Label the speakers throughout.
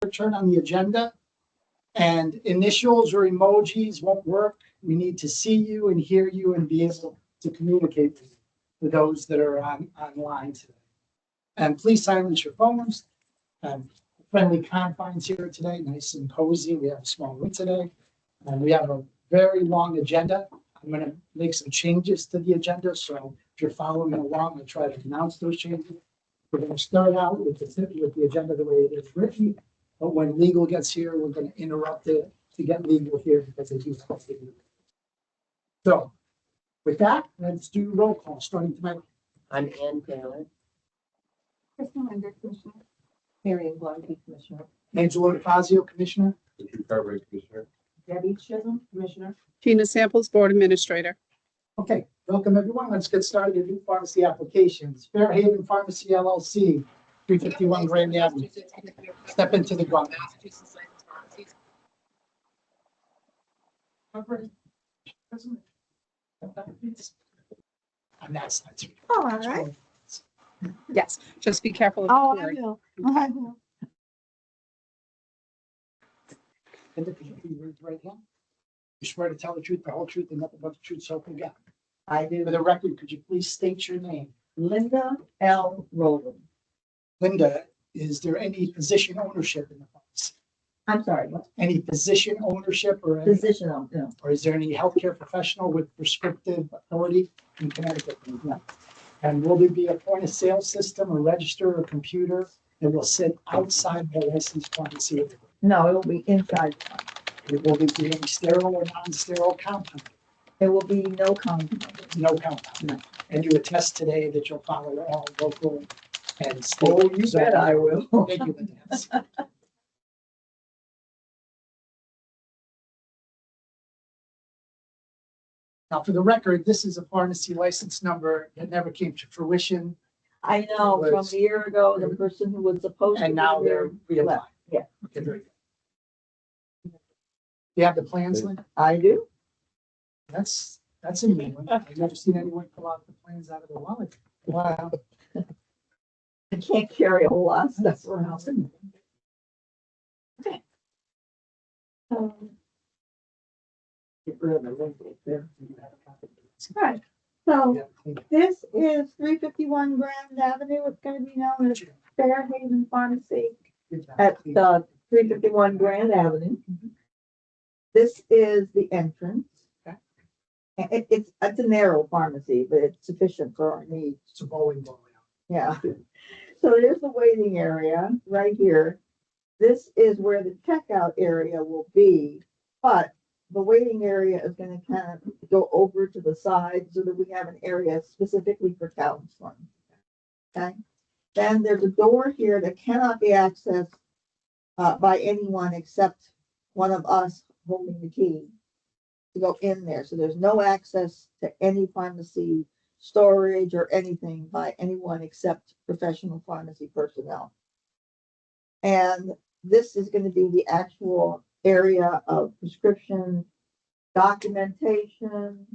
Speaker 1: turn on the agenda. And initials or emojis won't work. We need to see you and hear you and be able to communicate with those that are online today. And please silence your phones. Friendly confines here today, nice and cozy. We have a small room today. And we have a very long agenda. I'm going to make some changes to the agenda. So if you're following along, I'll try to announce those changes. We're going to start out with the agenda the way it is written. But when legal gets here, we're going to interrupt it to get legal here because they do have to do it. So with that, let's do roll call starting tonight.
Speaker 2: I'm Ann Taylor.
Speaker 3: Kristen Linder, Commissioner.
Speaker 2: Marion Blanky, Commissioner.
Speaker 1: Angelo DeFazio, Commissioner.
Speaker 4: Carver, Commissioner.
Speaker 2: Debbie Chisholm, Commissioner.
Speaker 5: Tina Samples, Board Administrator.
Speaker 1: Okay, welcome everyone. Let's get started with new pharmacy applications. Fairhaven Pharmacy LLC, 351 Grand Avenue. Step into the ground. On that side.
Speaker 3: Oh, all right.
Speaker 5: Yes, just be careful of
Speaker 3: Oh,
Speaker 5: the
Speaker 3: I
Speaker 5: cord.
Speaker 3: will. I will.
Speaker 1: And if you raise your right hand, you swear to tell the truth, the whole truth, and nothing but the truth, so help you God.
Speaker 2: I do.
Speaker 1: For the record, could you please state your name?
Speaker 2: Linda L. Rowland.
Speaker 1: Linda, is there any position ownership in the pharmacy?
Speaker 2: I'm sorry, what?
Speaker 1: Any position ownership or,
Speaker 2: Physician, no.
Speaker 1: or is there any healthcare professional with prescriptive authority in Connecticut?
Speaker 2: No.
Speaker 1: And will there be a point of sale system, or register, or computer that will sit outside the licensed pharmacy?
Speaker 2: No, it will be inside.
Speaker 1: It will be being sterile or non-sterile compound,
Speaker 2: There will be no compound.
Speaker 1: no compound.
Speaker 2: No.
Speaker 1: And you attest today that you'll follow all local and state.
Speaker 2: Oh, you bet I will.
Speaker 1: Thank you, Linda. Yes. Now, for the record, this is a pharmacy license number that never came to fruition,
Speaker 2: I know, from a year ago, the person who was supposed to
Speaker 1: and
Speaker 2: be
Speaker 1: now they're
Speaker 2: here
Speaker 1: reapplying.
Speaker 2: left. Yeah.
Speaker 1: Okay, very good. You have the plans, Lynn?
Speaker 2: I do.
Speaker 1: That's a new one. I've never seen anyone pull out the plans out of their wallet.
Speaker 2: Wow. I can't carry a whole lot of stuff around.
Speaker 1: Get rid of the link right there. You have a copy.
Speaker 3: Right. So
Speaker 1: Yeah.
Speaker 3: this is 351 Grand Avenue. It's going to be known as Fairhaven Pharmacy.
Speaker 1: Good job.
Speaker 2: At 351 Grand Avenue. This is the entrance.
Speaker 1: Okay.
Speaker 2: It's a narrow pharmacy, but it's sufficient for our needs.
Speaker 1: It's a bowling ball.
Speaker 2: Yeah. So there's the waiting area right here. This is where the checkout area will be, but the waiting area is going to kind of go over to the side so that we have an area specifically for counseling. Okay. Then there's a door here that cannot be accessed by anyone except one of us holding the key to go in there. So there's no access to any pharmacy storage or anything by anyone except professional pharmacy personnel. And this is going to be the actual area of prescription documentation,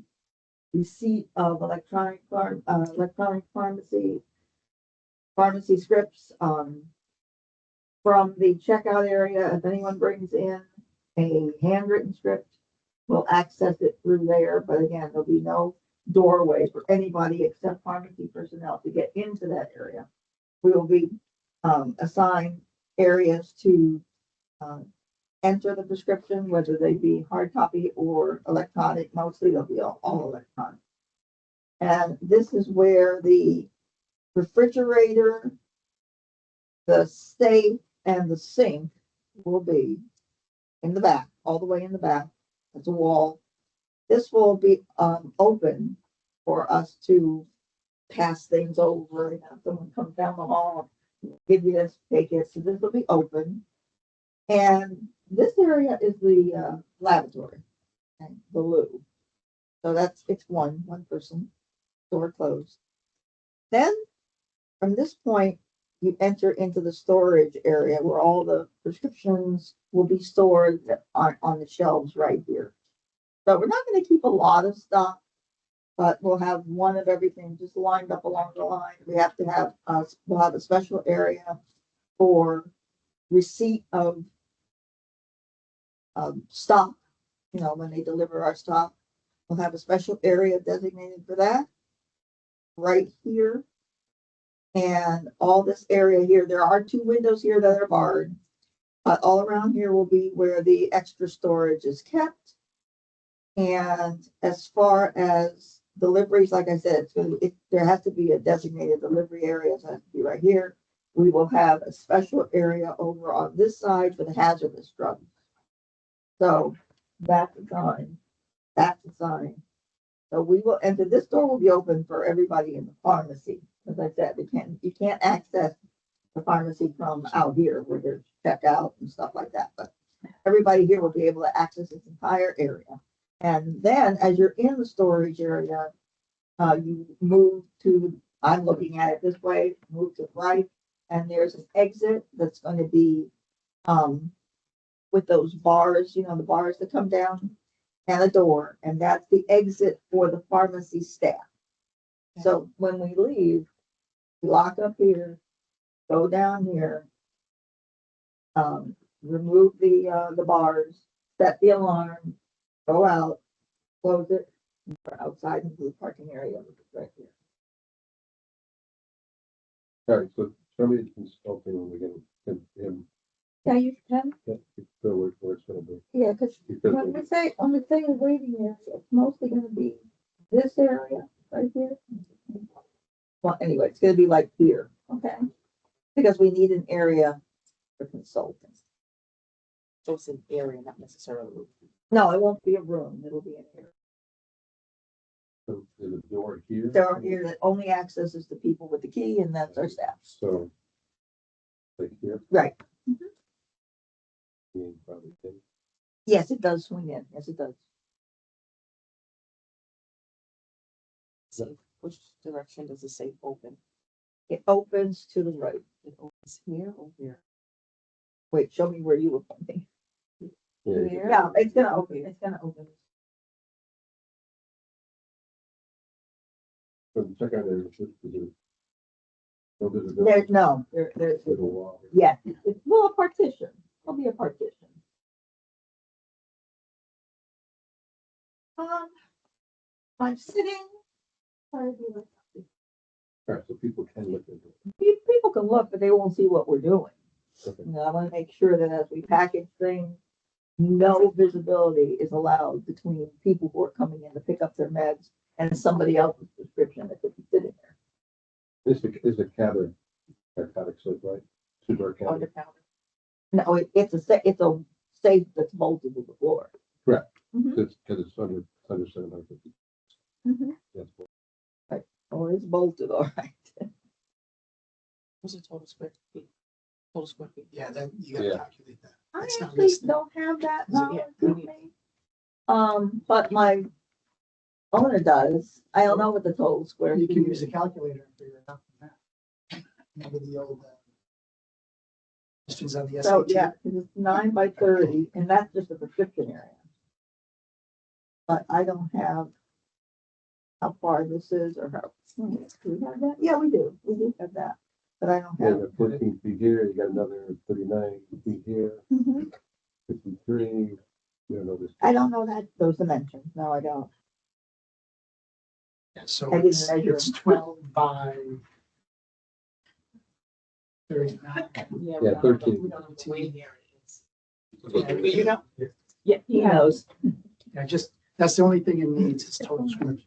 Speaker 2: receipt of electronic pharmacy scripts, from the checkout area. If anyone brings in a handwritten script, we'll access it through there. But again, there'll be no doorway for anybody except pharmacy personnel to get into that area. We will be assigned areas to enter the prescription, whether they be hard copy or electronic. Mostly they'll be all electronic. And this is where the refrigerator, the safe, and the sink will be in the back, all the way in the back. That's a wall. This will be open for us to pass things over. And have someone come down the hall, give you this, take it. So this will be open. And this area is the lavatory and the loo. So it's one person, door closed. Then from this point, you enter into the storage area where all the prescriptions will be stored on the shelves right here. So we're not going to keep a lot of stuff, but we'll have one of everything just lined up along the line. We have to have, we'll have a special area for receipt of stock, when they deliver our stock, we'll have a special area designated for that right here. And all this area here, there are 2 windows here that are barred. But all around here will be where the extra storage is kept. And as far as deliveries, like I said, there has to be a designated delivery area, so it has to be right here. We will have a special area over on this side for the hazardous drugs. So that's a sign. That's a sign. So we will enter, this door will be open for everybody in the pharmacy. As I said, you can't access the pharmacy from out here where there's checkout and stuff like that, but everybody here will be able to access this entire area. And then as you're in the storage area, you move to, I'm looking at it this way, move to the right, and there's an exit that's going to be with those bars, the bars that come down, and a door, and that's the exit for the pharmacy staff. So when we leave, we lock up here, go down here, remove the bars, set the alarm, go out, close it, and we're outside into the parking area, which is right here.
Speaker 4: All right, so somebody's consulting when we get him,
Speaker 3: Yeah, you can.
Speaker 4: so where it's gonna be.
Speaker 3: Yeah, because
Speaker 4: Because
Speaker 3: when we say waiting area, it's mostly gonna be this area right here.
Speaker 2: Well, anyway, it's gonna be like here,
Speaker 3: Okay.
Speaker 2: because we need an area for consultants.
Speaker 6: So it's an area, not necessarily.
Speaker 2: No, it won't be a room, it'll be an area.
Speaker 4: so there's a door here.
Speaker 2: There are here that only accesses the people with the key, and that's our staff.
Speaker 4: So. Like here,
Speaker 2: Right.
Speaker 4: being probably thing.
Speaker 2: Yes, it does swing in. Yes, it does.
Speaker 6: Safe. Which direction does the safe open?
Speaker 2: It opens to the right.
Speaker 6: It opens here or here?
Speaker 2: Wait, show me where you were pointing.
Speaker 4: Yeah,
Speaker 6: Here?
Speaker 2: Yeah, it's gonna open. It's gonna open.
Speaker 4: so check out there, just to do. No visibility.
Speaker 2: There's,
Speaker 4: There's a wall.
Speaker 2: yeah, it's, well, a partition. It'll be a partition. I'm sitting. Sorry,
Speaker 4: All right, so people can look into it.
Speaker 2: people can look, but they won't see what we're doing.
Speaker 4: Okay.
Speaker 2: I want to make sure that as we package things, no visibility is allowed between people who are coming in to pick up their meds and somebody else's prescription that could be sitting there.
Speaker 4: Is the cabin, narcotic safe, right? Super cabin.
Speaker 6: Under counter?
Speaker 2: No, it's a safe that's bolted to the floor.
Speaker 4: Correct.
Speaker 2: Mhm.
Speaker 4: Because it's under 750.
Speaker 2: Mhm.
Speaker 4: That's what-
Speaker 2: Oh, it's bolted, all right.
Speaker 6: What's the total square feet? Total square feet.
Speaker 1: Yeah, that, you gotta
Speaker 4: Yeah.
Speaker 1: calculate that.
Speaker 3: I
Speaker 1: It's not
Speaker 3: actually
Speaker 1: listed.
Speaker 3: don't have that
Speaker 6: Is it- yeah,
Speaker 3: knowledge
Speaker 6: we
Speaker 3: with
Speaker 6: need-
Speaker 3: me.
Speaker 2: But my owner does. I don't know what the total square
Speaker 1: You
Speaker 2: feet
Speaker 1: can use
Speaker 2: is.
Speaker 1: a calculator and figure it out from that. Remember the old questions on the
Speaker 2: So,
Speaker 1: SAT?
Speaker 2: yeah, it's 9 by 30, and that's just a prescription area. But I don't have how far this is or how, do we have that? Yeah, we do. We do have that, but I don't
Speaker 4: Yeah, you
Speaker 2: have.
Speaker 4: got 14 feet here, you got another 39 feet here,
Speaker 2: Mhm.
Speaker 4: 53, you don't know this.
Speaker 2: I don't know those dimensions. No, I don't.
Speaker 1: Yeah, so
Speaker 2: I didn't
Speaker 1: it's,
Speaker 2: measure
Speaker 1: it's 12 by 39.
Speaker 6: Yeah,
Speaker 4: Yeah,
Speaker 6: we don't know
Speaker 4: 13.
Speaker 6: we don't know what waiting area is.
Speaker 1: Yeah,
Speaker 6: You know?
Speaker 2: Yeah, he knows.
Speaker 1: Yeah, just, that's the only thing it needs is total square. footage.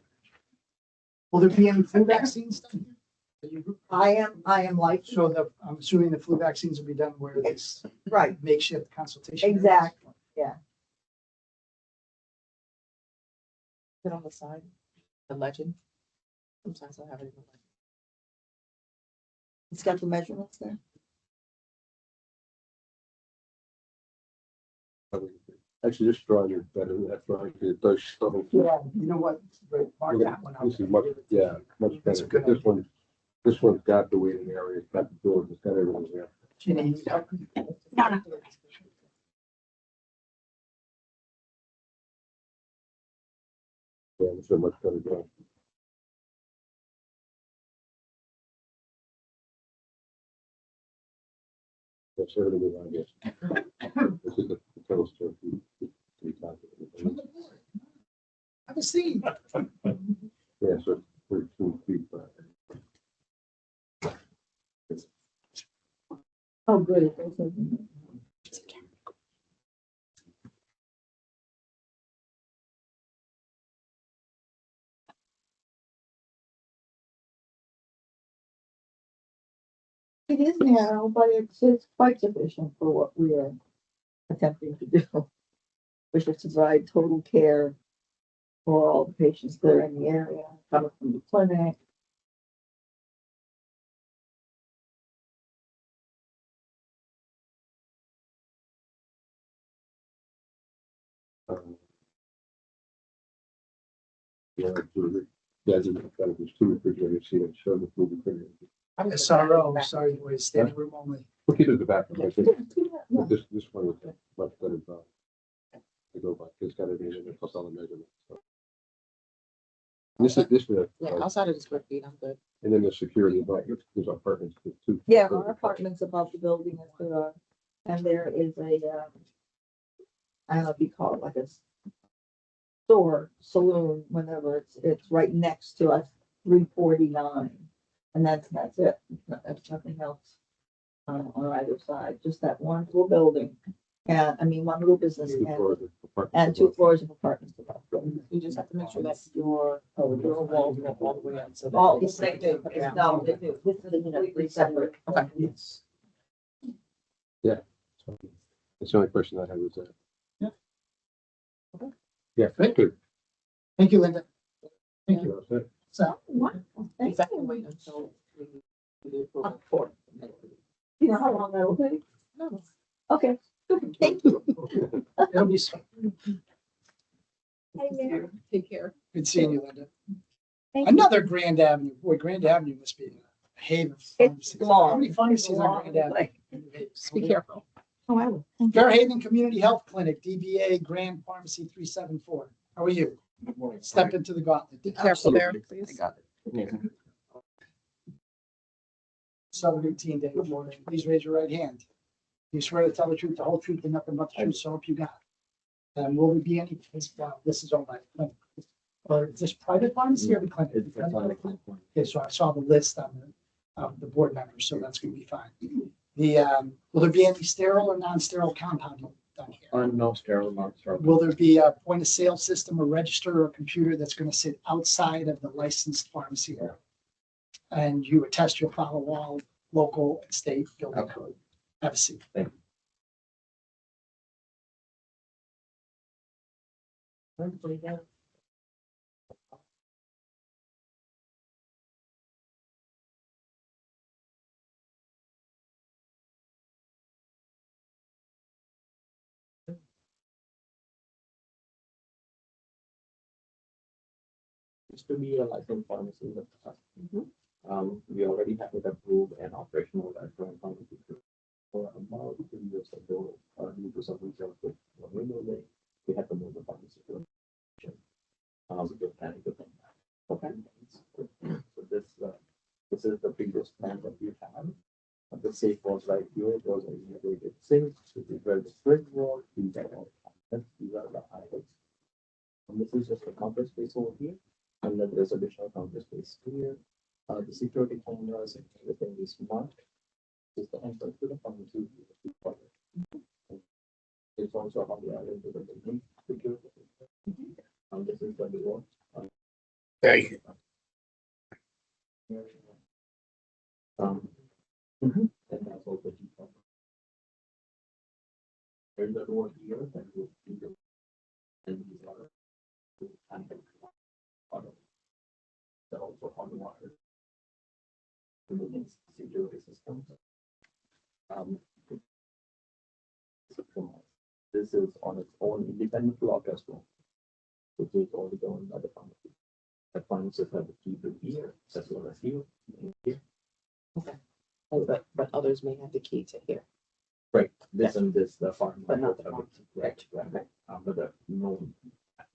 Speaker 1: Will there be any flu vaccines done here? Are you-
Speaker 2: I am like,
Speaker 1: So I'm assuming the flu vaccines will be done where this
Speaker 2: right,
Speaker 1: makeshift consultation. area is?
Speaker 2: exactly, yeah.
Speaker 6: Put on the side, the legend. Sometimes I'll have it in the legend.
Speaker 2: It's got the measurements there.
Speaker 4: Actually, this drawing is better than that drawing, 'cause it does show.
Speaker 1: Yeah, you know what? Right, mark that one out.
Speaker 4: This is much, yeah, much
Speaker 1: That's a
Speaker 4: better.
Speaker 1: good
Speaker 4: This one's got the waiting area, it's got the doors, it's got everything there.
Speaker 1: Jenny, you need help?
Speaker 4: Yeah, it's a much better drawing. Yeah, That's everything we want to get. This is the total square feet. We talked about.
Speaker 1: Have a seat.
Speaker 4: Yeah, so 13 feet.
Speaker 2: Oh, good. It is narrow, but it's quite sufficient for what we are attempting to do, which is to provide total care for all the patients that are in the area, coming from the clinic.
Speaker 4: Yeah, there's two refrigerators here, show the food refrigerator.
Speaker 1: SRO, sorry, boys, standing room only.
Speaker 4: We'll keep it in the back.
Speaker 2: Yeah.
Speaker 4: But this one is much better. To go by, it's got everything in it, plus all the measurements. So. This is,
Speaker 6: Yeah, outside of the square feet, I'm good.
Speaker 4: and then the security above, there's apartments, there's two.
Speaker 2: Yeah, our apartments above the building is there are, and there is a, I don't know if you call it like a store, saloon, whatever, it's right next to us, 349. And that's it, that's nothing else on either side, just that one little building. And, I mean, one little business
Speaker 4: Two floors of apartments
Speaker 2: and 2
Speaker 4: above.
Speaker 2: floors of apartments above.
Speaker 6: You just have to make sure that your walls go all the way up. So that
Speaker 2: All,
Speaker 6: it's-
Speaker 2: they do,
Speaker 6: Yeah.
Speaker 2: no, they do, this is completely separate.
Speaker 6: Okay.
Speaker 2: Yes.
Speaker 4: So, that's the only question I had was that.
Speaker 1: Yeah.
Speaker 6: Okay.
Speaker 4: Yeah, thank you.
Speaker 1: Thank you, Linda. Thank
Speaker 4: You
Speaker 1: you.
Speaker 4: know, so-
Speaker 1: So,
Speaker 2: Wonderful, thank
Speaker 6: Exactly,
Speaker 2: you.
Speaker 6: wait until we do the approval for.
Speaker 2: You know how long that'll take?
Speaker 6: No.
Speaker 2: Okay, thank you.
Speaker 1: it'll be
Speaker 3: Hey, Mayor.
Speaker 5: Take care.
Speaker 1: good seeing you, Linda.
Speaker 3: Thank you.
Speaker 1: Another Grand Avenue. Boy, Grand Avenue must be a haven. of
Speaker 2: It's
Speaker 1: pharmacies.
Speaker 2: long.
Speaker 1: How many pharmacies on Grand Avenue?
Speaker 2: Like,
Speaker 5: Just be careful.
Speaker 2: oh, I will. Thank you.
Speaker 1: Fairhaven Community Health Clinic, DBA Grand Pharmacy 374. How are you? Step into the gauntlet.
Speaker 5: Be careful there, please.
Speaker 1: 7-18 day warning. Please raise your right hand. You swear to tell the truth, the whole truth, and nothing but the truth, so help you God. And will there be any, wow, this is owned by the clinic. Or is this private pharmacy or the clinic? Okay, so I saw the list on the board members, so that's gonna be fine. Will there be any sterile or non-sterile compounding done here?
Speaker 7: No sterile, not sterile.
Speaker 1: Will there be a point of sale system, a register, or a computer that's gonna sit outside of the licensed pharmacy area? And you attest you'll follow all local and state building code.
Speaker 7: Absolutely.
Speaker 1: Have a seat.
Speaker 7: Thank you. Used to be a licensed pharmacy in the past. We already have it approved and operational at current pharmacy. For about 2 years ago, due to some reasons with renewal, we had to move the pharmacy to a we just planning to come back. Okay. So this is the previous plan that we had. The safe was right here, it was a integrated safe, this is where the fridge was, these are all contents, these are the items. And this is just a counter space over here, and then there's additional counter space here. The security cameras and everything is marked. This is the entrance to the pharmacy. It's also how we are into the building security. This is the door. Thank you.
Speaker 2: Mm-hmm.
Speaker 7: And that's also. There's the door here, and you see the. And these are. And auto. They're also on the water. Security systems. This is on its own independent block as well. Which is already owned by the pharmacy. The pharmacists have the key to here, as well as here, and here.
Speaker 6: But others may have the key to here.
Speaker 7: Right, this and this, the farm.
Speaker 6: But not the
Speaker 7: both have
Speaker 6: farm.
Speaker 7: it. Right, right. But the no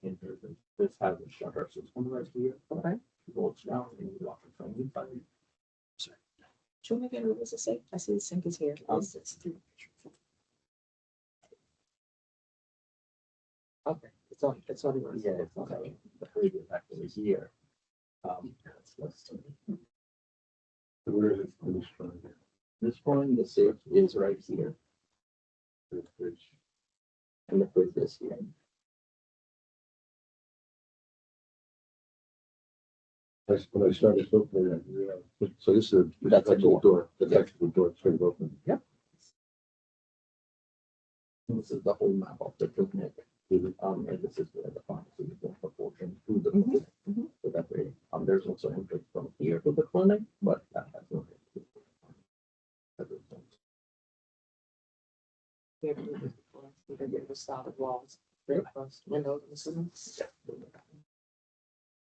Speaker 7: enters, this has a shutter system right here.
Speaker 6: Okay.
Speaker 7: Goes down and you lock it from inside.
Speaker 6: Show me again, what was it say? I see the sink is here. It's through. Okay, it's on,
Speaker 7: Yeah, it's not having the fridge is actually here. Let's see.
Speaker 4: Where is it finished from?
Speaker 7: This one, the safe is right here,
Speaker 4: The fridge.
Speaker 7: and the fridge is here.
Speaker 4: When I started opening it, yeah. So this is,
Speaker 7: That's a
Speaker 4: actual door, that's
Speaker 7: Yeah.
Speaker 4: actually the door, it's going to open.
Speaker 7: This is the whole map of the clinic.
Speaker 4: Mhm.
Speaker 7: And this is where the pharmacy is going proportion to the
Speaker 6: Mhm,
Speaker 7: clinic.
Speaker 6: mhm.
Speaker 7: So that way, there's also entrance from here to the clinic, but that has no.
Speaker 6: We have to do this before. We can get the solid walls, brick across windows, and assuming.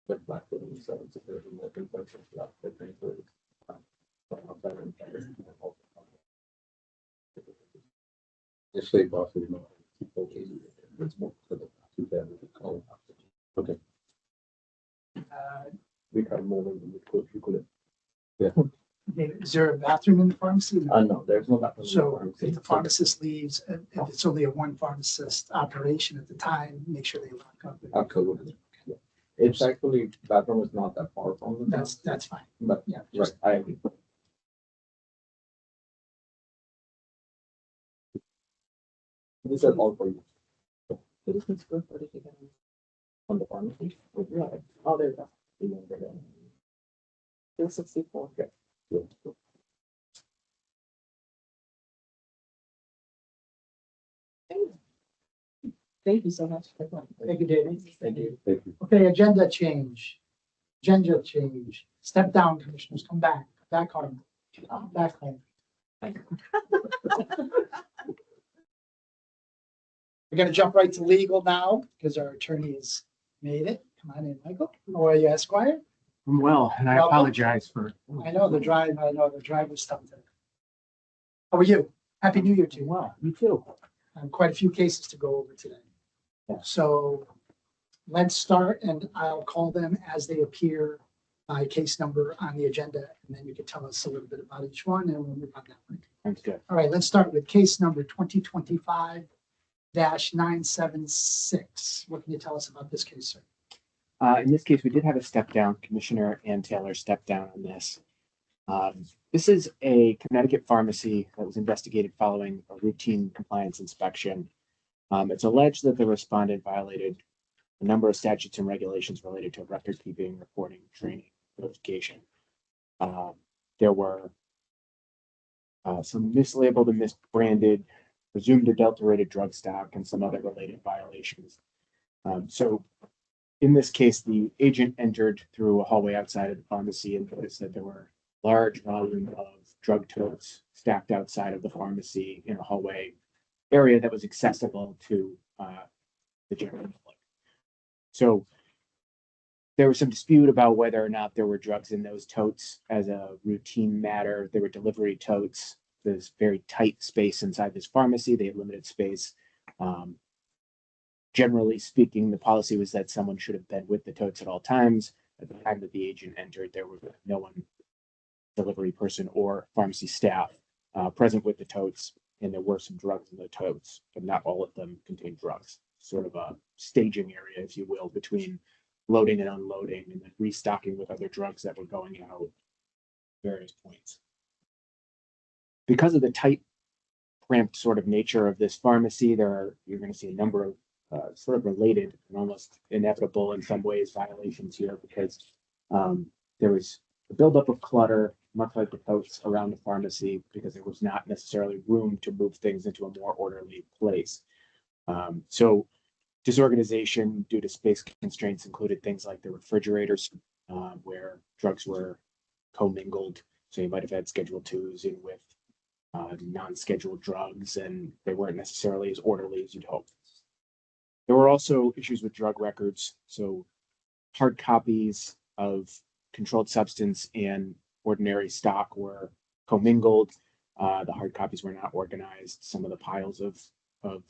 Speaker 7: But back to the seven, so there's more convention, that the thing is, but outside and
Speaker 4: Just say boss, you know, keep okay. It's more for the two cabinets. Oh, okay.
Speaker 7: we have more than we could,
Speaker 1: Is there a bathroom in the pharmacy?
Speaker 7: no, there's no bathroom. in the
Speaker 1: So
Speaker 7: pharmacy.
Speaker 1: if the pharmacist leaves, and if it's only a one pharmacist operation at the time, make sure they lock up.
Speaker 7: Absolutely. Yeah. It's actually, bathroom is not that far from the.
Speaker 1: That's fine.
Speaker 7: But,
Speaker 1: Yeah,
Speaker 7: right,
Speaker 1: just,
Speaker 7: I agree. This is all for you,
Speaker 6: What is this square footage again?
Speaker 7: on the pharmacy.
Speaker 6: Right. Oh, there you go.
Speaker 7: You know, they're gonna-
Speaker 6: 264. Thank you so much.
Speaker 1: thank you, David.
Speaker 7: Thank you.
Speaker 4: Thank you.
Speaker 1: Okay, agenda change. Agenda change. Step down, commissioners, come back, back home. Back home. We're gonna jump right to legal now because our attorney has made it. Come on in, Michael. How are you, Esquire?
Speaker 8: I'm well, and I
Speaker 1: Welcome.
Speaker 8: apologize for.
Speaker 1: I know the drive was tough today. How are you? Happy New Year to you.
Speaker 8: Well, you too.
Speaker 1: Quite a few cases to go over today.
Speaker 8: Yeah.
Speaker 1: So let's start and I'll call them as they appear by case number on the agenda. And then you can tell us a little bit about each one and we'll move on that way.
Speaker 8: Sounds good.
Speaker 1: All right, let's start with case number 2025-976. What can you tell us about this case, sir?
Speaker 8: In this case, we did have a step down. Commissioner Ann Taylor stepped down on this. This is a Connecticut pharmacy that was investigated following a routine compliance inspection. It's alleged that the respondent violated a number of statutes and regulations related to record keeping, reporting, training, notification. There were some mislabeled and misbranded, presumed adulterated drug stock, and some other related violations. So in this case, the agent entered through a hallway outside of the pharmacy and noticed that there were large volume of drug totes stacked outside of the pharmacy in a hallway area that was accessible to the general public. So there was some dispute about whether or not there were drugs in those totes as a routine matter. There were delivery totes. There's very tight space inside this pharmacy. They had limited space. Generally speaking, the policy was that someone should have been with the totes at all times. At the time that the agent entered, there was no one, delivery person or pharmacy staff, present with the totes, and there were some drugs in the totes, but not all of them contained drugs. Sort of a staging area, if you will, between loading and unloading, and then restocking with other drugs that were going out at various points. Because of the tight, cramped sort of nature of this pharmacy, you're going to see a number of sort of related and almost inevitable in some ways violations here, because there was a buildup of clutter, much like the totes around the pharmacy, because there was not necessarily room to move things into a more orderly place. So disorganization due to space constraints included things like the refrigerators, where drugs were commingled. So you might have had Schedule IIs in with non-scheduled drugs, and they weren't necessarily as orderly as you'd hope. There were also issues with drug records. So hard copies of controlled substance and ordinary stock were commingled. The hard copies were not organized. Some of the piles of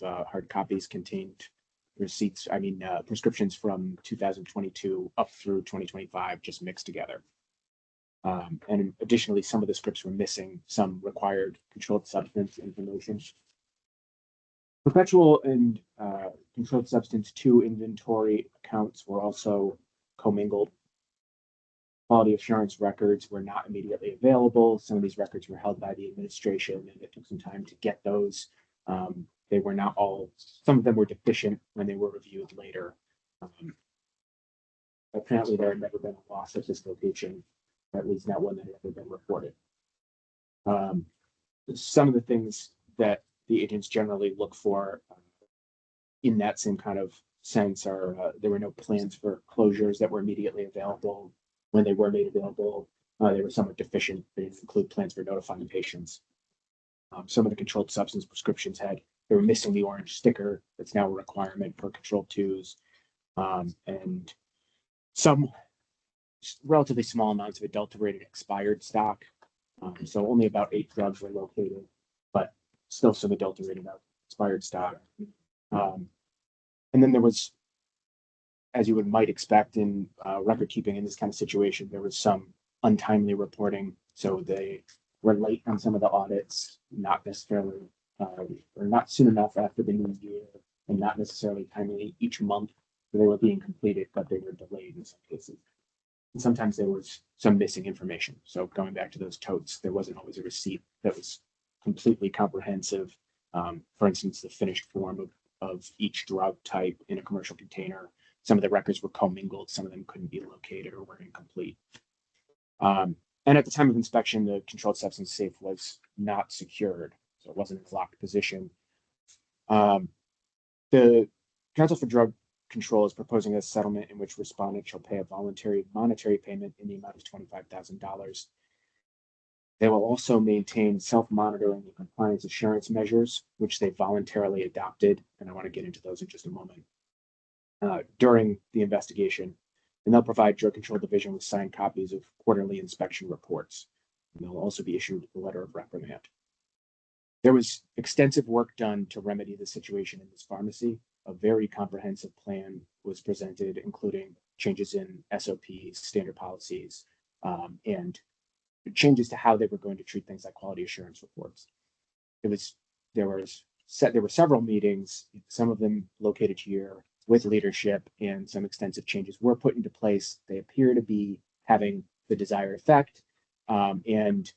Speaker 8: hard copies contained prescriptions from 2022 up through 2025, just mixed together. And additionally, some of the scripts were missing some required controlled substance information. Perpetual and controlled substance 2 inventory accounts were also commingled. Quality assurance records were not immediately available. Some of these records were held by the administration, and it took some time to get those. They were not all, some of them were deficient when they were reviewed later. Apparently, there had never been a loss at this location, at least not one that had ever been reported. Some of the things that the agents generally look for in that same kind of sense are there were no plans for closures that were immediately available. When they were made available, they were somewhat deficient. They didn't include plans for notifying patients. Some of the controlled substance prescriptions they were missing the orange sticker that's now a requirement for controlled twos, and some relatively small amounts of adulterated expired stock. So only about 8 drugs were located, but still some adulterated expired stock. And then there was, as you might expect in record keeping in this kind of situation, there was some untimely reporting. So they were late on some of the audits, not necessarily, or not soon enough after the new year, and not necessarily timely each month. So they were being completed, but they were delayed in some cases. And sometimes there was some missing information. So going back to those totes, there wasn't always a receipt that was completely comprehensive. For instance, the finished form of each drug type in a commercial container. Some of the records were commingled, some of them couldn't be located or were incomplete. And at the time of inspection, the controlled substance safe was not secured, so it wasn't in a locked position. The Council for Drug Control is proposing a settlement in which respondent shall pay a voluntary monetary payment in the amount of $25,000. They will also maintain self-monitoring and compliance assurance measures, which they voluntarily adopted, and I want to get into those in just a moment, during the investigation. And they'll provide Drug Control Division with signed copies of quarterly inspection reports. And they'll also be issued a letter of reprimand. There was extensive work done to remedy the situation in this pharmacy. A very comprehensive plan was presented, including changes in SOPs, standard policies, and changes to how they were going to treat things like quality assurance reports. There were several meetings, some of them located here, with leadership, and some extensive changes were put into place. They appear to be having the desired effect. And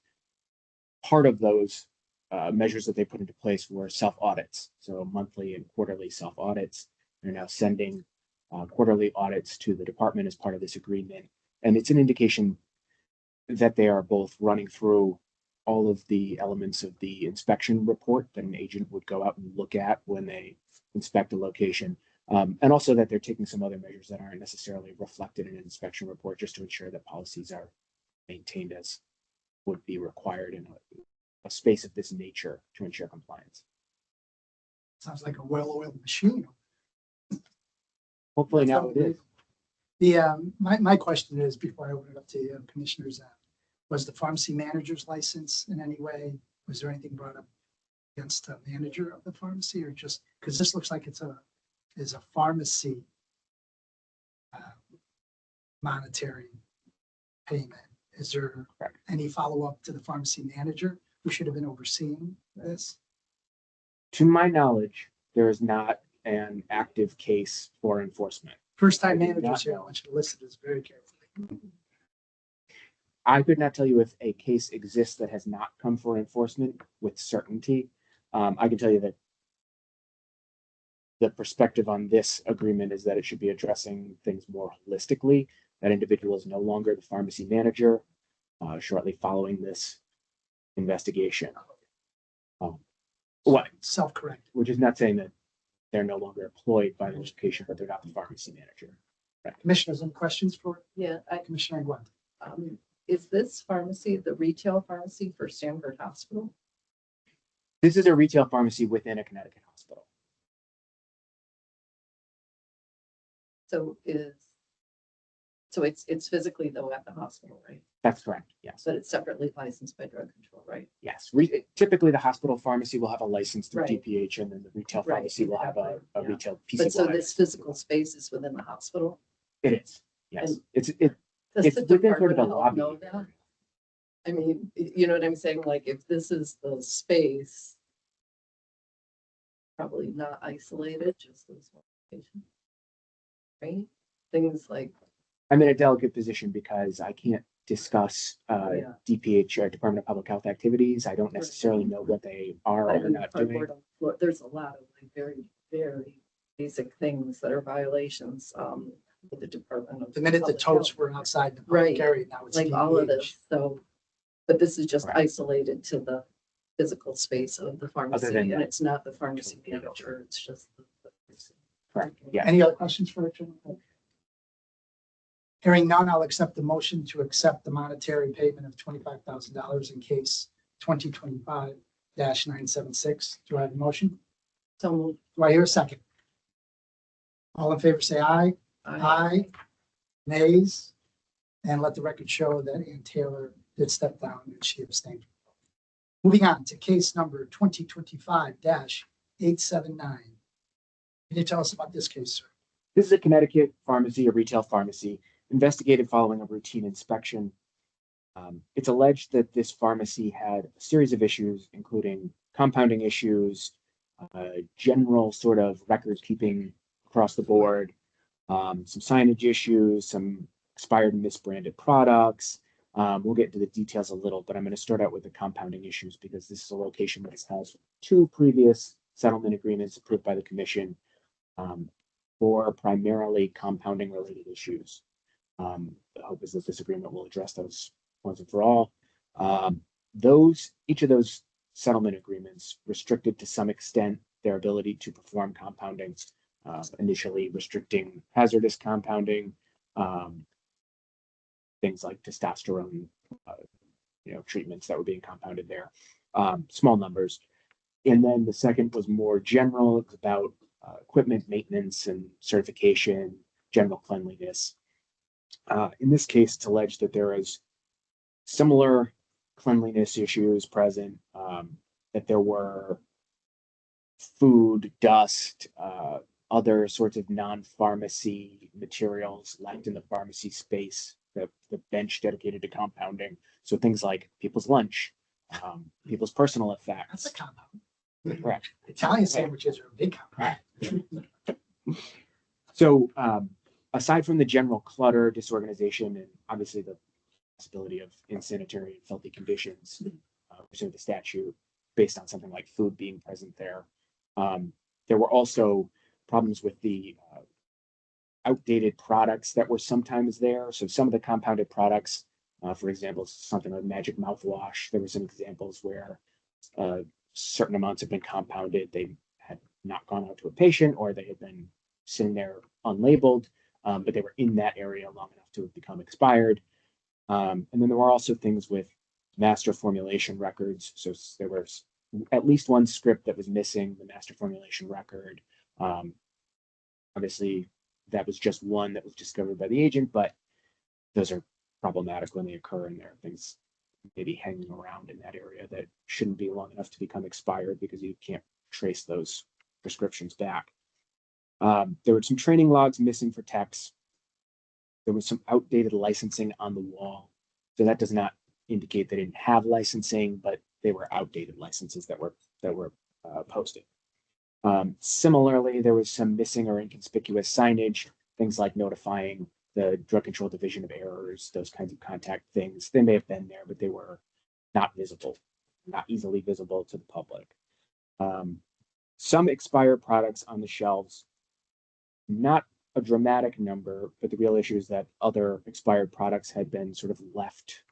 Speaker 8: part of those measures that they put into place were self-audits. So monthly and quarterly self-audits. They're now sending quarterly audits to the department as part of this agreement. And it's an indication that they are both running through all of the elements of the inspection report that an agent would go out and look at when they inspect a location. And also that they're taking some other measures that aren't necessarily reflected in an inspection report, just to ensure that policies are maintained as would be required in a space of this nature to ensure compliance.
Speaker 1: Sounds like a well-oiled machine.
Speaker 8: Hopefully now it is.
Speaker 1: My question is, before I open it up to commissioners, was the pharmacy manager's license in any way, was there anything brought up against the manager of the pharmacy, or just, because this looks like it's a pharmacy monetary payment. Is there any follow-up to the pharmacy manager who should have been overseeing this?
Speaker 8: To my knowledge, there is not an active case for enforcement.
Speaker 1: First time
Speaker 8: I do not
Speaker 1: managers here, I
Speaker 8: know.
Speaker 1: want you to listen to this very carefully.
Speaker 8: I could not tell you if a case exists that has not come for enforcement with certainty. I can tell you that the perspective on this agreement is that it should be addressing things more holistically. That individual is no longer the pharmacy manager shortly following this investigation. What?
Speaker 1: Self-correct.
Speaker 8: Which is not saying that they're no longer employed by the location, but they're not the pharmacy manager.
Speaker 1: Commissioners, any questions for
Speaker 6: Yeah,
Speaker 1: Commissioner Gwent?
Speaker 6: is this pharmacy the retail pharmacy for Stanford Hospital?
Speaker 8: This is a retail pharmacy within a Connecticut hospital.
Speaker 6: So it's physically though at the hospital, right?
Speaker 8: That's correct. Yes.
Speaker 6: But it's separately licensed by drug control, right?
Speaker 8: Yes. Typically, the hospital pharmacy will have a license through
Speaker 6: Right.
Speaker 8: DPH, and then the retail
Speaker 6: Right,
Speaker 8: pharmacy will have a
Speaker 6: exactly, yeah.
Speaker 8: retail
Speaker 6: But so
Speaker 8: PCY.
Speaker 6: this physical space is within the hospital?
Speaker 8: It is. Yes.
Speaker 6: And-
Speaker 8: It's
Speaker 6: Does
Speaker 8: It's
Speaker 6: the
Speaker 8: within sort of
Speaker 6: Department
Speaker 8: a
Speaker 6: of Health
Speaker 8: lobby
Speaker 6: know that?
Speaker 5: I mean, you know what I'm saying? Like, if this is the space, probably not isolated, just this one location. Right? Things like,
Speaker 8: I'm in a delicate position because I can't discuss
Speaker 5: Yeah.
Speaker 8: DPH or Department of Public Health activities. I don't necessarily know what they are
Speaker 5: I
Speaker 8: or are
Speaker 5: mean,
Speaker 8: not doing.
Speaker 5: cardboard on the floor, there's a lot of like very, very basic things that are violations, with the Department of.
Speaker 1: The minute the
Speaker 5: Public
Speaker 1: totes
Speaker 5: Health.
Speaker 1: were outside the
Speaker 5: Right.
Speaker 1: public area, now it's
Speaker 5: Like all of
Speaker 1: DPH.
Speaker 5: this, so, but this is just
Speaker 8: Correct.
Speaker 5: isolated to the physical space of the pharmacy,
Speaker 8: than
Speaker 5: and
Speaker 8: that.
Speaker 5: it's not the pharmacy manager, it's just the person.
Speaker 8: Correct, yeah.
Speaker 1: Any other questions for Richard? Hearing none, I'll accept the motion to accept the monetary payment of $25,000 in case 2025-976. Do I have a motion?
Speaker 5: So moved.
Speaker 1: Do I hear a second? All in favor, say aye. Aye. Nays. And let the record show that Ann Taylor did step down and she abstained. Moving on to case number 2025-879. Can you tell us about this case, sir?
Speaker 8: This is a Connecticut pharmacy, a retail pharmacy, investigated following a routine inspection. It's alleged that this pharmacy had a series of issues, including compounding issues, general sort of record keeping across the board, some signage issues, some expired and misbranded products. We'll get into the details a little, but I'm going to start out with the compounding issues because this is a location that has two previous settlement agreements approved by the commission for primarily compounding related issues. The hope is that this agreement will address those once and for all. Each of those settlement agreements restricted to some extent their ability to perform compounding, initially restricting hazardous compounding, things like testosterone, treatments that were being compounded there, small numbers. And then the second was more general. It's about equipment maintenance and certification, general cleanliness. In this case, it's alleged that there is similar cleanliness issues present, that there were food, dust, other sorts of non-pharmacy materials left in the pharmacy space, the bench dedicated to compounding. So things like people's lunch, people's personal effects.
Speaker 1: That's a compound.
Speaker 8: Correct.
Speaker 1: Italian sandwiches are a big compound.
Speaker 8: So aside from the general clutter, disorganization, and obviously the possibility of insanitary and filthy conditions, pursuant to statute, based on something like food being present there, there were also problems with the outdated products that were sometimes there. So some of the compounded products, for example, something like magic mouthwash, there were some examples where certain amounts have been compounded. They had not gone out to a patient, or they had been sitting there unlabeled, but they were in that area long enough to have become expired. And then there were also things with master formulation records. So there was at least one script that was missing, the master formulation record. Obviously, that was just one that was discovered by the agent, but those are problematic when they occur, and there are things maybe hanging around in that area that shouldn't be long enough to become expired because you can't trace those prescriptions back. There were some training logs missing for techs. There was some outdated licensing on the wall. So that does not indicate they didn't have licensing, but they were outdated licenses that were posted. Similarly, there was some missing or inconspicuous signage, things like notifying the Drug Control Division of errors, those kinds of contact things. They may have been there, but they were not visible, not easily visible to the public. Some expired products on the shelves, not a dramatic number, but the real issue is that other expired products had been sort of left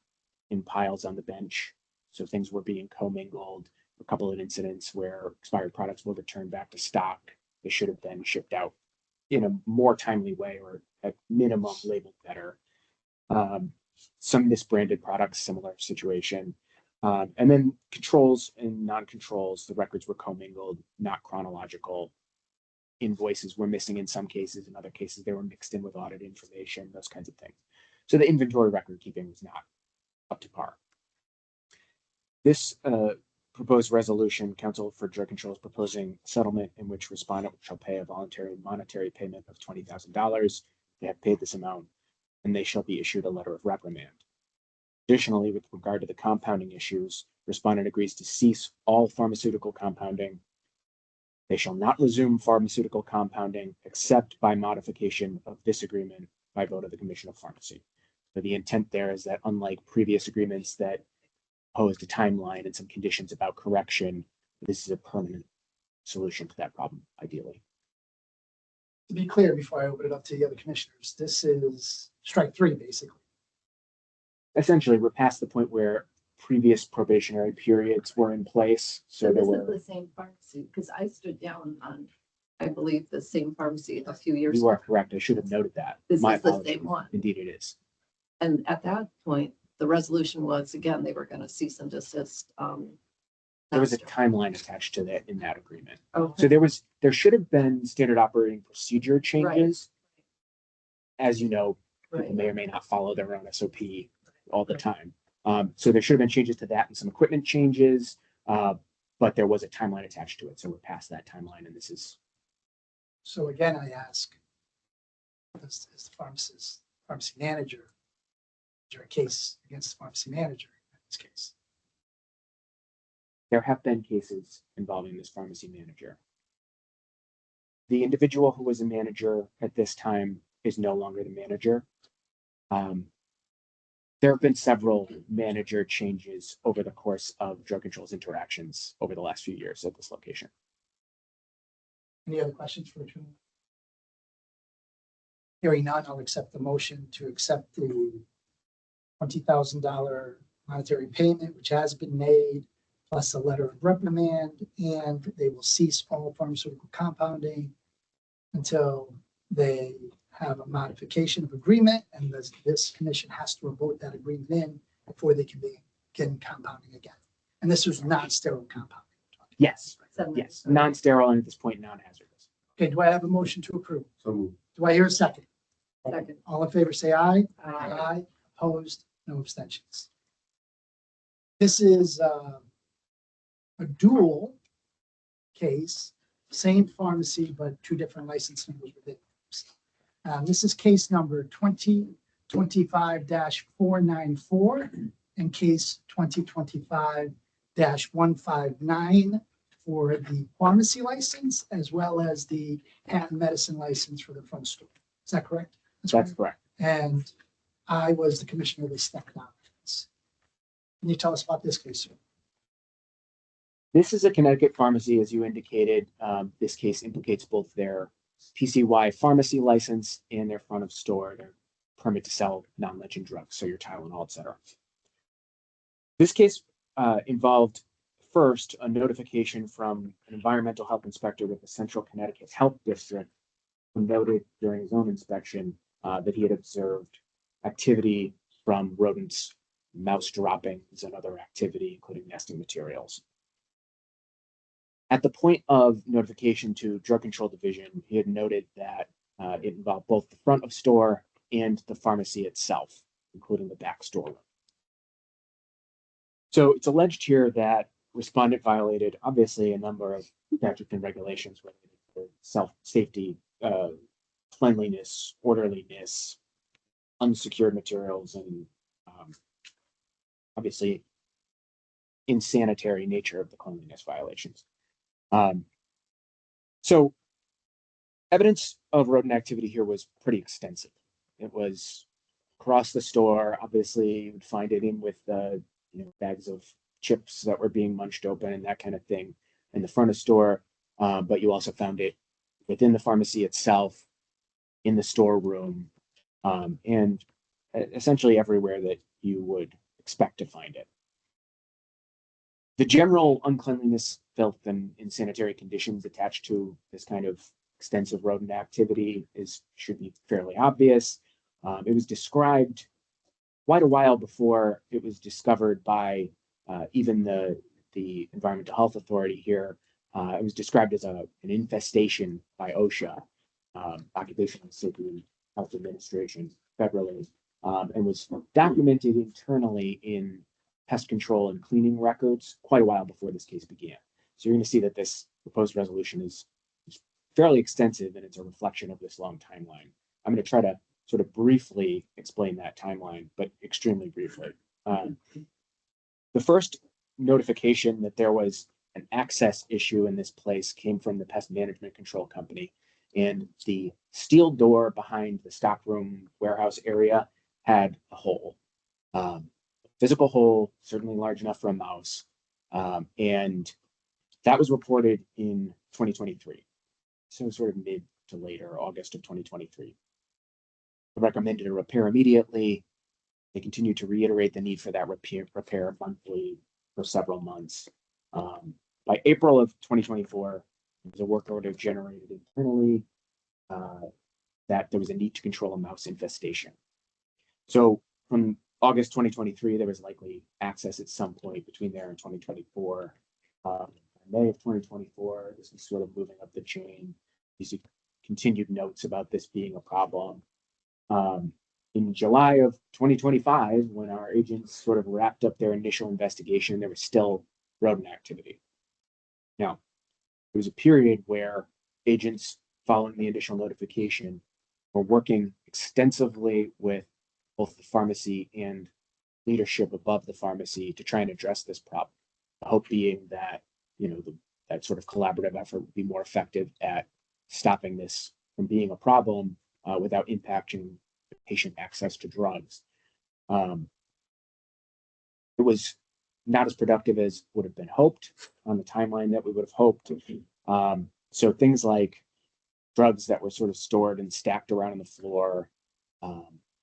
Speaker 8: in piles on the bench. So things were being commingled. A couple of incidents where expired products were returned back to stock. They should have been shipped out in a more timely way, or at minimum labeled better. Some misbranded products, similar situation. And then controls and non-controls, the records were commingled, not chronological. Invoices were missing in some cases. In other cases, they were mixed in with audit information, those kinds of things. So the inventory record keeping was not up to par. This proposed resolution, Council for Drug Control is proposing a settlement in which respondent shall pay a voluntary monetary payment of $20,000. They have paid this amount, and they shall be issued a letter of reprimand. Additionally, with regard to the compounding issues, respondent agrees to cease all pharmaceutical compounding. They shall not resume pharmaceutical compounding except by modification of this agreement by vote of the Commission of Pharmacy. So the intent there is that unlike previous agreements that posed a timeline and some conditions about correction, this is a permanent solution to that problem, ideally.
Speaker 1: To be clear, before I open it up to the other commissioners, this is strike three, basically.
Speaker 8: Essentially, we're past the point where previous probationary periods were in place. So there
Speaker 5: this is
Speaker 8: were,
Speaker 5: the same pharmacy, because I stood down on, I believe, the same pharmacy a few years
Speaker 8: you are
Speaker 5: ago.
Speaker 8: correct. I should have noted that.
Speaker 5: This
Speaker 8: My
Speaker 5: is the
Speaker 8: apologies.
Speaker 5: same one.
Speaker 8: Indeed, it is.
Speaker 5: And at that point, the resolution was, again, they were gonna cease and desist.
Speaker 8: There was a timeline attached to that in that agreement.
Speaker 5: Okay.
Speaker 8: So there should have been standard operating procedure changes. As you know, people
Speaker 5: Right.
Speaker 8: may or may not follow their own SOP all the time. So there should have been changes to that and some equipment changes, but there was a timeline attached to it. So we're past that timeline, and this is
Speaker 1: So again, I ask, as the pharmacy manager, is there a case against the pharmacy manager in this case?
Speaker 8: there have been cases involving this pharmacy manager. The individual who was a manager at this time is no longer the manager. There have been several manager changes over the course of drug control's interactions over the last few years at this location.
Speaker 1: Any other questions for Attorney? Hearing none, I'll accept the motion to accept the $20,000 monetary payment, which has been made, plus a letter of reprimand, and they will cease all pharmaceutical compounding until they have a modification of agreement, and this commission has to revoke that agreement in before they can begin compounding again. And this is non-sterile compounding.
Speaker 8: Yes,
Speaker 5: 7
Speaker 8: yes, non-sterile and at this point non-hazardous.
Speaker 1: Okay, do I have a motion to approve?
Speaker 4: So moved.
Speaker 1: Do I hear a second?
Speaker 5: Second.
Speaker 1: All in favor, say aye.
Speaker 5: Aye.
Speaker 1: Opposed, no abstentions. This is a dual case, same pharmacy, but two different license numbers within. This is case number 2025-494 and case 2025-159 for the pharmacy license, as well as the patent medicine license for the front store. Is that correct?
Speaker 8: That's correct.
Speaker 1: And I was the commissioner that stepped down. Can you tell us about this case, sir?
Speaker 8: This is a Connecticut pharmacy, as you indicated. This case implicates both their PCY pharmacy license and their front of store, their permit to sell non-legend drugs, so your Tylenol, et cetera. This case involved first a notification from an environmental health inspector with the Central Connecticut Health District, who noted during his own inspection that he had observed activity from rodents, mouse droppings, and other activity, including nesting materials. At the point of notification to Drug Control Division, he had noted that it involved both the front of store and the pharmacy itself, including the back storeroom. So it's alleged here that respondent violated, obviously, a number of statutes and regulations related to safety, cleanliness, orderliness, unsecured materials, and obviously insanitary nature of the cleanliness violations. So evidence of rodent activity here was pretty extensive. It was across the store. Obviously, you would find it in with bags of chips that were being munched open and that kind of thing in the front of store. But you also found it within the pharmacy itself, in the storeroom, and essentially everywhere that you would expect to find it. The general uncleanliness, filth, and insanitary conditions attached to this kind of extensive rodent activity should be fairly obvious. It was described quite a while before it was discovered by even the Environmental Health Authority here. It was described as an infestation by OSHA, Occupational Safety and Health Administration, federally, and was documented internally in pest control and cleaning records quite a while before this case began. So you're going to see that this proposed resolution is fairly extensive, and it's a reflection of this long timeline. I'm going to try to sort of briefly explain that timeline, but extremely briefly. The first notification that there was an access issue in this place came from the pest management control company. And the steel door behind the stockroom warehouse area had a hole. Physical hole, certainly large enough for a mouse. And that was reported in 2023. So sort of mid to later August of 2023. They recommended a repair immediately. They continued to reiterate the need for that repair monthly for several months. By April of 2024, there was a work order generated internally that there was a need to control a mouse infestation. So from August 2023, there was likely access at some point between there and 2024. May of 2024, this was sort of moving up the chain. You see continued notes about this being a problem. In July of 2025, when our agents sort of wrapped up their initial investigation, there was still rodent activity. Now, there was a period where agents, following the initial notification, were working extensively with both the pharmacy and leadership above the pharmacy to try and address this problem. The hope being that, that sort of collaborative effort would be more effective at stopping this from being a problem without impacting patient access to drugs. It was not as productive as would have been hoped on the timeline that we would have hoped. So things like drugs that were sort of stored and stacked around on the floor,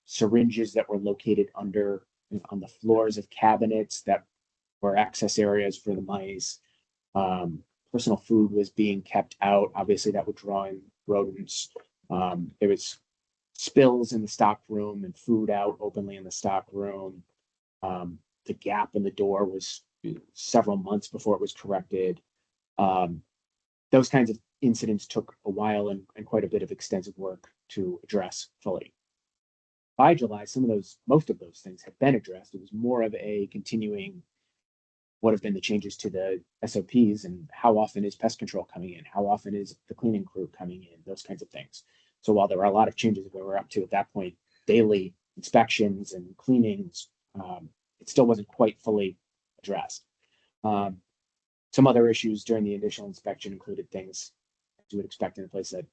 Speaker 8: syringes that were located on the floors of cabinets that were access areas for the mice. Personal food was being kept out. Obviously, that would draw in rodents. There was spills in the stock room and food out openly in the stock room. The gap in the door was several months before it was corrected. Those kinds of incidents took a while and quite a bit of extensive work to address fully. By July, most of those things had been addressed. It was more of a continuing what have been the changes to the SOPs and how often is pest control coming in? How often is the cleaning crew coming in? Those kinds of things. So while there were a lot of changes that we were up to at that point, daily inspections and cleanings, it still wasn't quite fully addressed. Some other issues during the initial inspection included things as you would expect in a place that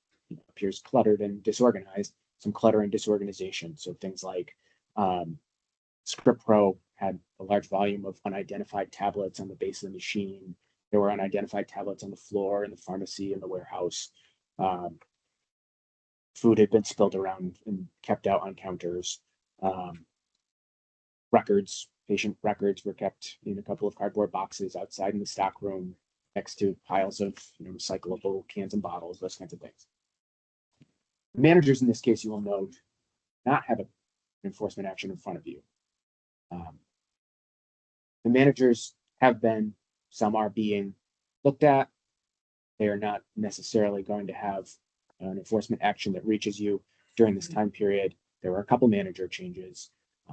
Speaker 8: appears cluttered and disorganized, some clutter and disorganization. So things like ScriptPro had a large volume of unidentified tablets on the base of the machine. There were unidentified tablets on the floor in the pharmacy and the warehouse. Food had been spilled around and kept out on counters. Patient records were kept in a couple of cardboard boxes outside in the stock room next to piles of recyclable cans and bottles, those kinds of things. Managers in this case, you will note, not have an enforcement action in front of you. The managers have been, some are being looked at. They are not necessarily going to have an enforcement action that reaches you during this time period. There were a couple manager changes.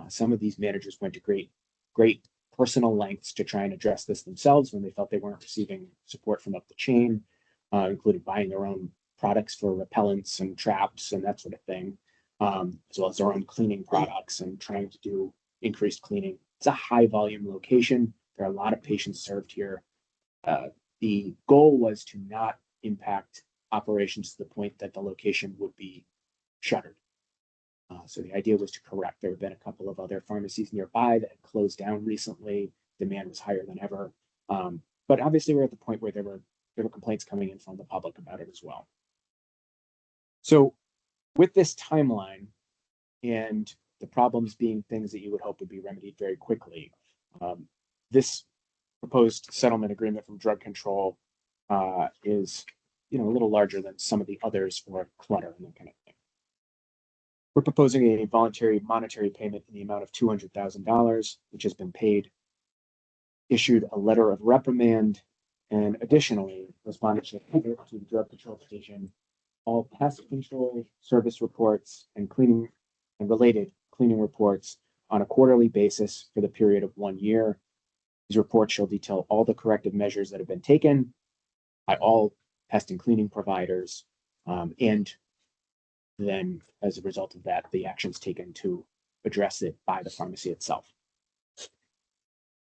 Speaker 8: Some of these managers went to great personal lengths to try and address this themselves when they felt they weren't receiving support from up the chain, included buying their own products for repellents and traps and that sort of thing, as well as their own cleaning products and trying to do increased cleaning. It's a high volume location. There are a lot of patients served here. The goal was to not impact operations to the point that the location would be shuttered. So the idea was to correct. There have been a couple of other pharmacies nearby that had closed down recently. Demand was higher than ever. But obviously we're at the point where there were complaints coming in from the public about it as well. So with this timeline and the problems being things that you would hope would be remedied very quickly, this proposed settlement agreement from drug control is a little larger than some of the others for clutter and that kind of thing. We're proposing a voluntary monetary payment in the amount of $200,000, which has been paid, issued a letter of reprimand, and additionally responded to the drug control petition all pest control service reports and cleaning and related cleaning reports on a quarterly basis for the period of 1 year. These reports shall detail all the corrective measures that have been taken by all pest and cleaning providers, and then as a result of that, the actions taken to address it by the pharmacy itself.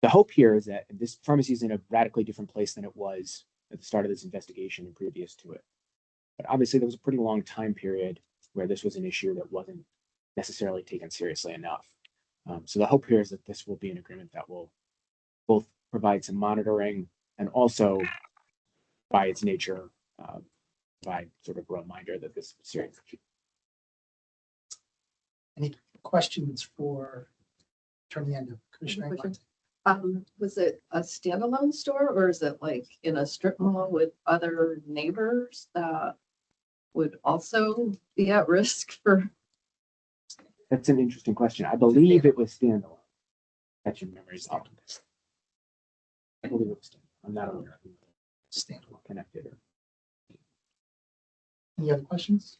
Speaker 8: The hope here is that this pharmacy is in a radically different place than it was at the start of this investigation and previous to it. But obviously, there was a pretty long time period where this was an issue that wasn't necessarily taken seriously enough. So the hope here is that this will be an agreement that will both provide some monitoring and also, by its nature, provide sort of a reminder that this is a serious issue.
Speaker 1: Any questions for Attorney Endo? Commissioner
Speaker 5: Question.
Speaker 1: Iglesias?
Speaker 5: Was it a standalone store or is it like in a strip mall with other neighbors that would also be at risk for?
Speaker 8: That's an interesting question. I believe it was standalone. That's your memories. I believe it was standalone. I'm not aware of it
Speaker 1: Standalone.
Speaker 8: connected or.
Speaker 1: Any other questions?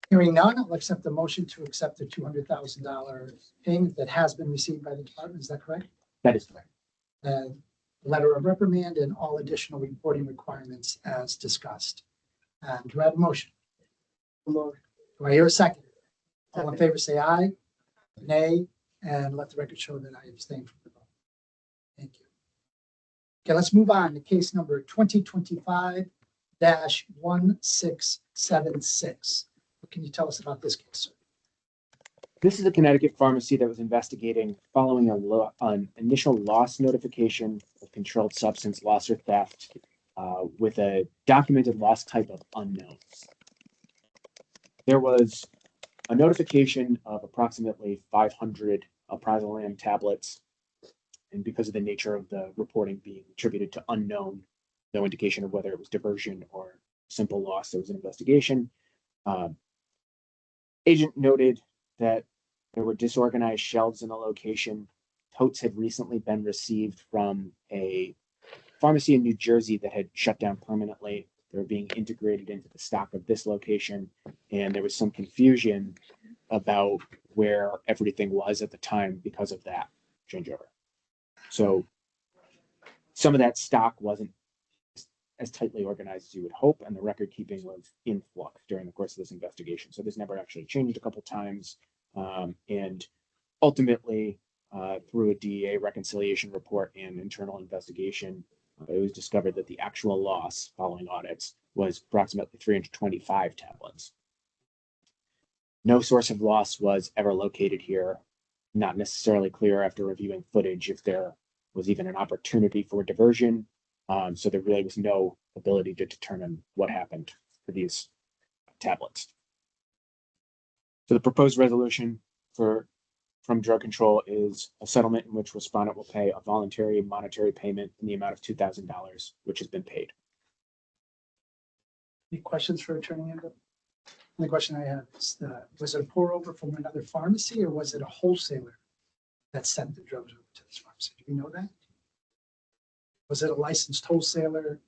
Speaker 1: Hearing none, I'll accept the motion to accept the $200,000 payment that has been received by the department. Is that correct?
Speaker 8: That is correct.
Speaker 1: Letter of reprimand and all additional reporting requirements as discussed. Do I have a motion? Do I hear a second? All in favor, say aye. Nay, and let the record show that I abstain from the vote. Thank you. Okay, let's move on to case number 2025-1676. What can you tell us about this case, sir?
Speaker 8: This is a Connecticut pharmacy that was investigating following an initial loss notification of controlled substance loss or theft with a documented loss type of unknown. There was a notification of approximately 500 alprazolam tablets, and because of the nature of the reporting being attributed to unknown, no indication of whether it was diversion or simple loss, there was an investigation. Agent noted that there were disorganized shelves in the location. Totes had recently been received from a pharmacy in New Jersey that had shut down permanently. They were being integrated into the stock of this location, and there was some confusion about where everything was at the time because of that changeover. So some of that stock wasn't as tightly organized as you would hope, and the record keeping was in flux during the course of this investigation. So this never actually changed a couple times. And ultimately, through a DEA reconciliation report and internal investigation, it was discovered that the actual loss following audits was approximately 325 tablets. No source of loss was ever located here. Not necessarily clear after reviewing footage if there was even an opportunity for diversion. So there really was no ability to determine what happened to these tablets. So the proposed resolution from drug control is a settlement in which respondent will pay a voluntary monetary payment in the amount of $2,000, which has been paid.
Speaker 1: Any questions for Attorney Endo? The only question I have is, was it a pour over from another pharmacy or was it a wholesaler that sent the drugs over to this pharmacy? Do we know that? Was it a licensed wholesaler?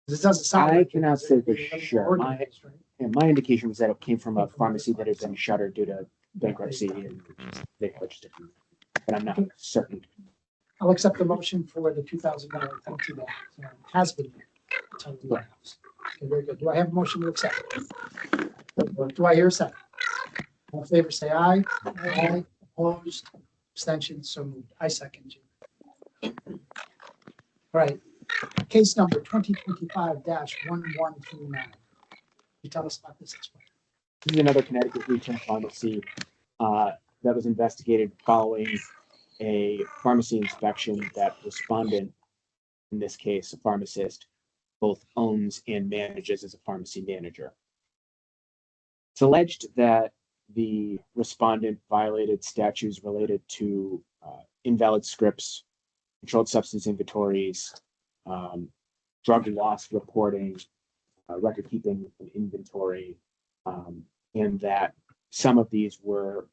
Speaker 1: This doesn't sound
Speaker 8: I
Speaker 1: like it.
Speaker 8: cannot
Speaker 1: Was
Speaker 8: say
Speaker 1: it
Speaker 8: for
Speaker 1: really
Speaker 8: sure.
Speaker 1: organized, right?
Speaker 8: And my indication was that it came from a pharmacy that had been shuttered due to bankruptcy and they purchased it. But I'm not certain.
Speaker 1: I'll accept the motion for the $2,000 penalty that has been returned to the warehouse. Okay, very good. Do I have a motion to accept? Do I hear a second? All in favor, say aye. Aye. Opposed, abstentions, so moved. I second you. All right, case number 2025-1139. You tell us about this explain.
Speaker 8: This is another Connecticut retail pharmacy that was investigated following a pharmacy inspection that respondent, in this case, a pharmacist, both owns and manages as a pharmacy manager. It's alleged that the respondent violated statutes related to invalid scripts, controlled substance inventories, drug loss reporting, record keeping and inventory, and that some of these were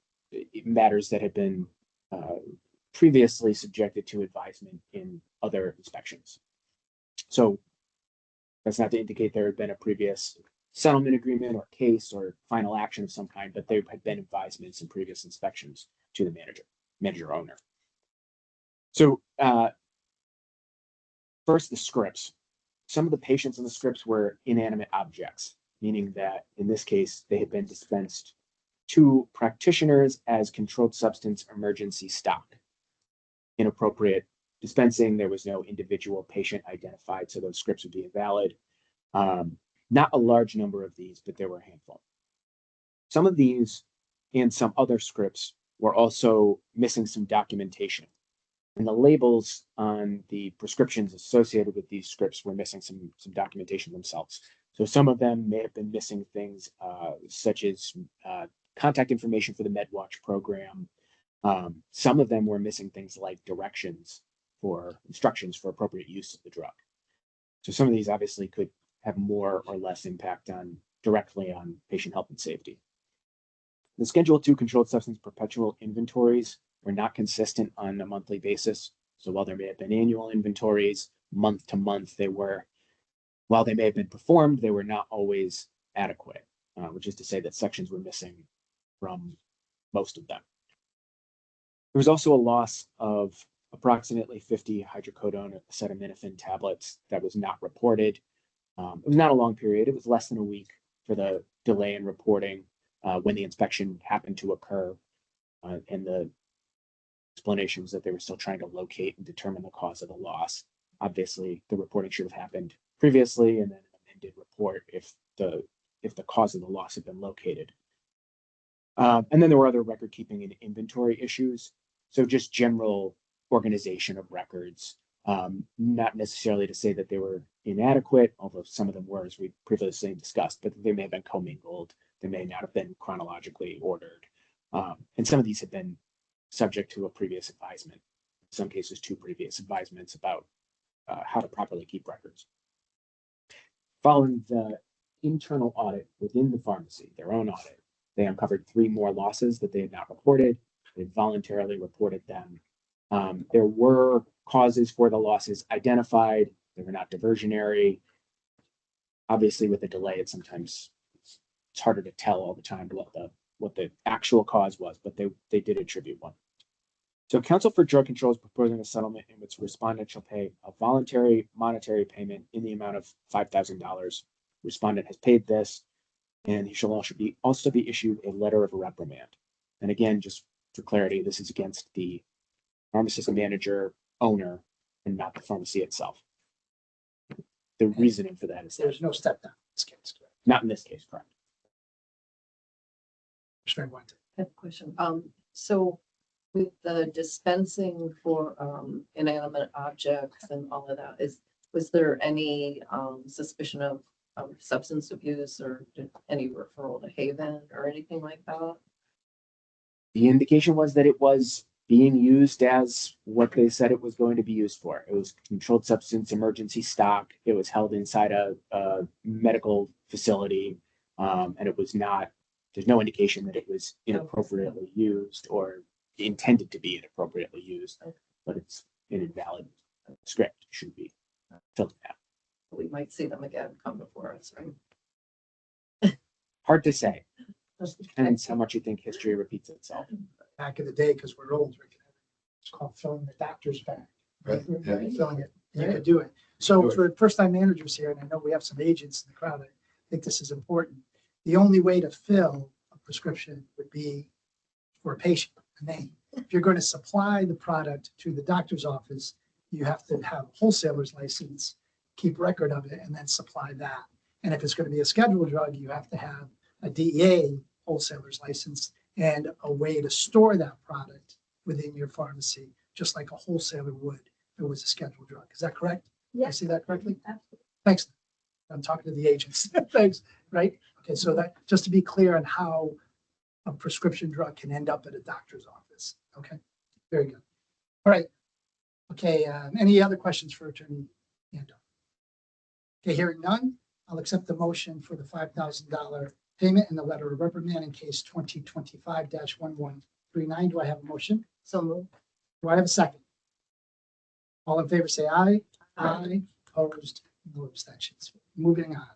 Speaker 8: matters that had been previously subjected to advisement in other inspections. So that's not to indicate there had been a previous settlement agreement or case or final action of some kind, but there had been advisements in previous inspections to the manager owner. So first, the scripts. Some of the patients in the scripts were inanimate objects, meaning that in this case, they had been dispensed to practitioners as controlled substance emergency stock. Inappropriate dispensing, there was no individual patient identified, so those scripts would be invalid. Not a large number of these, but there were a handful. Some of these and some other scripts were also missing some documentation. And the labels on the prescriptions associated with these scripts were missing some documentation themselves. So some of them may have been missing things such as contact information for the MedWatch program. Some of them were missing things like instructions for appropriate use of the drug. So some of these obviously could have more or less impact directly on patient health and safety. The Schedule II controlled substance perpetual inventories were not consistent on a monthly basis. So while there may have been annual inventories, month to month, while they may have been performed, they were not always adequate, which is to say that sections were missing from most of them. There was also a loss of approximately 50 hydrocodone acetaminophen tablets that was not reported. It was not a long period. It was less than a week for the delay in reporting when the inspection happened to occur. And the explanation was that they were still trying to locate and determine the cause of the loss. Obviously, the reporting should have happened previously, and then an amended report if the cause of the loss had been located. And then there were other record keeping and inventory issues. So just general organization of records, not necessarily to say that they were inadequate, although some of them were, as we previously discussed, but they may have been commingled. They may not have been chronologically ordered. And some of these have been subject to a previous advisement, in some cases, 2 previous advisements about how to properly keep records. Following the internal audit within the pharmacy, their own audit, they uncovered 3 more losses that they had not reported. They voluntarily reported them. There were causes for the losses identified. They were not diversionary. Obviously, with a delay, it's harder to tell all the time what the actual cause was, but they did attribute one. So Council for Drug Control is proposing a settlement in which respondent shall pay a voluntary monetary payment in the amount of $5,000. Respondent has paid this, and he shall also be issued a letter of reprimand. And again, just for clarity, this is against the pharmacist manager owner and not the pharmacy itself. The reasoning for that is
Speaker 1: There's no step down in this case, correct?
Speaker 8: not in this case, correct?
Speaker 1: Commissioner Wente.
Speaker 5: I have a question. So with the dispensing for inanimate objects and all of that, was there any suspicion of substance abuse or any referral to Haven or anything like that?
Speaker 8: The indication was that it was being used as what they said it was going to be used for. It was controlled substance emergency stock. It was held inside a medical facility, and it was not. There's no indication that it was inappropriately used or intended to be inappropriately used, but it's an invalid script. It should be filled out.
Speaker 5: We might see them again come before us, right?
Speaker 8: Hard to say. Depends how much you think history repeats itself.
Speaker 1: Back in the day, because we're old, it's called filling the doctor's bag. Right?
Speaker 4: Yeah.
Speaker 1: Filling it, you could do it. So for first-time managers here, and I know we have some agents in the crowd, I think this is important. The only way to fill a prescription would be for a patient, a name. If you're going to supply the product to the doctor's office, you have to have a wholesaler's license, keep record of it, and then supply that. And if it's going to be a scheduled drug, you have to have a DEA wholesaler's license and a way to store that product within your pharmacy, just like a wholesaler would if it was a scheduled drug. Is that correct? I see that correctly?
Speaker 3: Absolutely.
Speaker 1: Thanks. I'm talking to the agents. Thanks, right? Okay, so that, just to be clear on how a prescription drug can end up at a doctor's office. Okay, very good. All right. Okay, any other questions for Attorney Ando? Okay, hearing none, I'll accept the motion for the $5,000 payment and the letter of reprimand in case 2025-1139. Do I have a motion?
Speaker 5: So moved.
Speaker 1: Do I have a second? All in favor, say aye. Aye. Opposed, no abstentions. Moving on.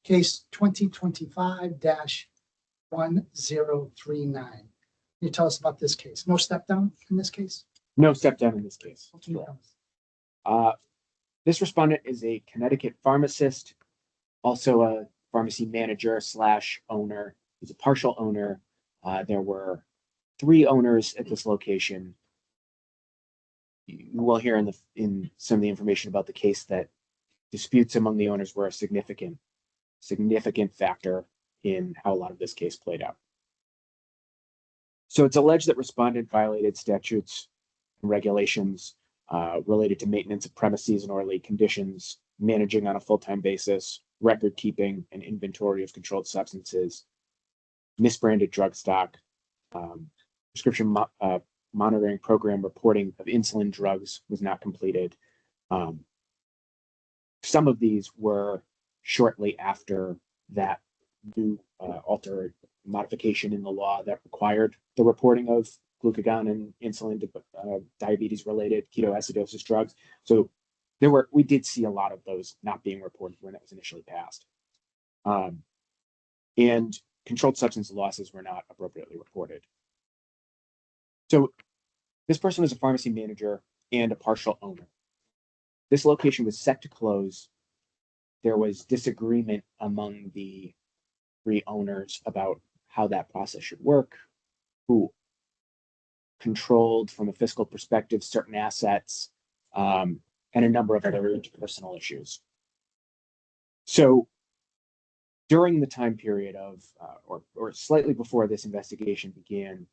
Speaker 1: Case 2025-1039. Can you tell us about this case? No step down in this case?
Speaker 8: No step down in this case.
Speaker 1: Can you tell us?
Speaker 8: This respondent is a Connecticut pharmacist, also a pharmacy manager / owner. He's a partial owner. There were 3 owners at this location. You will hear in some of the information about the case that disputes among the owners were a significant factor in how a lot of this case played out. So it's alleged that respondent violated statutes and regulations related to maintenance of premises and orderly conditions, managing on a full-time basis, record keeping and inventory of controlled substances, misbranded drug stock, prescription monitoring program reporting of insulin drugs was not completed. Some of these were shortly after that new modification in the law that required the reporting of glucagon and insulin diabetes related ketoacidosis drugs. So we did see a lot of those not being reported when it was initially passed. And controlled substance losses were not appropriately reported. So this person was a pharmacy manager and a partial owner. This location was set to close. There was disagreement among the 3 owners about how that process should work, who controlled from a fiscal perspective certain assets, and a number of other interpersonal issues. So during the time period of, or slightly before this investigation began,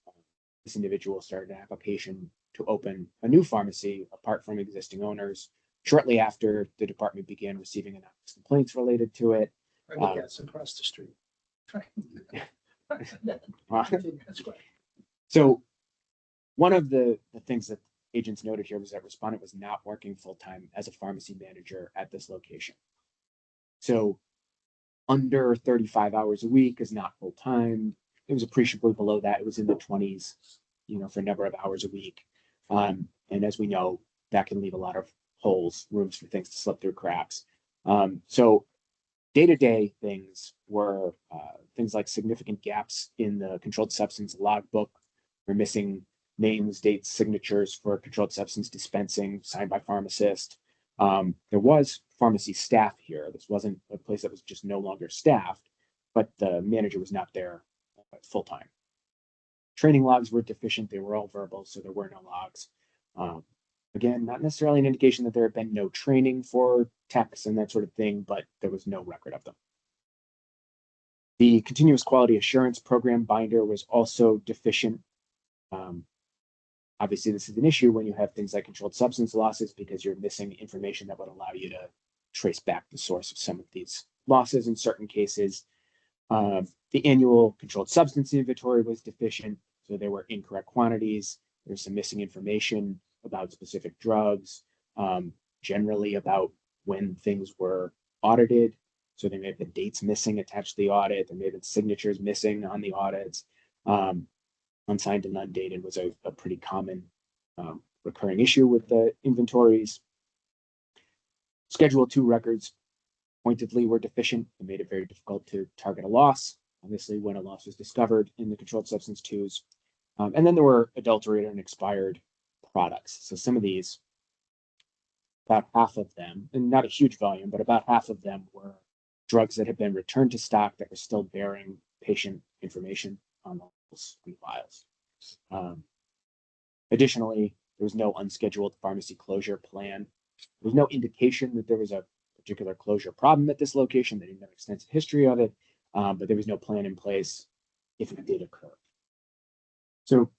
Speaker 8: this individual started an application to open a new pharmacy apart from existing owners. Shortly after, the department began receiving anonymous complaints related to it.
Speaker 1: I think that's across the street. That's great.
Speaker 8: So one of the things that agents noted here was that respondent was not working full-time as a pharmacy manager at this location. So under 35 hours a week is not full-time. It was appreciably below that. It was in the 20s, for a number of hours a week. And as we know, that can leave a lot of holes, rooms for things to slip through cracks. So day-to-day things were things like significant gaps in the controlled substance logbook. We're missing names, dates, signatures for controlled substance dispensing signed by pharmacist. There was pharmacy staff here. This wasn't a place that was just no longer staffed, but the manager was not there full-time. Training logs were deficient. They were all verbal, so there were no logs. Again, not necessarily an indication that there had been no training for techs and that sort of thing, but there was no record of them. The continuous quality assurance program binder was also deficient. Obviously, this is an issue when you have things like controlled substance losses because you're missing information that would allow you to trace back the source of some of these losses in certain cases. The annual controlled substance inventory was deficient, so there were incorrect quantities. There's some missing information about specific drugs, generally about when things were audited. So there may have been dates missing attached to the audit. There may have been signatures missing on the audits. Unsigned and undated was a pretty common recurring issue with the inventories. Schedule 2 records pointedly were deficient and made it very difficult to target a loss, obviously when a loss was discovered in the controlled substance 2s. And then there were adulterated and expired products. So some of these, about half of them, and not a huge volume, but about half of them were drugs that had been returned to stock that were still bearing patient information on those files. Additionally, there was no unscheduled pharmacy closure plan. There was no indication that there was a particular closure problem at this location. They didn't have an extensive history of it, but there was no plan in place if it did occur. So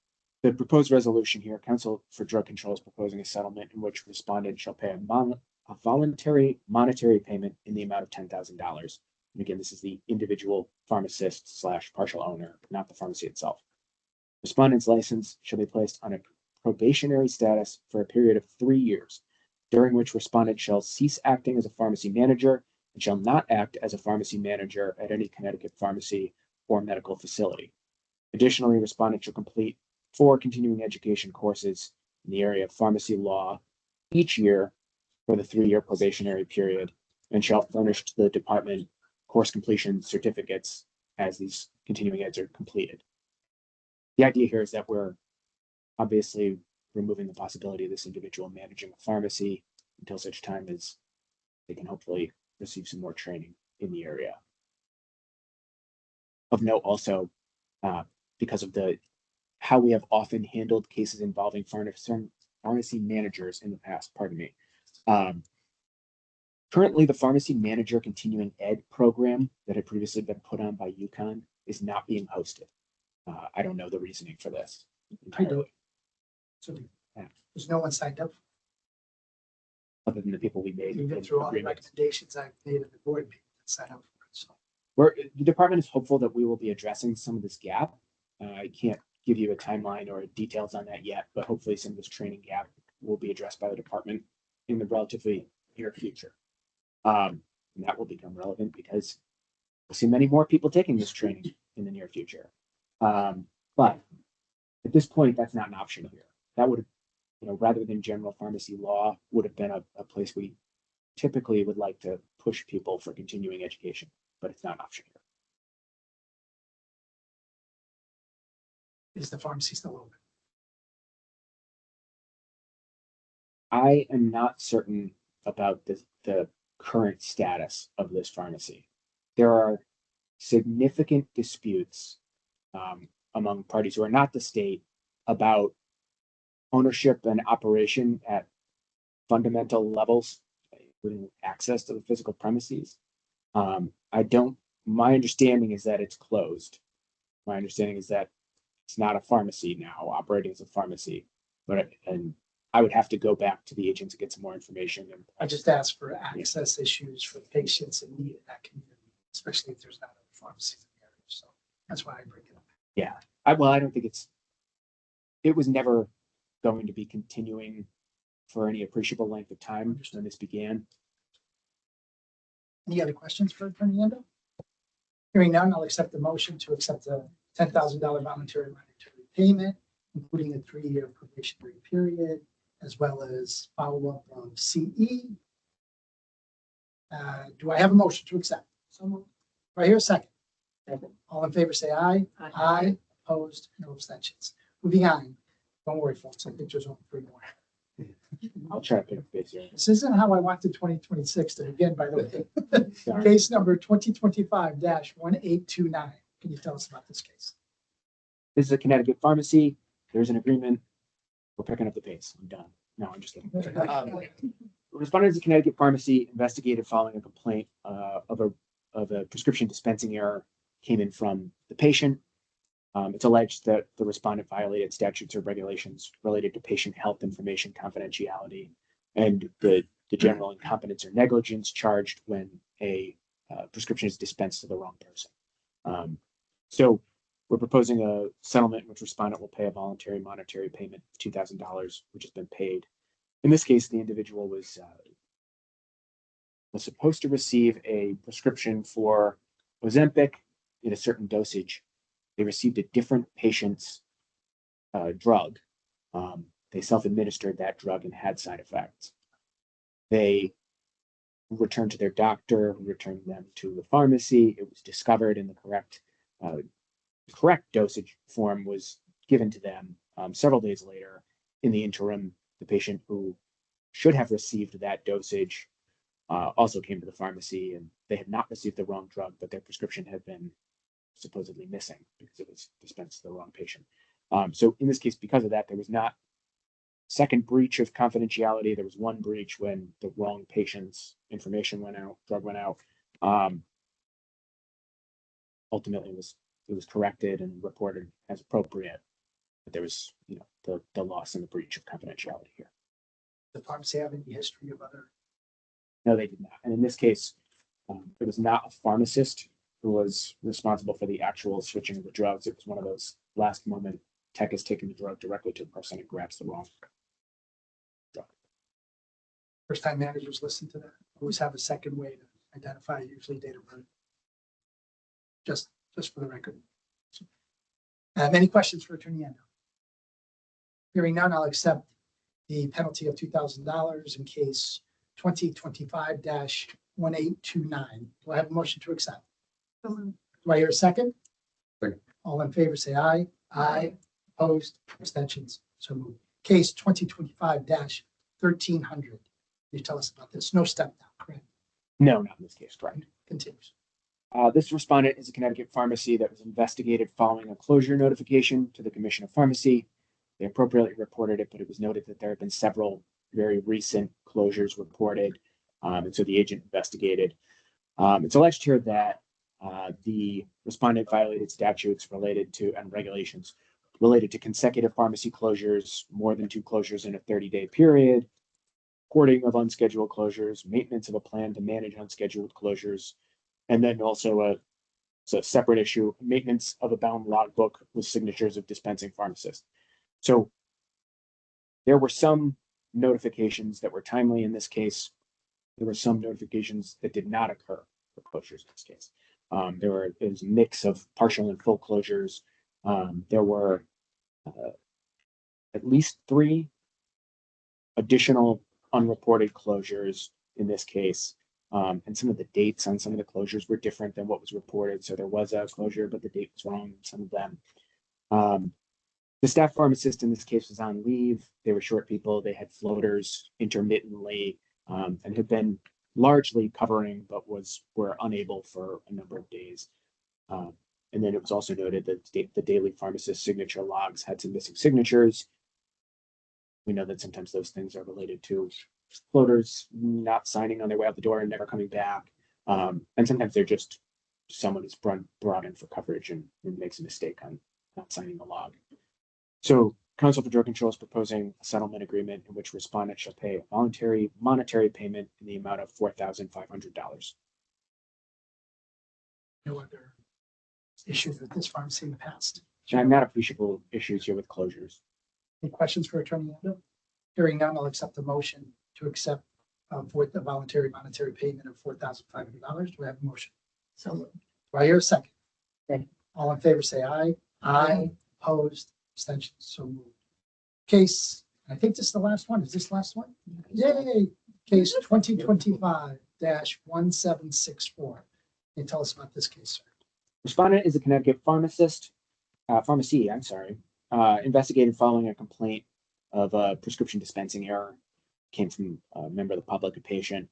Speaker 8: the proposed resolution here, Council for Drug Control is proposing a settlement in which respondent shall pay a voluntary monetary payment in the amount of $10,000. And again, this is the individual pharmacist / partial owner, not the pharmacy itself. Respondent's license shall be placed on a probationary status for a period of 3 years, during which respondent shall cease acting as a pharmacy manager and shall not act as a pharmacy manager at any Connecticut pharmacy or medical facility. Additionally, respondent shall complete 4 continuing education courses in the area of pharmacy law each year for the 3-year probationary period and shall furnish to the department course completion certificates as these continuing eds are completed. The idea here is that we're obviously removing the possibility of this individual managing a pharmacy until such time as they can hopefully receive some more training in the area. Of note also, because of how we have often handled cases involving pharmacy managers in the past, pardon me. Currently, the pharmacy manager continuing ed program that had previously been put on by UConn is not being hosted. I don't know the reasoning for this entirely,
Speaker 1: So
Speaker 8: Yeah.
Speaker 1: there's no one signed up.
Speaker 8: other than the people we made.
Speaker 1: Even
Speaker 8: in
Speaker 1: through all the
Speaker 8: agreement.
Speaker 1: recommendations I've made at the board meeting that signed up for it. So
Speaker 8: The department is hopeful that we will be addressing some of this gap. I can't give you a timeline or details on that yet, but hopefully some of this training gap will be addressed by the department in the relatively near future. And that will become relevant because we'll see many more people taking this training in the near future. But at this point, that's not an option here. That would, rather than general pharmacy law, would have been a place we typically would like to push people for continuing education, but it's not an option here.
Speaker 1: is the pharmacy still open?
Speaker 8: I am not certain about the current status of this pharmacy. There are significant disputes among parties who are not the state about ownership and operation at fundamental levels, including access to the physical premises. My understanding is that it's closed. My understanding is that it's not a pharmacy now, operating as a pharmacy, and I would have to go back to the agent to get some more information. And
Speaker 1: I just asked for access issues for patients in need in that community, especially if there's not other pharmacies in the area. So that's why I bring it up.
Speaker 8: I don't think it was never going to be continuing for any appreciable length of time when this began.
Speaker 1: Any other questions for Attorney Endo? Hearing none, I'll accept the motion to accept the $10,000 voluntary monetary payment, including a 3-year probationary period, as well as follow-up of CE. Do I have a motion to accept? So moved. Do I hear a second? All in favor, say aye. Aye. Opposed, no abstentions. Moving on. Don't worry, folks. I think there's only 3 more.
Speaker 8: I'll try to pick up pace here.
Speaker 1: This isn't how I wanted 2026 to begin, by the way.
Speaker 8: Sorry.
Speaker 1: Case number 2025-1829. Can you tell us about this case?
Speaker 8: This is a Connecticut pharmacy. There's an agreement. We're picking up the pace. I'm done. No, I'm just kidding. Respondent is a Connecticut pharmacy investigated following a complaint of a prescription dispensing error came in from the patient. It's alleged that the respondent violated statutes or regulations related to patient health information confidentiality and the general incompetence or negligence charged when a prescription is dispensed to the wrong person. So we're proposing a settlement in which respondent will pay a voluntary monetary payment of $2,000, which has been paid. In this case, the individual was supposed to receive a prescription for Ozempic in a certain dosage. They received a different patient's drug. They self-administered that drug and had side effects. They returned to their doctor, who returned them to the pharmacy. It was discovered in the correct dosage form was given to them several days later. In the interim, the patient who should have received that dosage also came to the pharmacy, and they had not received the wrong drug, but their prescription had been supposedly missing because it was dispensed to the wrong patient. So in this case, because of that, there was not second breach of confidentiality. There was one breach when the wrong patient's information went out, drug went out. Ultimately, it was corrected and reported as appropriate, but there was, the loss and the breach of confidentiality here.
Speaker 1: The pharmacy have any history of other?
Speaker 8: No, they did not. And in this case, it was not a pharmacist who was responsible for the actual switching of the drugs. It was one of those last moment tech is taking the drug directly to the person and grabs the wrong drug.
Speaker 1: First time managers listen to that. Always have a second way to identify, usually date of birth. Just for the record. Any questions for Attorney Endo? Hearing none, I'll accept the penalty of $2,000 in case 2025-1829. Do I have a motion to accept? Do I hear a second?
Speaker 4: Second.
Speaker 1: All in favor, say aye. Aye. Opposed, abstentions, so moved. Case 2025-1300. Can you tell us about this? No step down, correct?
Speaker 8: No, not in this case, correct.
Speaker 1: Continues.
Speaker 8: This respondent is a Connecticut pharmacy that was investigated following a closure notification to the Commission of Pharmacy. They appropriately reported it, but it was noted that there have been several very recent closures reported. And so the agent investigated. It's alleged here that the respondent violated statutes related to and regulations related to consecutive pharmacy closures, more than 2 closures in a 30-day period, reporting of unscheduled closures, maintenance of a plan to manage unscheduled closures, and then also a separate issue, maintenance of a bound logbook with signatures of dispensing pharmacists. So there were some notifications that were timely in this case. There were some notifications that did not occur for closures in this case. There was a mix of partial and full closures. There were at least 3 additional unreported closures in this case. And some of the dates on some of the closures were different than what was reported. So there was a closure, but the date was wrong on some of them. The staff pharmacist in this case was on leave. They were short people. They had floaters intermittently and had been largely covering, but were unable for a number of days. And then it was also noted that the daily pharmacist signature logs had some missing signatures. We know that sometimes those things are related to floaters not signing on their way out the door and never coming back. And sometimes they're just someone is brought in for coverage and makes a mistake on not signing the log. So Council for Drug Control is proposing a settlement agreement in which respondent shall pay a voluntary monetary payment in the amount of $4,500.
Speaker 1: No other issues with this pharmacy in the past?
Speaker 8: Not appreciable issues here with closures.
Speaker 1: Any questions for Attorney Endo? Hearing none, I'll accept the motion to accept for the voluntary monetary payment of $4,500. Do I have a motion?
Speaker 2: So
Speaker 1: Do I hear a second?
Speaker 2: Second.
Speaker 1: All in favor, say aye. Aye. Opposed, abstentions, so moved. Case, I think this is the last one. Is this the last one? Yay! Case 2025-1764. Can you tell us about this case, sir?
Speaker 8: Respondent is a Connecticut pharmacy, investigated following a complaint of a prescription dispensing error. Came from a member of the public, a patient.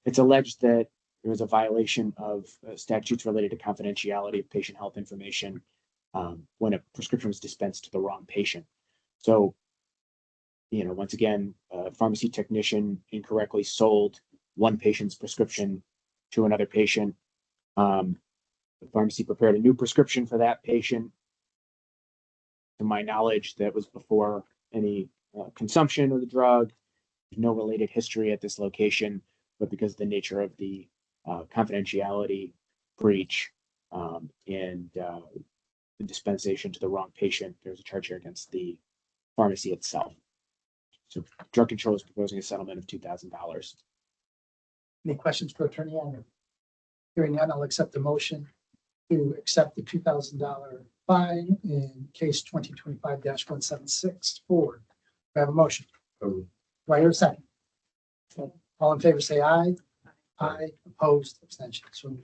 Speaker 8: It's alleged that there was a violation of statutes related to confidentiality of patient health information when a prescription was dispensed to the wrong patient. So, once again, a pharmacy technician incorrectly sold one patient's prescription to another patient. The pharmacy prepared a new prescription for that patient. To my knowledge, that was before any consumption of the drug. No related history at this location, but because of the nature of the confidentiality breach and the dispensation to the wrong patient, there's a charge here against the pharmacy itself. So drug control is proposing a settlement of $2,000.
Speaker 1: Any questions for Attorney Endo? Hearing none, I'll accept the motion to accept the $2,000 fine in case 2025-1764. Do I have a motion? Do I hear a second? All in favor, say aye. Aye. Opposed, abstentions. So moved.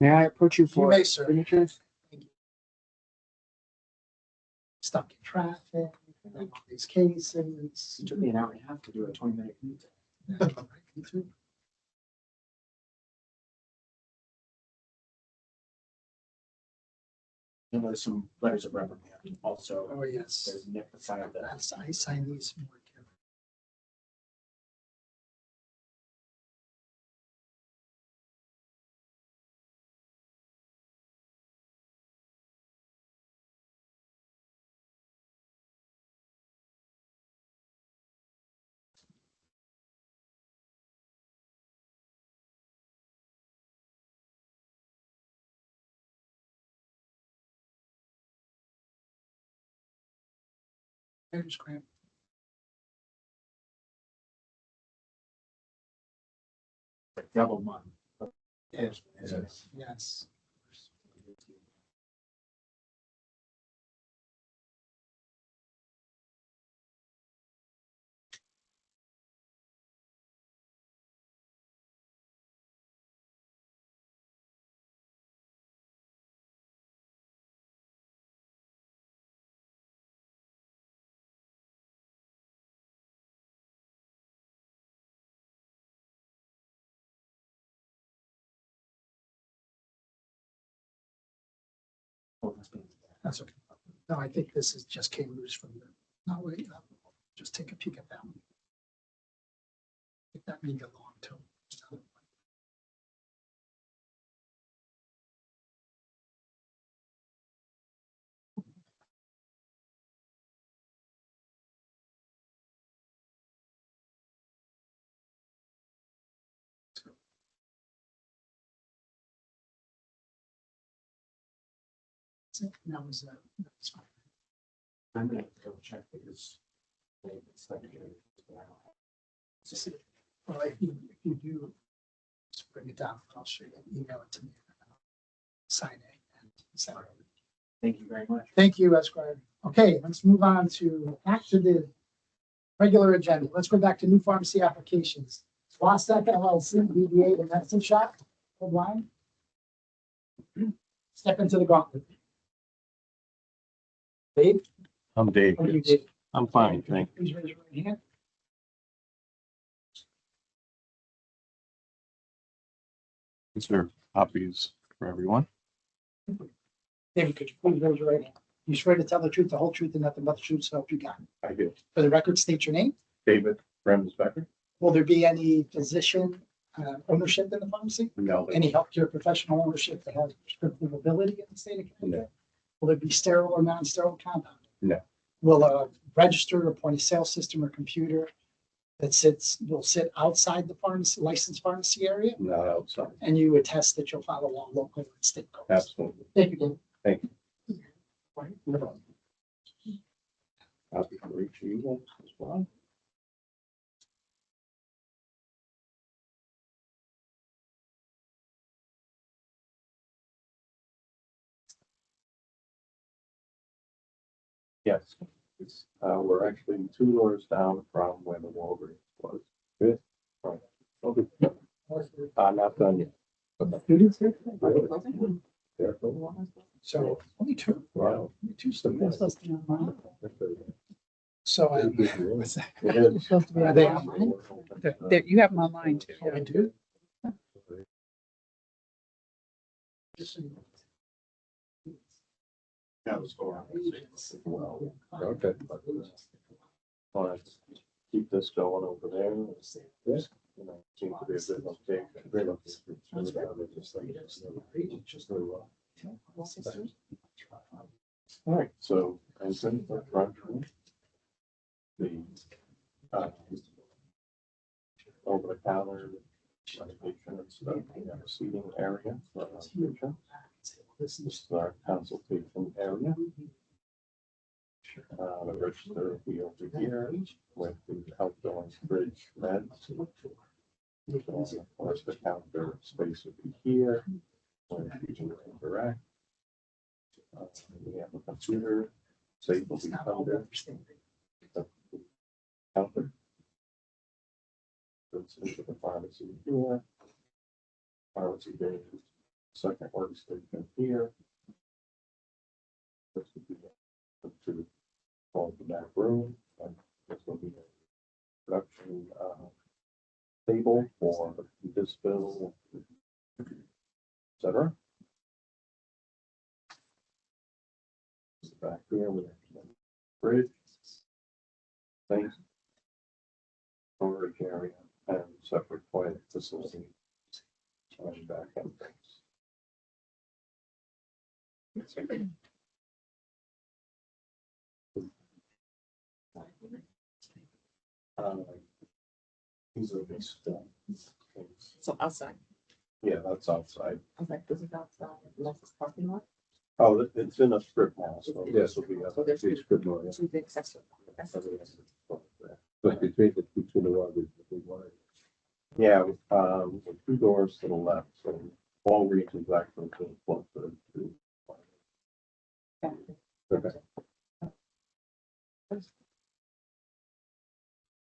Speaker 8: May I approach you
Speaker 1: You
Speaker 8: for
Speaker 1: may, sir.
Speaker 8: signatures?
Speaker 1: Stuck in traffic, all these cases.
Speaker 8: It took me an hour and a half to do a 20-minute meeting.
Speaker 1: Me too.
Speaker 8: You'll notice some letters of reprimand also.
Speaker 1: Oh, yes.
Speaker 8: There's Nick beside of that.
Speaker 1: I sign these more carefully. There's Graham.
Speaker 8: Double month.
Speaker 1: Yes. Yes. That's okay. No, I think this is just came loose from the, no, wait, just take a peek at that one. If that may belong to. That was, that's fine.
Speaker 8: I'm gonna go check because. It's like.
Speaker 1: Well, if you do, just bring it down, I'll show you, email it to me. Sign it and send it.
Speaker 8: Thank you very much.
Speaker 1: Thank you, Esquire. Okay, let's move on to back to the regular agenda. Let's go back to new pharmacy applications. Wasatch LLC, DBA, the medicine shop, hold line. Step into the gauntlet. Dave?
Speaker 4: I'm Dave.
Speaker 1: How are you, Dave?
Speaker 4: I'm fine, thank
Speaker 1: Please raise your right hand.
Speaker 4: you. Is there copies for everyone?
Speaker 1: David, could you please raise your right hand? You swear to tell the truth, the whole truth, and nothing but the truth, so help you God.
Speaker 4: I do.
Speaker 1: For the record, state your name.
Speaker 4: David Bremsbecker?
Speaker 1: Will there be any physician ownership in the pharmacy?
Speaker 4: No.
Speaker 1: Any healthcare professional ownership that has prescriptive ability in the state of Connecticut? Will it be sterile or non-sterile compound?
Speaker 4: No.
Speaker 1: Will a register or point of sale system or computer that will sit outside the pharmacy, licensed pharmacy area?
Speaker 4: Not outside.
Speaker 1: And you attest that you'll follow all local and state codes?
Speaker 4: Absolutely.
Speaker 1: Thank you, David.
Speaker 4: Thank you. Copy for each of you as well. Yes, we're actually 2 doors down from where the Walgreens was. Good. Right. Okay. Not done yet.
Speaker 1: Students here?
Speaker 4: Careful.
Speaker 1: So only two.
Speaker 4: Wow.
Speaker 1: Only two students listed online. So what's that?
Speaker 4: It is.
Speaker 1: Supposed to be, are they online?
Speaker 6: You have them online too.
Speaker 1: Oh, I do.
Speaker 4: Yeah, let's go around. Well, okay. Want to keep this going over there? Yes. You know, seems to be a good location. Great location. Just very well. All right, so entrance the front room. The over the counter medication and stuff. We have a seating area for our patient. This is our consultation area. The register will be over here with the outgoing fridge meds. Of course, the counter space will be here where people will interact. We have a computer, safe will be under the counter. Goes into the pharmacy here. Pharmacy bay, second workstation here. This would be to call the back room, and this will be a production table for this bill, et cetera. Back here, we have the fridge, things, storage area, and separate toilet facility. And back end things. These are these things.
Speaker 6: So outside,
Speaker 4: Yeah, that's outside.
Speaker 6: okay, this is outside, unless it's parking lot.
Speaker 4: Oh, it's in a strip mall, so this will be a
Speaker 6: So there's
Speaker 4: big strip mall.
Speaker 6: Two big sections.
Speaker 4: But between the lobbies, the big line. Yeah, with 2 doors to the left, so Walgreens is actually to the front of the two. Okay.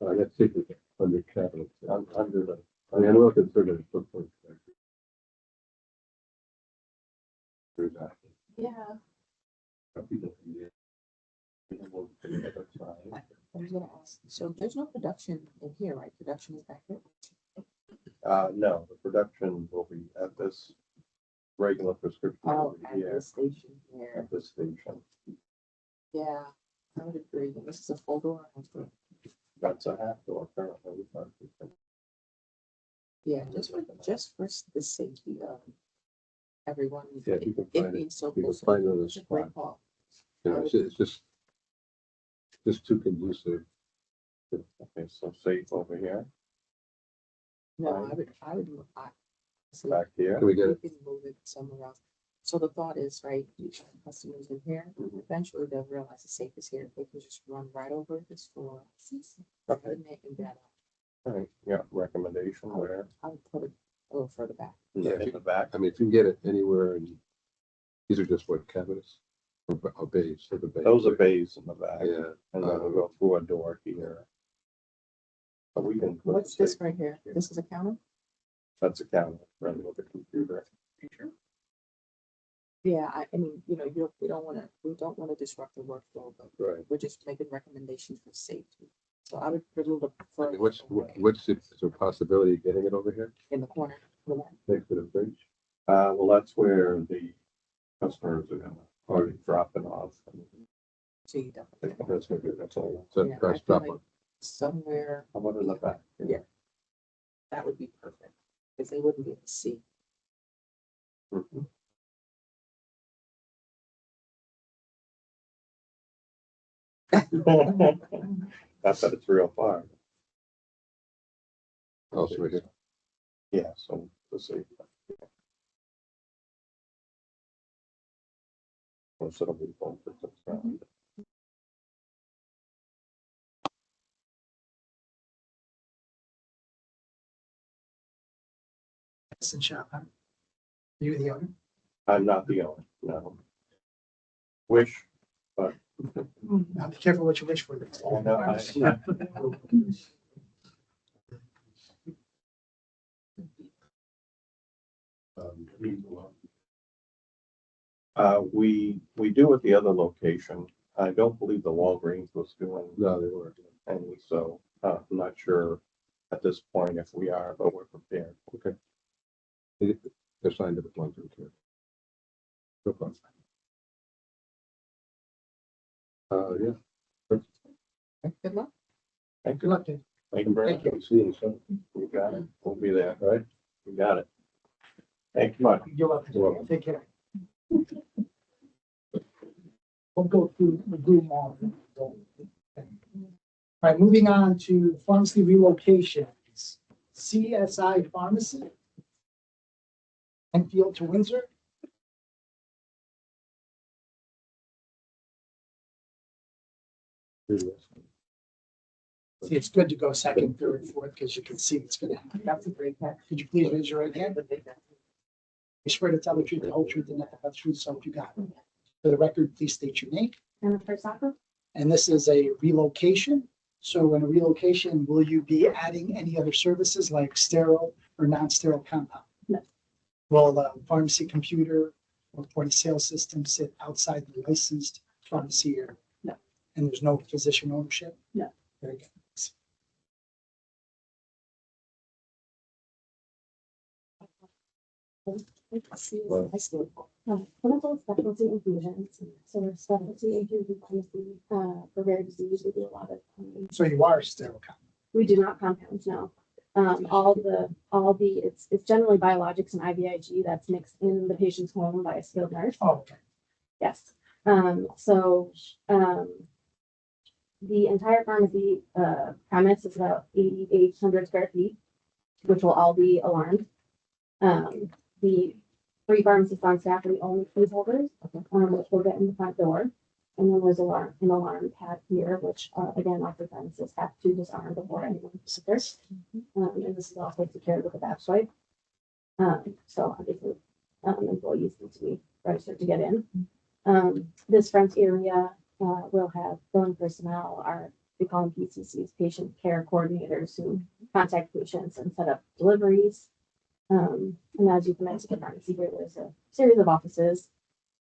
Speaker 4: That's secret under capital. Under the, I mean, I will consider it. There's that.
Speaker 6: Yeah.
Speaker 4: I
Speaker 6: was gonna ask, so there's no production in here, right? Production is back here.
Speaker 4: No, the production will be at this regular prescription
Speaker 6: Oh,
Speaker 4: over
Speaker 6: at
Speaker 4: here
Speaker 6: the station here.
Speaker 4: at this station.
Speaker 6: Yeah, I would agree. This is a full door.
Speaker 4: That's a half door currently. But we can-
Speaker 6: Yeah, just for the safety of everyone.
Speaker 9: Yeah, if you can
Speaker 6: It
Speaker 9: find it,
Speaker 6: being so
Speaker 9: you can
Speaker 6: close.
Speaker 9: find another
Speaker 6: It's a great
Speaker 9: spot.
Speaker 6: call.
Speaker 9: You know, it's just too conducive.
Speaker 4: Okay, so safe over here,
Speaker 6: No,
Speaker 4: Right.
Speaker 6: so
Speaker 4: back here.
Speaker 9: Can we get
Speaker 6: we
Speaker 9: it?
Speaker 6: can move it somewhere else. So the thought is, right, you have customers in here, eventually they'll realize the safe is here. They can just run right over this door.
Speaker 4: Okay.
Speaker 6: And make that up.
Speaker 4: All right, yeah, recommendation where?
Speaker 6: I would put it a little further back.
Speaker 9: Yeah,
Speaker 4: In the back.
Speaker 9: I mean, if you can get it anywhere and these are just what cabinets or bays, sort of bays.
Speaker 4: Those are bays in the back.
Speaker 9: Yeah.
Speaker 4: And then we'll go through a door here. But we can. put
Speaker 6: What's
Speaker 4: the
Speaker 6: this
Speaker 4: safe-
Speaker 6: right here? This is a counter?
Speaker 4: That's a counter, running with a computer.
Speaker 6: Yeah, I mean, we don't wanna disrupt the workflow, but
Speaker 9: Right.
Speaker 6: we're just making recommendations for safety. So I would put a little
Speaker 9: I
Speaker 6: further
Speaker 9: mean, what's
Speaker 6: away
Speaker 9: is there a possibility of getting it over here
Speaker 6: in the corner.
Speaker 9: next to the bridge?
Speaker 4: Well, that's where the customers are gonna, or dropping off.
Speaker 6: So you definitely.
Speaker 4: That's gonna be, that's all.
Speaker 9: So
Speaker 6: Yeah, I
Speaker 9: press
Speaker 6: feel
Speaker 9: drop
Speaker 6: like
Speaker 9: one.
Speaker 6: somewhere,
Speaker 4: How about in the back?
Speaker 6: Yeah. that would be perfect, because they wouldn't be able to see.
Speaker 4: Mhm. Not that it's real far.
Speaker 9: Oh, so right here.
Speaker 4: Yeah, so the safe. Instead of we both, it's around.
Speaker 1: Listen, shop, huh? You the owner?
Speaker 4: I'm not the owner, no. Wish, but.
Speaker 1: Now be careful what you wish for.
Speaker 4: Oh, no, we do at the other location. I don't believe the Walgreens was doing
Speaker 9: No, they weren't.
Speaker 4: any, so I'm not sure at this point if we are, but we're prepared.
Speaker 9: Okay. They're signed up at 122. No problem. Yeah.
Speaker 6: Good luck.
Speaker 4: Thank
Speaker 1: Good
Speaker 4: you.
Speaker 1: luck, Dave.
Speaker 4: Thank you very
Speaker 1: Thank
Speaker 4: much. See you soon. You got it. We'll be there, all right? You got it. Thank you much.
Speaker 1: You're welcome.
Speaker 9: You're welcome.
Speaker 1: Take care. We'll go through the blue mall. All right, moving on to pharmacy relocations. CSI Pharmacy. Enfield to Windsor. See, it's good to go second, third, fourth, because you can see it's gonna happen.
Speaker 6: That's a great catch.
Speaker 1: Could you please raise your right hand? You swear to tell the truth, the whole truth, and nothing but the truth, so help you God. For the record, please state your name.
Speaker 3: Jennifer Sacco?
Speaker 1: And this is a relocation. So in a relocation, will you be adding any other services like sterile or non-sterile compound?
Speaker 3: No.
Speaker 1: Will the pharmacy computer or point of sale system sit outside the licensed pharmacy area?
Speaker 3: No.
Speaker 1: And there's no physician ownership?
Speaker 3: No.
Speaker 1: Very good.
Speaker 3: Clinical specialty infusions, so we're specialty infusion pharmacy, for rare disease, we do a lot of.
Speaker 1: So you are sterile compound.
Speaker 3: We do not compound, no. It's generally biologics and IVIG that's mixed in the patient's home by a skilled nurse.
Speaker 1: Oh, okay.
Speaker 3: Yes, the entire pharmacy, premise is about 8,800 square feet, which will all be alarmed. The 3 pharmacists on staff are the only key holders, which will get in the front door. And then there's an alarm pad here, which, again, all the pharmacists have to disarm before anyone enters. And this is also secured with a back swipe. So obviously, employees need to be registered to get in. This front area will have billing personnel, we call them PCCs, patient care coordinators, who contact patients and set up deliveries. And as you can imagine, the pharmacy here, there's a series of offices.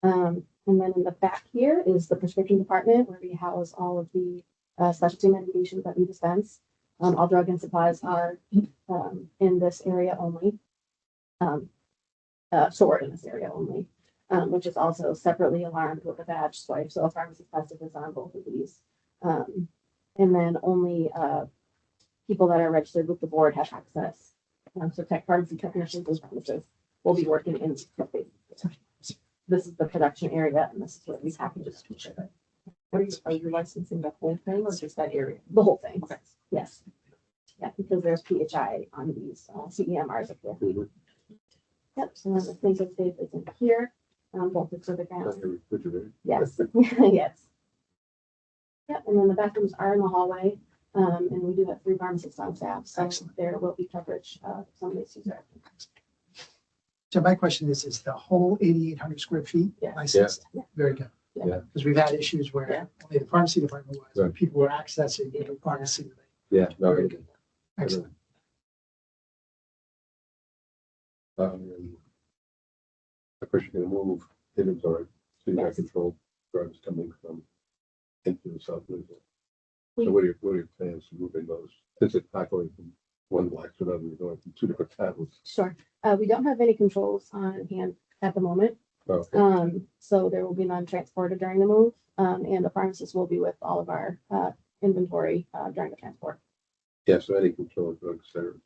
Speaker 3: And then in the back here is the prescription department, where we house all of the specialty medications that we dispense. All drug and supplies are in this area only. stored in this area only, which is also separately alarmed with a badge swipe. So a pharmacy tested is on both of these. And then only people that are registered with the board have access. So pharmacy technicians and pharmacists will be working in these spaces. This is the production area, and this is where these packages to ship.
Speaker 6: Are you licensing the whole thing or just that area?
Speaker 3: The whole thing.
Speaker 6: Okay.
Speaker 3: Yes. Yeah, because there's PHI on these CEMRs up there.
Speaker 9: Mhm.
Speaker 3: Yep. So then the things that stays is in here, bolted to the
Speaker 9: Not
Speaker 3: ground.
Speaker 9: your refrigerator.
Speaker 3: Yes. Yes. Yep. And then the bathrooms are in the hallway. And we do have 3 pharmacists on staff, so
Speaker 1: Excellent.
Speaker 3: there will be coverage of some of these user.
Speaker 1: So my question is the whole 8,800 square feet
Speaker 3: Yeah.
Speaker 1: licensed?
Speaker 3: Yeah.
Speaker 1: Very good.
Speaker 9: Yeah.
Speaker 1: Because we've had issues where
Speaker 6: Yeah.
Speaker 1: only the pharmacy department was,
Speaker 9: Right.
Speaker 1: people were accessing the pharmacy.
Speaker 9: Yeah, no,
Speaker 1: Very
Speaker 9: I-
Speaker 1: good. Excellent.
Speaker 9: Of course, you're gonna move inventory, so you got
Speaker 3: Yes.
Speaker 9: control drugs coming from into the South Windsor.
Speaker 3: We-
Speaker 9: So what are your plans for moving those? Is it not going from one block to another, you're going from 2 different towns?
Speaker 3: Sure. We don't have any controls on hand at the moment.
Speaker 9: Okay.
Speaker 3: So there will be none transported during the move. And the pharmacist will be with all of our inventory during the transport.
Speaker 9: Yeah, so any controlled drugs that are,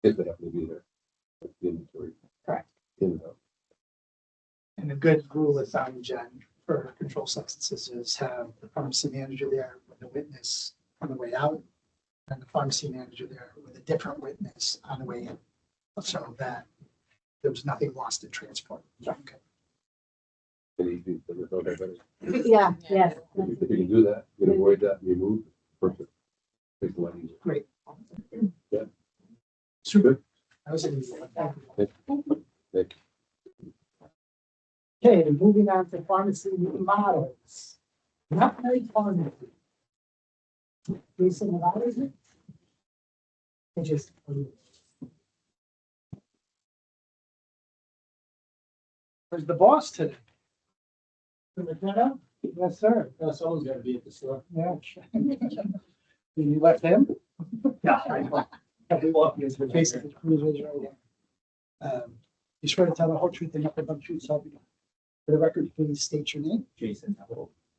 Speaker 9: if they happen to be there, the inventory.
Speaker 3: Correct.
Speaker 9: In and out.
Speaker 1: And a good rule of thumb, Jen, for controlled substances is have the pharmacy manager there with the witness on the way out, and the pharmacy manager there with a different witness on the way in. So that there was nothing lost in transport. Okay.
Speaker 9: And you don't have any.
Speaker 3: Yeah, yes.
Speaker 9: If you can do that, you can avoid that, and you move, perfect. Makes it a lot easier.
Speaker 1: Great.
Speaker 9: Yeah.
Speaker 1: Super. That was an easy one. Thank you.
Speaker 9: Thank
Speaker 1: Okay, and moving on to pharmacy models. Not very pharmacy. Jason, what is it? I just. Where's the boss today? From the ghetto? Yes, sir.
Speaker 7: Someone's gotta be at the store.
Speaker 1: Yeah. You left him?
Speaker 7: Yeah. We walk into the
Speaker 1: Basically, cruisers right there. You swear to tell the whole truth and nothing but the truth, so help you God. For the record, please state your name.
Speaker 7: Jason.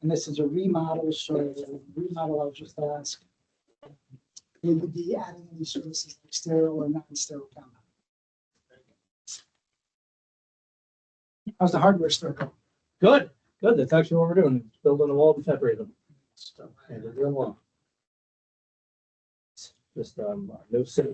Speaker 1: And this is a remodel, so remodel, I'll just ask. Will you be adding any services like sterile or non-sterile compound? How's the hardware store going?
Speaker 7: Good, good. That's actually what we're doing. Building a wall to separate them. And they're doing well. Just, no city.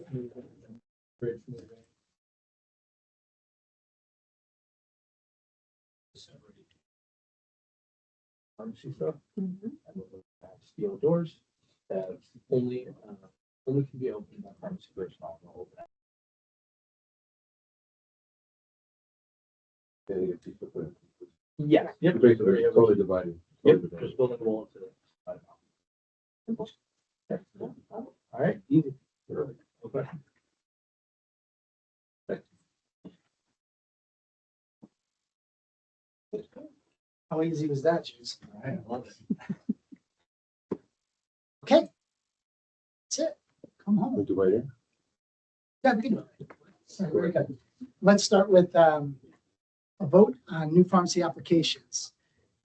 Speaker 7: Pharmacy stuff. Steel doors that only can be opened by pharmacy personnel.
Speaker 9: you. Yeah, you keep it there.
Speaker 7: Yeah. Yep.
Speaker 9: Basically, totally divided.
Speaker 7: Yep,
Speaker 9: Totally divided.
Speaker 7: just building the wall to the. All right, easy. Okay.
Speaker 1: How easy was that, Jason?
Speaker 7: All right, I love it.
Speaker 1: Okay. That's it. Come home.
Speaker 9: Would you wait here?
Speaker 1: Yeah, we can do it. All right, very good. Let's start with a vote on new pharmacy applications.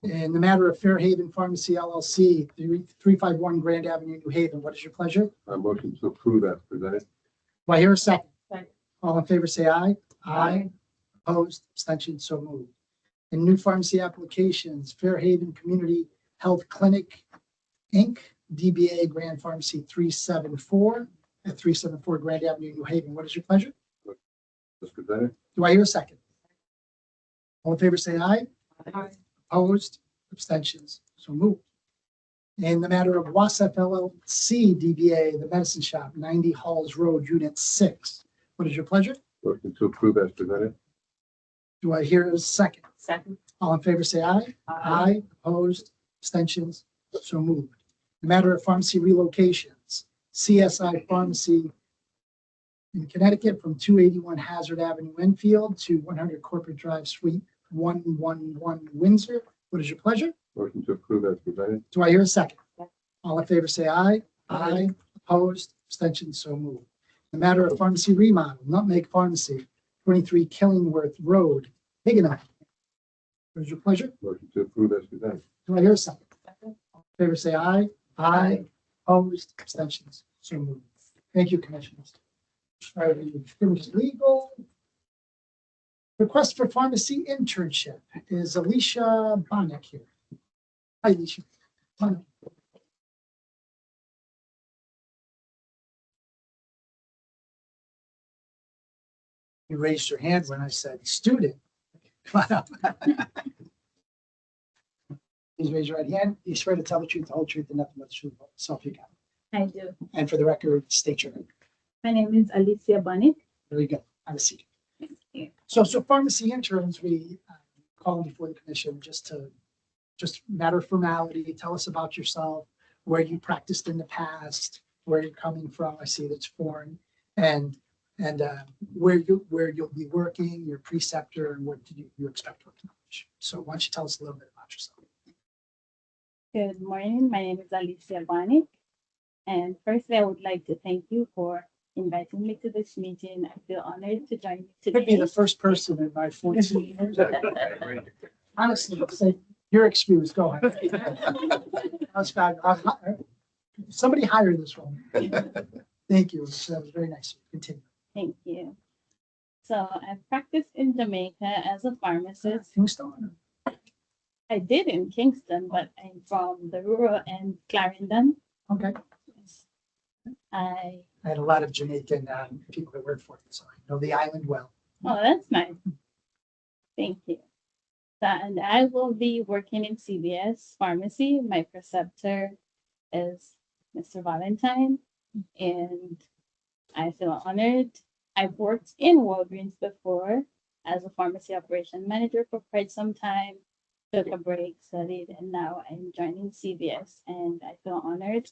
Speaker 1: In the matter of Fairhaven Pharmacy LLC, 351 Grand Avenue, New Haven, what is your pleasure?
Speaker 9: Motion to approve as presented.
Speaker 1: Do I hear a second?
Speaker 3: Second.
Speaker 1: All in favor, say aye. Aye. Opposed, abstention, so moved. In new pharmacy applications, Fairhaven Community Health Clinic, Inc., DBA Grand Pharmacy 374 at 374 Grand Avenue, New Haven. What is your pleasure?
Speaker 9: As presented.
Speaker 1: Do I hear a second? All in favor, say aye. Aye. Opposed, abstentions, so moved. In the matter of Wasef LLC, DBA, The Medicine Shop, 90 Halls Road, Unit 6. What is your pleasure?
Speaker 9: Motion to approve as presented.
Speaker 1: Do I hear a second?
Speaker 6: Second.
Speaker 1: All in favor, say aye. Aye. Opposed, abstentions, so moved. The matter of pharmacy relocations, CSI Pharmacy in Connecticut from 281 Hazard Avenue, Enfield to 100 Corporate Drive, Suite 111, Windsor. What is your pleasure?
Speaker 9: Motion to approve as presented.
Speaker 1: Do I hear a second?
Speaker 3: Yeah.
Speaker 1: All in favor, say aye. Aye. Opposed, abstentions, so moved. The matter of pharmacy remodel, Nutmeg Pharmacy, 23 Killingworth Road, Higgin. What is your pleasure?
Speaker 9: Motion to approve as presented.
Speaker 1: Do I hear a second? All in favor, say aye. Aye. Opposed, abstentions, so moved. Thank you, Commissioners. All right, we finished legal. Request for pharmacy internship is Alicia Bonick here. Hi, Alicia. Come on. You raised your hand when I said student. Come on up. Please raise your right hand. You swear to tell the truth, the whole truth, and nothing but the truth. So if you can.
Speaker 10: I do.
Speaker 1: And for the record, state your name.
Speaker 10: My name is Alicia Bonick.
Speaker 1: Very good. Have a seat.
Speaker 10: Thank you.
Speaker 1: So pharmacy interns, we call them before the commission just matter of formality. Tell us about yourself, where you practiced in the past, where you're coming from. I see that's foreign, and where you'll be working, your preceptor, and what do you expect to accomplish. So why don't you tell us a little bit about yourself?
Speaker 10: Good morning. My name is Alicia Bonick. And firstly, I would like to thank you for inviting me to this meeting. I feel honored to join you
Speaker 1: Could be
Speaker 10: today.
Speaker 1: the first person in my 14 years. Honestly, say you're excused. Go ahead. That's bad. Somebody hire this one. Thank you. That was very nice. Continue.
Speaker 10: Thank you. So I practiced in Jamaica as a pharmacist.
Speaker 1: Kingston.
Speaker 10: I did in Kingston, but I'm from the rural end, Clarendon.
Speaker 1: Okay.
Speaker 10: I
Speaker 1: I had a lot of Jamaican people that worked for me, so I know the island well.
Speaker 10: Oh, that's nice. Thank you. And I will be working in CVS Pharmacy. My preceptor is Mr. Valentine, and I feel honored. I've worked in Walgreens before as a pharmacy operation manager for quite some time, took a break, studied, and now I'm joining CVS, and I feel honored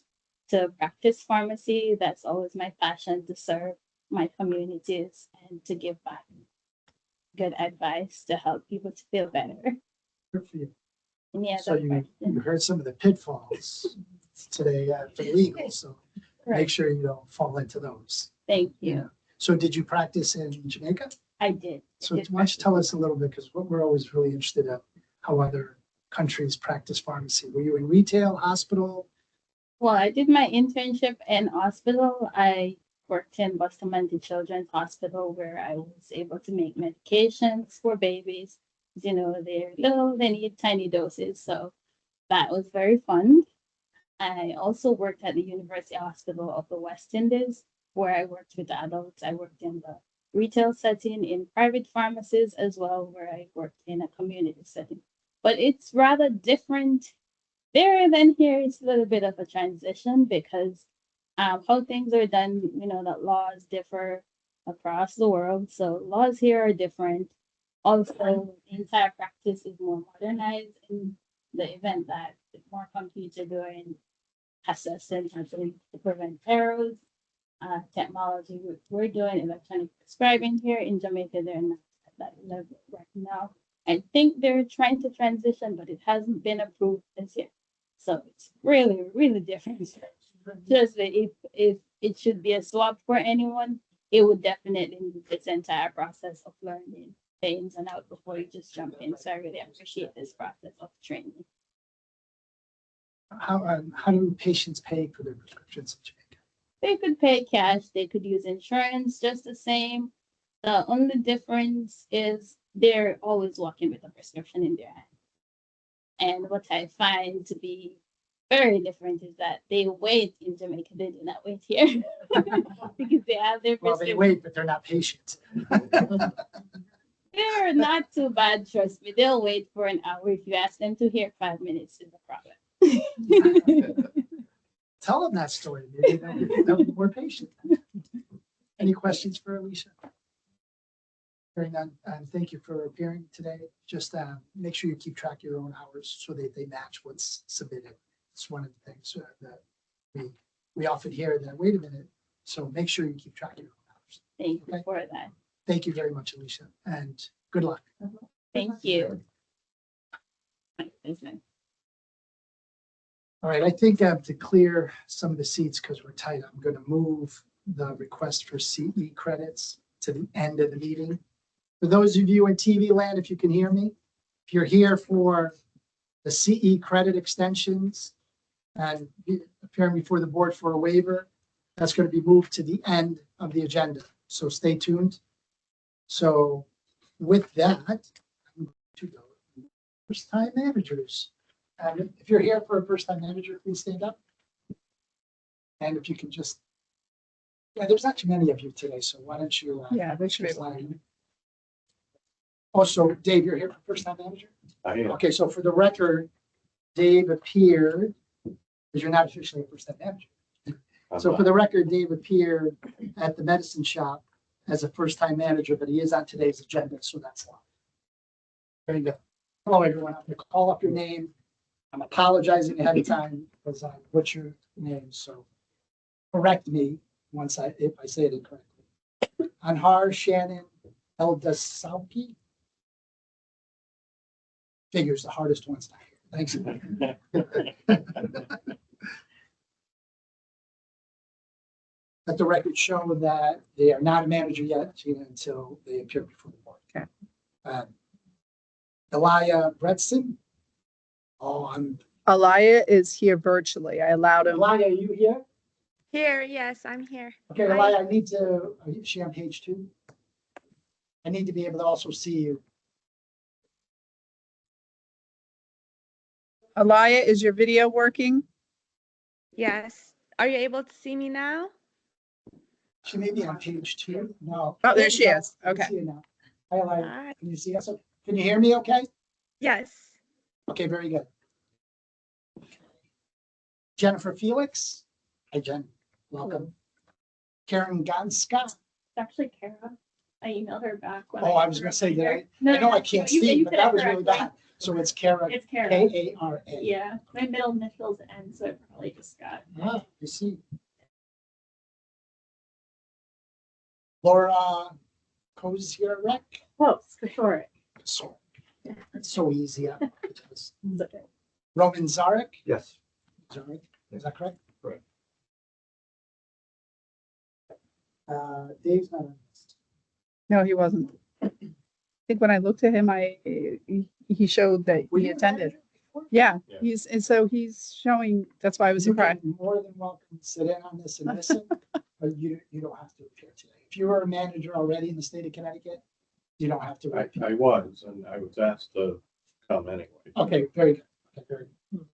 Speaker 10: to practice pharmacy. That's always my passion, to serve my communities and to give back good advice to help people to feel better.
Speaker 1: Good for you.
Speaker 10: Any
Speaker 1: So
Speaker 10: other
Speaker 1: you
Speaker 10: questions?
Speaker 1: heard some of the pitfalls today for legal, so make
Speaker 10: Right.
Speaker 1: sure you don't fall into those.
Speaker 10: Thank
Speaker 1: Yeah.
Speaker 10: you.
Speaker 1: So did you practice in Jamaica?
Speaker 10: I did.
Speaker 1: So
Speaker 10: I did
Speaker 1: why don't you tell us a little bit, because we're always really interested in how other countries practice pharmacy. Were you in retail, hospital?
Speaker 10: Well, I did my internship in hospital. I worked in Bustamante Children's Hospital where I was able to make medications for babies. You know, they're little, they need tiny doses. So that was very fun. I also worked at the University Hospital of the West Indies where I worked with adults. I worked in the retail setting, in private pharmacies as well, where I worked in a community setting. But it's rather different there than here. It's a little bit of a transition because how things are done, you know, that laws differ across the world. So laws here are different. Also, the entire practice is more modernized in the event that more companies are doing assessments to prevent errors. Technology, we're doing electronic prescribing here in Jamaica. They're not at that level right now. I think they're trying to transition, but it hasn't been approved as yet. So it's really, really different. Just that if it should be a swap for anyone, it would definitely need this entire process of learning the ins and out before you just jump in. So I really appreciate this process of training.
Speaker 1: How do patients pay for their prescriptions in Jamaica?
Speaker 10: They could pay cash, they could use insurance just the same. The only difference is they're always walking with a prescription in their hand. And what I find to be very different is that they wait in Jamaica, they do not wait here. Because they have their
Speaker 1: Well, they
Speaker 10: prescription.
Speaker 1: wait, but they're not patients.
Speaker 10: They're not too bad, trust me. They'll wait for an hour. If you ask them to hear 5 minutes is the problem.
Speaker 1: Tell them that story. Maybe they'll be more patient. Any questions for Alicia? Hearing none, thank you for appearing today. Just make sure you keep track of your own hours so that they match what's submitted. It's one of the things that we often hear that, wait a minute, so make sure you keep track of your own hours.
Speaker 10: Thank you
Speaker 1: Okay.
Speaker 10: for that.
Speaker 1: Thank you very much, Alicia, and good luck.
Speaker 10: Thank you.
Speaker 1: All right, I think to clear some of the seats because we're tight, I'm going to move the request for CE credits to the end of the meeting. For those of you in TV land, if you can hear me, if you're here for the CE credit extensions and appearing before the board for a waiver, that's going to be moved to the end of the agenda. So stay tuned. So with that, I'm going to go first time managers. And if you're here for a first time manager, please stand up. And if you can just, yeah, there's not too many of you today, so why don't you?
Speaker 11: Yeah, they should be
Speaker 1: just
Speaker 11: able
Speaker 1: line up. Also, Dave, you're here for first time manager?
Speaker 4: I am.
Speaker 1: Okay, so for the record, Dave appeared, because you're not officially a first time manager. So for the record, Dave appeared at the medicine shop as a first time manager, but he is on today's agenda, so that's why. Very good. Hello, everyone. I'm going to call up your name. I'm apologizing ahead of time because I butchered your name, so correct me if I say it incorrectly. Anhar Shannon Eldasauki. Figures the hardest ones not here. Thanks. Let the record show that they are not a manager yet, Gina, until they appear before the board.
Speaker 11: Okay.
Speaker 1: Elia Bretson. Oh,
Speaker 11: Alaya is here virtually. I allowed him.
Speaker 1: Elia, are you here?
Speaker 12: Here, yes, I'm here.
Speaker 1: Okay,
Speaker 12: Hi.
Speaker 1: Elia, I need to, is she on page 2? I need to be able to also see you.
Speaker 11: Alaya, is your video working?
Speaker 12: Yes. Are you able to see me now?
Speaker 1: She may be on page 2. No.
Speaker 11: Oh, there she
Speaker 1: you go.
Speaker 11: is.
Speaker 1: I can
Speaker 11: Okay.
Speaker 1: see you now. Hi, Elia.
Speaker 12: Hi.
Speaker 1: Can you see us? Can you hear me okay?
Speaker 12: Yes.
Speaker 1: Okay, very good. Jennifer Felix. Hi, Jen. Welcome. Karen Ganska.
Speaker 10: It's actually Kara. I emailed her back.
Speaker 1: Oh, I was going to say that. I
Speaker 10: No,
Speaker 1: know
Speaker 10: no,
Speaker 1: I can't
Speaker 10: you
Speaker 1: speak, but
Speaker 10: said
Speaker 1: that
Speaker 10: it
Speaker 1: was really
Speaker 10: correctly.
Speaker 1: bad. So it's Kara,
Speaker 10: It's Kara.
Speaker 1: K-A-R-A.
Speaker 10: Yeah, my middle initials N, so it probably just got.
Speaker 1: Ah, you see. Laura Kozierek.
Speaker 10: Close, for sure.
Speaker 1: So, it's so easy.
Speaker 10: It's okay.
Speaker 1: Roman Zarek.
Speaker 7: Yes.
Speaker 1: Zarek, is that correct?
Speaker 7: Correct.
Speaker 1: Dave's not on this.
Speaker 11: No, he wasn't. I think when I looked at him, he showed that
Speaker 1: Were
Speaker 11: he
Speaker 1: you a
Speaker 11: attended.
Speaker 1: manager before?
Speaker 11: Yeah,
Speaker 4: Yeah.
Speaker 11: and so he's showing, that's why I was
Speaker 1: You
Speaker 11: surprised.
Speaker 1: can more than welcome to sit in on this and listen, but you don't have to appear today. If you were a manager already in the state of Connecticut, you don't have to. appear.
Speaker 4: I was, and I was asked to come anyway.
Speaker 1: Okay, very good. Okay, very good.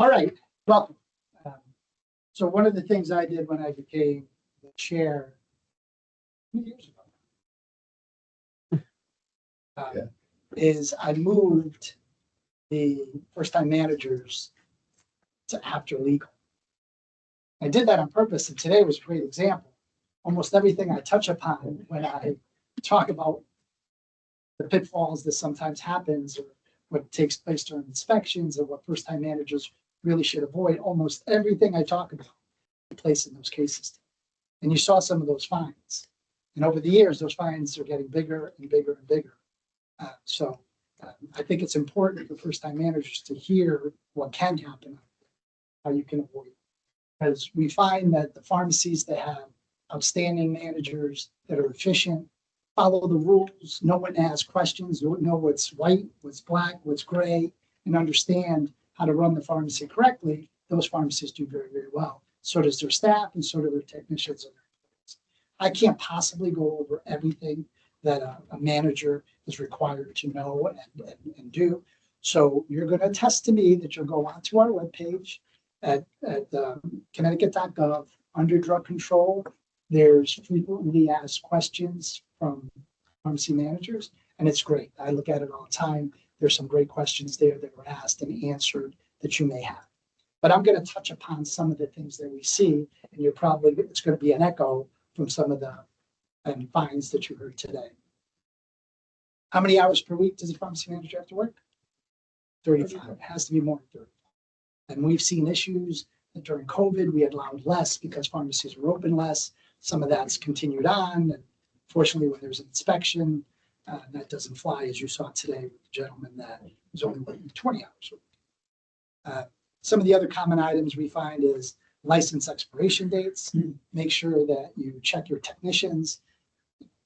Speaker 1: All right, welcome. So one of the things I did when I became the chair 2 years ago is I moved the first-time managers to after legal. I did that on purpose, and today was a great example. Almost everything I touch upon when I talk about the pitfalls that sometimes happens, or what takes place during inspections, or what first-time managers really should avoid, almost everything I talk about takes place in those cases. And you saw some of those fines. And over the years, those fines are getting bigger and bigger and bigger. So I think it's important for first-time managers to hear what can happen, how you can avoid it. Because we find that the pharmacies that have outstanding managers that are efficient, follow the rules, know when to ask questions, know what's white, what's black, what's gray, and understand how to run the pharmacy correctly, those pharmacies do very, very well. So does their staff, and so do their technicians. I can't possibly go over everything that a manager is required to know and do. So you're going to attest to me that you'll go onto our webpage at Connecticut.gov under drug control. There's frequently asked questions from pharmacy managers, and it's great. I look at it all the time. There's some great questions there that are asked and answered that you may have. But I'm going to touch upon some of the things that we see, and it's going to be an echo from some of the fines that you heard today. How many hours per week does a pharmacy manager have to work? 35. It has to be more than 35. And we've seen issues that during COVID, we had allowed less because pharmacies were open less. Some of that's continued on. And fortunately, when there's an inspection, that doesn't fly, as you saw today with the gentleman that was only working 20 hours a week. Some of the other common items we find is license expiration dates. Make sure that you check your technicians.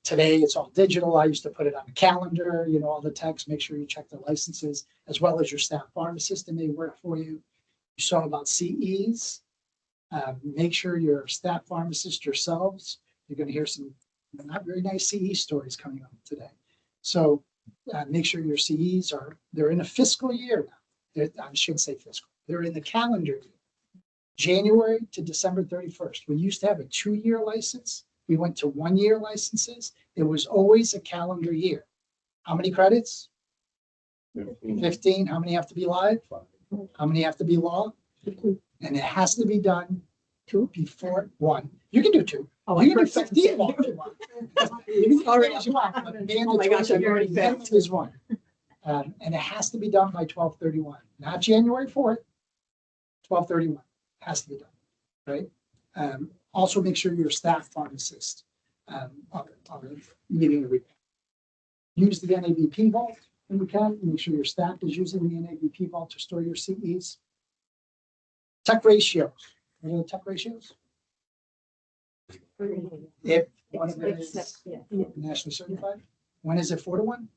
Speaker 1: Today, it's all digital. I used to put it on a calendar, all the texts, make sure you check their licenses, as well as your staff pharmacist that may work for you. You saw about CEs. Make sure your staff pharmacist yourselves, you're going to hear some not very nice CE stories coming up today. So make sure your CEs they're in a fiscal year now. I shouldn't say fiscal. They're in the calendar year. January to December 31st. We used to have a 2-year license. We went to 1-year licenses. It was always a calendar year. How many credits? 15. How many have to be live? How many have to be law? And it has to be done before 1. You can do 2.
Speaker 2: Oh,
Speaker 1: You can do 15 law if you want. You can do
Speaker 2: Sorry.
Speaker 1: as many as you want, but
Speaker 2: Oh my gosh, I'm already
Speaker 1: minimum is 1. And it has to be done by 12/31, not January 4th. 12/31 has to be done, right? Also, make sure your staff pharmacists are meeting the report. Use the NAVP vault when you can. Make sure your staff is using the NAVP vault to store your CEs. Tech ratios. What are the tech ratios? If one of them is nationally certified, when is it 4-1?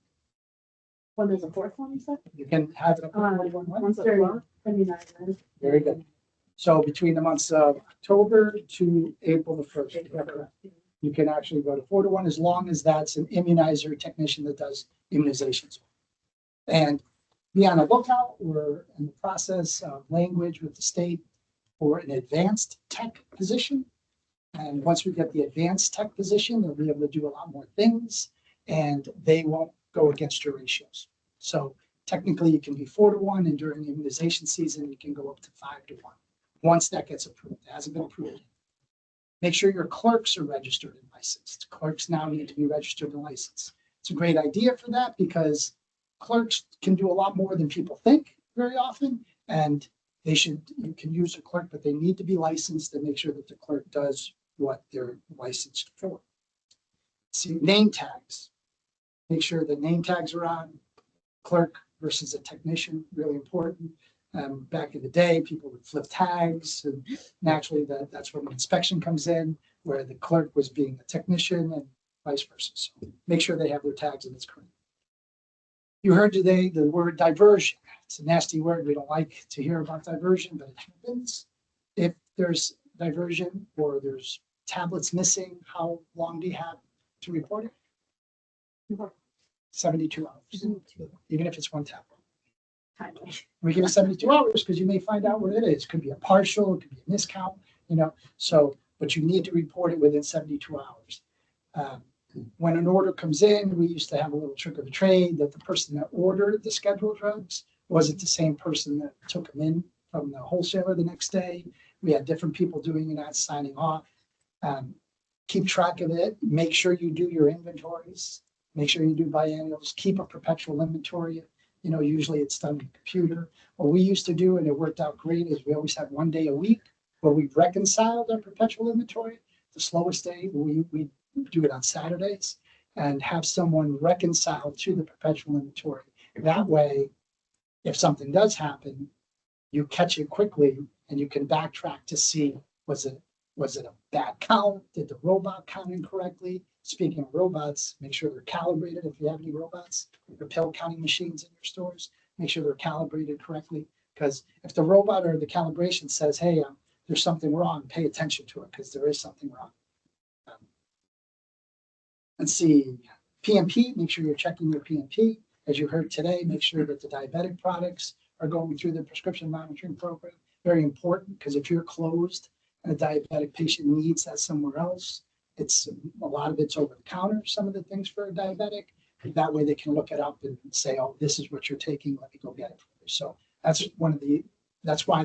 Speaker 3: When there's a fourth one, you said?
Speaker 1: You can have it up to 41.
Speaker 3: Once they're 29.
Speaker 1: Very good. So between the months of October to April the 1st, you can actually go to 4-1 as long as that's an immunizer technician that does immunizations. And be on the lookout. We're in the process of language with the state for an advanced tech position. And once we get the advanced tech position, they'll be able to do a lot more things and they won't go against your ratios. So technically you can be 4-1 and during the immunization season, you can go up to 5-1. Once that gets approved, it hasn't been approved. Make sure your clerks are registered and licensed. Clerks now need to be registered and licensed. It's a great idea for that because clerks can do a lot more than people think very often. And you can use a clerk, but they need to be licensed to make sure that the clerk does what they're licensed for. See, name tags. Make sure the name tags are on. Clerk versus a technician, really important. Back in the day, people would flip tags, and naturally that's when the inspection comes in, where the clerk was being the technician and vice versa. So make sure they have their tags and it's correct. You heard today the word diversion. It's a nasty word. We don't like to hear about diversion, but it happens. If there's diversion or there's tablets missing, how long do you have to report it? 72 hours, even if it's one tablet. We give it 72 hours because you may find out what it is. Could be a partial, it could be a miscount, so, but you need to report it within 72 hours. When an order comes in, we used to have a little trick of the trade that the person that ordered the scheduled drugs wasn't the same person that took them in from the wholesaler the next day. We had different people doing it, signing off. Keep track of it. Make sure you do your inventories. Make sure you do biennials. Keep a perpetual inventory. Usually it's done on the computer. What we used to do, and it worked out great, is we always had 1 day a week where we reconciled our perpetual inventory. The slowest day, we do it on Saturdays and have someone reconcile to the perpetual inventory. That way, if something does happen, you catch it quickly and you can backtrack to see, was it a bad count? Did the robot count incorrectly? Speaking of robots, make sure they're calibrated. If you have any robots, your pill counting machines in your stores, make sure they're calibrated correctly. Because if the robot or the calibration says, hey, there's something wrong, pay attention to it because there is something wrong. Let's see, PMP, make sure you're checking your PMP. As you heard today, make sure that the diabetic products are going through the prescription monitoring program. Very important because if you're closed and a diabetic patient needs that somewhere else, a lot of it's over the counter, some of the things for a diabetic. That way they can look it up and say, oh, this is what you're taking, let me go get it for you. So that's why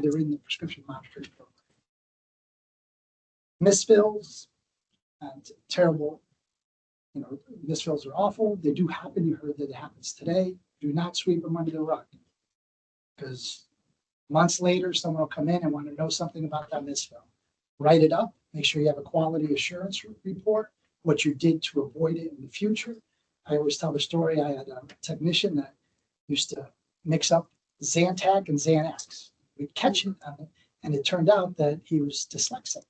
Speaker 1: they're in the prescription monitoring program. Misfills, terrible. Misfills are awful. They do happen. You heard that it happens today. Do not sweep them under the rug because months later, someone will come in and want to know something about that misfill. Write it up. Make sure you have a quality assurance report, what you did to avoid it in the future. I always tell the story. I had a technician that used to mix up Zantac and Xanax. We'd catch it on it, and it turned out that he was dyslexic.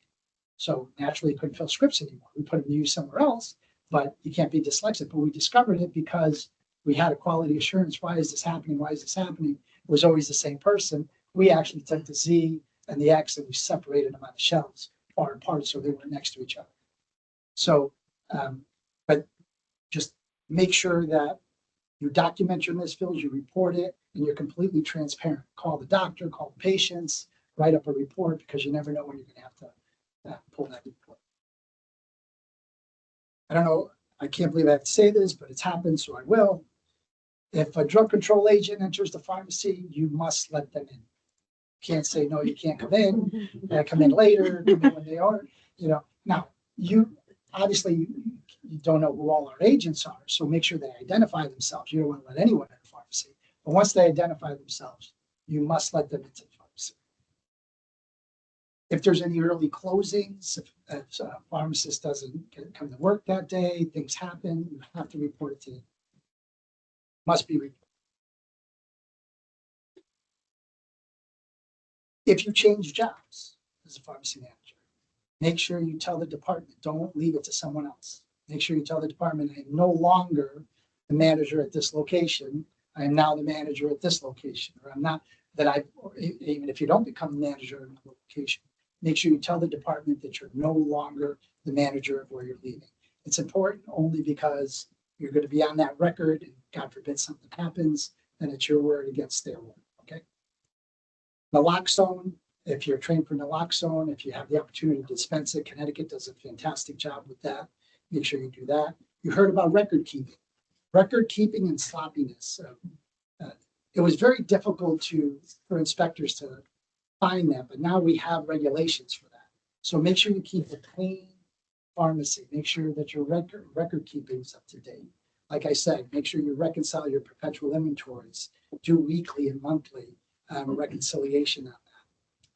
Speaker 1: So naturally, he couldn't fill scripts anymore. We put him to use somewhere else. but you can't be dyslexic. But we discovered it because we had a quality assurance. Why is this happening? Why is this happening? It was always the same person. We actually took the Z and the X and we separated them on the shelves far apart so they were next to each other. So, but just make sure that you document your misfills, you report it, and you're completely transparent. Call the doctor, call the patients, write up a report, because you never know when you're going to have to pull that report. I don't know, I can't believe I have to say this, but it's happened, so I will. If a drug control agent enters the pharmacy, you must let them in. Can't say, no, you can't come in, come in later, come in when they are, Now, you obviously you don't know who all our agents are, so make sure they identify themselves. You don't want to let anyone in the pharmacy. But once they identify themselves, you must let them into the pharmacy. If there's any early closings, if a pharmacist doesn't come to work that day, things happen, you have to report it to them. Must be reported. If you change jobs as a pharmacy manager, make sure you tell the department, don't leave it to someone else. Make sure you tell the department, I am no longer the manager at this location. I am now the manager at this location, or I'm not even if you don't become the manager at a location, make sure you tell the department that you're no longer the manager of where you're leaving. It's important only because you're going to be on that record, and God forbid something happens, then it's your word against their word, okay? Naloxone, if you're trained for naloxone, if you have the opportunity to dispense it, Connecticut does a fantastic job with that. Make sure you do that. You heard about record keeping. Record keeping and sloppiness. It was very difficult for inspectors to find that, but now we have regulations for that. So make sure you keep a clean pharmacy. Make sure that your record keeping is up to date. Like I said, make sure you reconcile your perpetual inventories, do weekly and monthly reconciliation on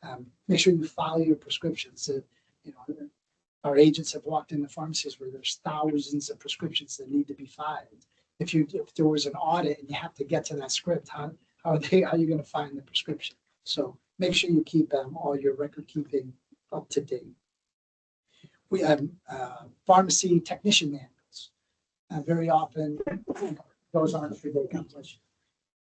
Speaker 1: that. Make sure you file your prescriptions. Our agents have walked into pharmacies where there's thousands of prescriptions that need to be filed. If there was an audit and you have to get to that script, how are you going to find the prescription? So make sure you keep all your record keeping up to date. We have pharmacy technician manuals. Very often, those aren't for the completion.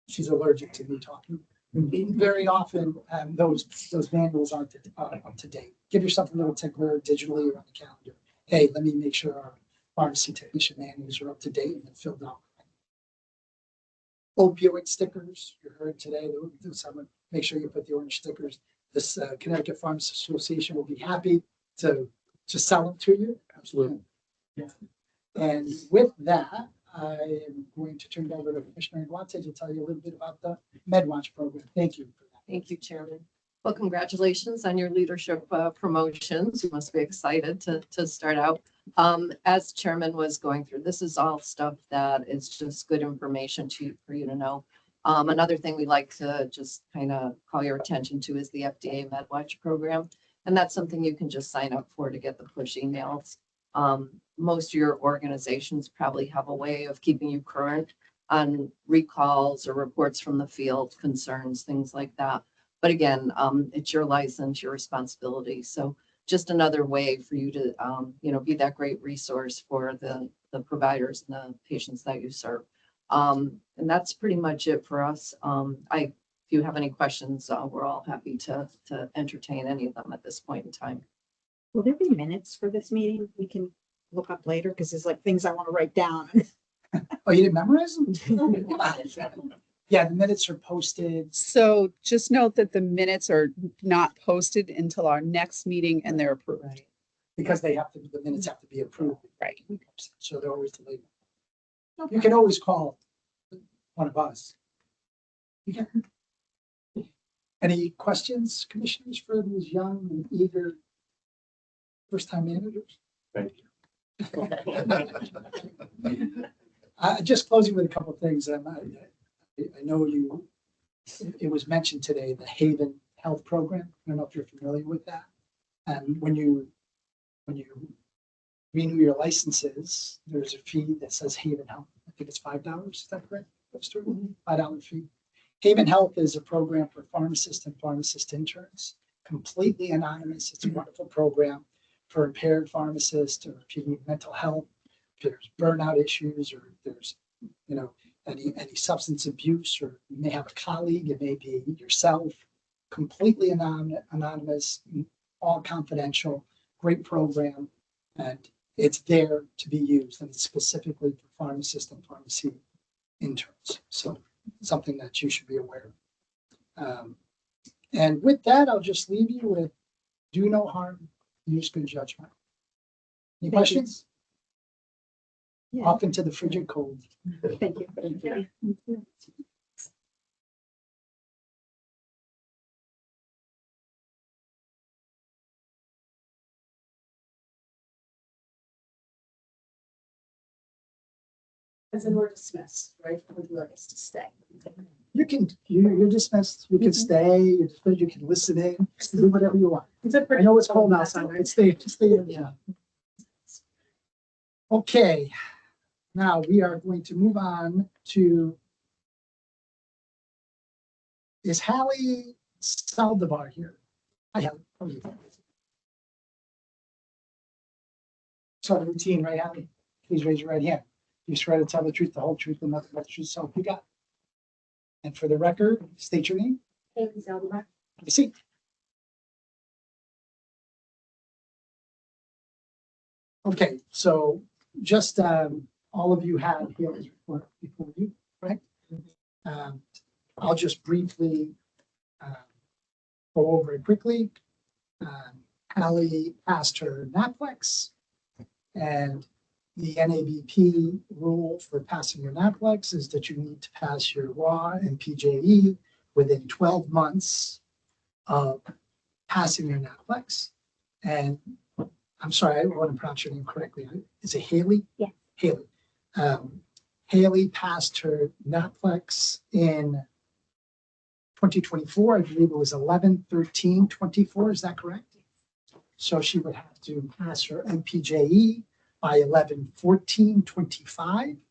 Speaker 1: She's allergic to me talking. Very often, those manuals aren't up to date. Give yourself a little tickler digitally or on the calendar. Hey, let me make sure our pharmacy technician manuals are up to date and filled out. Opioid stickers, you heard today, make sure you put the orange stickers. This Connecticut Pharmacy Association will be happy to sell them to you.
Speaker 7: Absolutely.
Speaker 1: Yeah. And with that, I am going to turn it over to Commissioner Guante to tell you a little bit about the MedWatch program. Thank you for that.
Speaker 5: Thank you, Chairman. Well, congratulations on your leadership promotions. You must be excited to start out. As Chairman was going through, this is all stuff that is just good information for you to know. Another thing we like to just kind of call your attention to is the FDA MedWatch program. And that's something you can just sign up for to get the push emails. Most of your organizations probably have a way of keeping you current on recalls or reports from the field, concerns, things like that. But again, it's your license, your responsibility. So just another way for you to, be that great resource for the providers and the patients that you serve. And that's pretty much it for us. If you have any questions, we're all happy to entertain any of them at this point in time.
Speaker 2: Will there be minutes for this meeting we can look up later? Because there's like things I want to write down.
Speaker 1: Oh, you didn't memorize them? Yeah, the minutes are posted.
Speaker 11: So just note that the minutes are not posted until our next meeting and they're approved.
Speaker 1: Right. Because the minutes have to be approved.
Speaker 11: Right.
Speaker 1: So they're always delayed. You can always call one of us. Yeah. Any questions, commissioners, for these young and eager first-time managers?
Speaker 4: Thank you.
Speaker 1: Just closing with a couple of things. I know it was mentioned today, the Haven Health Program. I don't know if you're familiar with that. And when you renew your licenses, there's a fee that says Haven Health. I think it's $5. Is that correct? $5 fee. Haven Health is a program for pharmacists and pharmacist interns, completely anonymous. It's a wonderful program for impaired pharmacists, or if you need mental health, there's burnout issues, or if there's, you know, any substance abuse, or you may have a colleague, it may be yourself, completely anonymous, all confidential, great program, and it's there to be used, and it's specifically for pharmacists and pharmacy interns. So something that you should be aware of. And with that, I'll just leave you with do no harm, use good judgment. Any
Speaker 2: Thank you.
Speaker 1: questions?
Speaker 2: Yeah.
Speaker 1: Off into the frigid cold.
Speaker 2: Thank you.
Speaker 5: As in we're dismissed, right? Would you like us to stay?
Speaker 1: You're dismissed. You can stay, you're dismissed, you can listen in, do whatever you want. I know it's cold outside, right? Stay in, yeah. Okay, now we are going to move on to, is Hallie Saldivar here? Hi, Hallie. How are you? So the routine, right, Hallie? Please raise your right hand. You swear to tell the truth, the whole truth, and nothing but the truth, so help you God. And for the record, state your name.
Speaker 3: Haley Zaldivar.
Speaker 1: Have a seat. Okay, so just all of you had Haley's report before you, right? I'll just briefly go over it quickly. Hallie passed her NAPLEX, and the NABP rule for passing your NAPLEX is that you need to pass your WA and PJE within 12 months of passing your NAPLEX. And I'm sorry, I want to pronounce your name correctly. Is it Haley?
Speaker 3: Yeah.
Speaker 1: Haley. Haley passed her NAPLEX in 2024. I believe it was 11/13/24. Is that correct? So she would have to pass her MPJE by 11/14/25.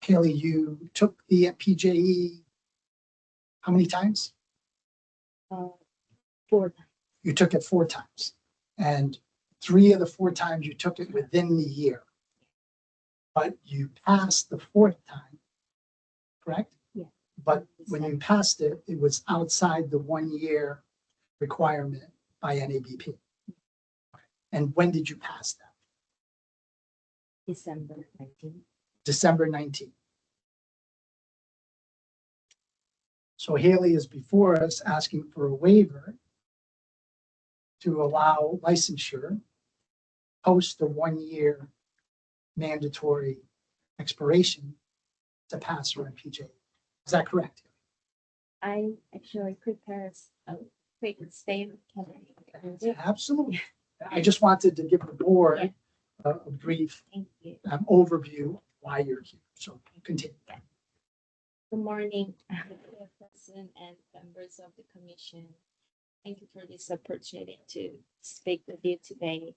Speaker 1: Haley, you took the MPJE how many times?
Speaker 3: 4 times.
Speaker 1: You took it 4 times. And 3 of the 4 times you took it within the year. But you passed the 4th time, correct?
Speaker 3: Yeah.
Speaker 1: But when you passed it, it was outside the 1-year requirement by NABP. And when did you pass that?
Speaker 3: December 19th.
Speaker 1: December 19th. So Haley is before us asking for a waiver to allow licensure post the 1-year mandatory expiration to pass her MPJ. Is that correct?
Speaker 3: I actually prepared a quick statement. Can I read it?
Speaker 1: Absolutely. I just wanted to give the board a brief
Speaker 3: Thank you.
Speaker 1: overview of why you're here. So continue.
Speaker 3: Good morning, President and members of the commission. Thank you for this opportunity to speak with you today.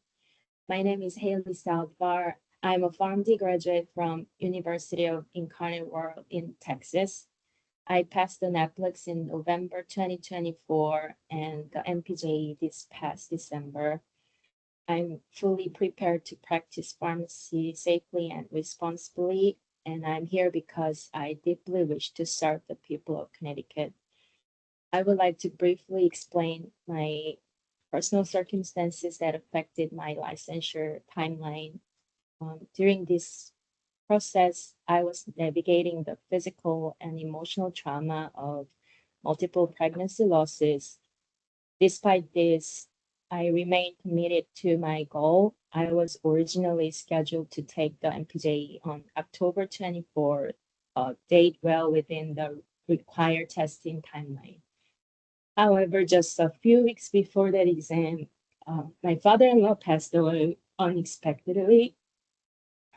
Speaker 3: My name is Haley Saldivar. I'm a PharmD graduate from University of Incarnate Word in Texas. I passed the NAPLEX in November 2024 and the MPJE this past December. I'm fully prepared to practice pharmacy safely and responsibly, and I'm here because I deeply wish to serve the people of Connecticut. I would like to briefly explain my personal circumstances that affected my licensure timeline. During this process, I was navigating the physical and emotional trauma of multiple pregnancy losses. Despite this, I remained committed to my goal. I was originally scheduled to take the MPJE on October 24th, a date well within the required testing timeline. However, just a few weeks before that exam, my father-in-law passed away unexpectedly.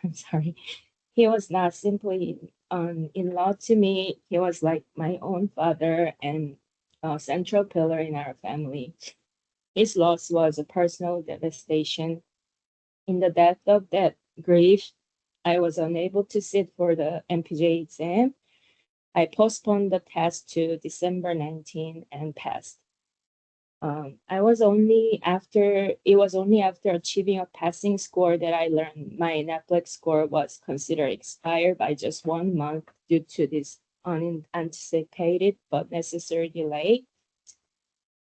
Speaker 3: I'm sorry. He was not simply an in-law to me. He was like my own father and a central pillar in our family. His loss was a personal devastation. In the depth of that grief, I was unable to sit for the MPJ exam. I postponed the test to December 19 and passed.
Speaker 10: it was only after achieving a passing score that I learned my NAPLEX score was considered expired by just 1 month due to this unanticipated but necessary delay.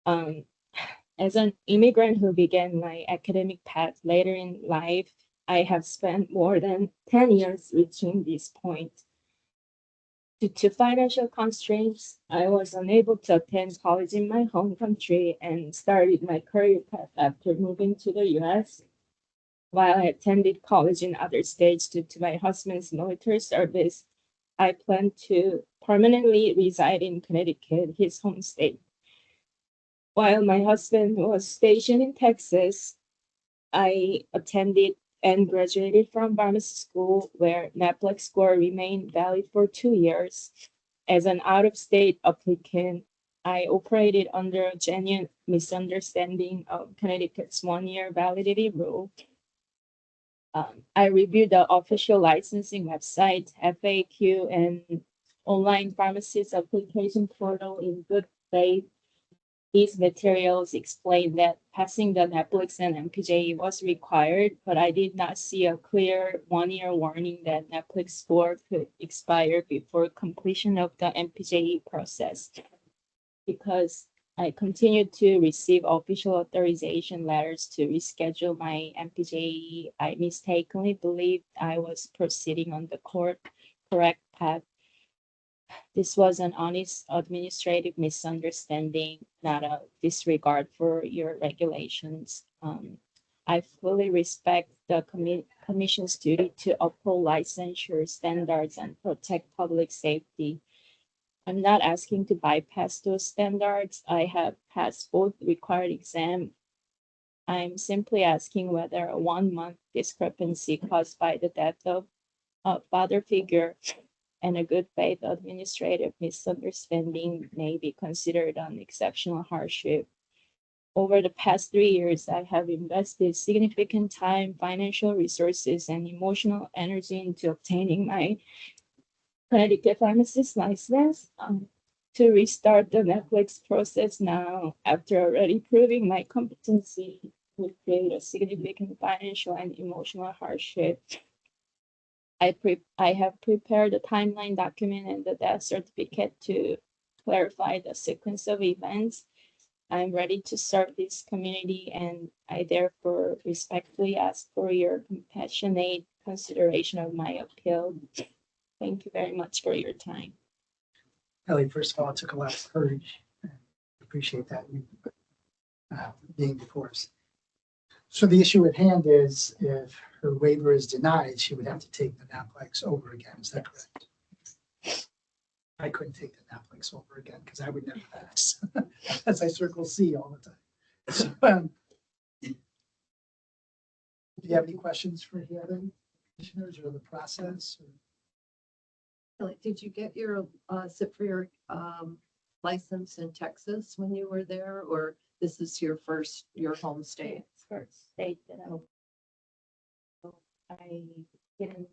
Speaker 10: As an immigrant who began my academic path later in life, I have spent more than 10 years reaching this point. Due to financial constraints, I was unable to attend college in my home country and started my career path after moving to the US. While I attended college in other states due to my husband's military service, I plan to permanently reside in Connecticut, his home state. While my husband was stationed in Texas, I attended and graduated from pharmacy school where NAPLEX score remained valid for 2 years. As an out-of-state applicant, I operated under a genuine misunderstanding of Connecticut's 1-year validity rule. I reviewed the official licensing website, FAQ, and online pharmacist application portal in good faith. These materials explain that passing the NAPLEX and MPJE was required, but I did not see a clear 1-year warning that NAPLEX score could expire before completion of the MPJE process. Because I continued to receive official authorization letters to reschedule my MPJE, I mistakenly believed I was proceeding on the correct path. This was an honest administrative misunderstanding, not a disregard for your regulations. I fully respect the Commission's duty to uphold licensure standards and protect public safety. I'm not asking to bypass those standards. I have passed both required exams. I'm simply asking whether a 1-month discrepancy caused by the death of a father figure and a good faith administrative misunderstanding may be considered an exceptional hardship. Over the past 3 years, I have invested significant time, financial resources, and emotional energy into obtaining my Connecticut pharmacist license. To restart the NAPLEX process now, after already proving my competency, would create a significant financial and emotional hardship. I have prepared a timeline document and the death certificate to clarify the sequence of events. I'm ready to serve this community, and I therefore respectfully ask for your compassionate consideration of my appeal. Thank you very much for your time.
Speaker 1: Ellie, first of all, it took a lot of courage. Appreciate that, you being before us. So the issue at hand is if her waiver is denied, she would have to take the NAPLEX over again. Is that correct? I couldn't take the NAPLEX over again because I would never pass. As I circle C all the time. So, do you have any questions for the other commissioners or the process?
Speaker 5: Like, did you get your sit for your license in Texas when you were there, or this is your home state?
Speaker 10: First state that I didn't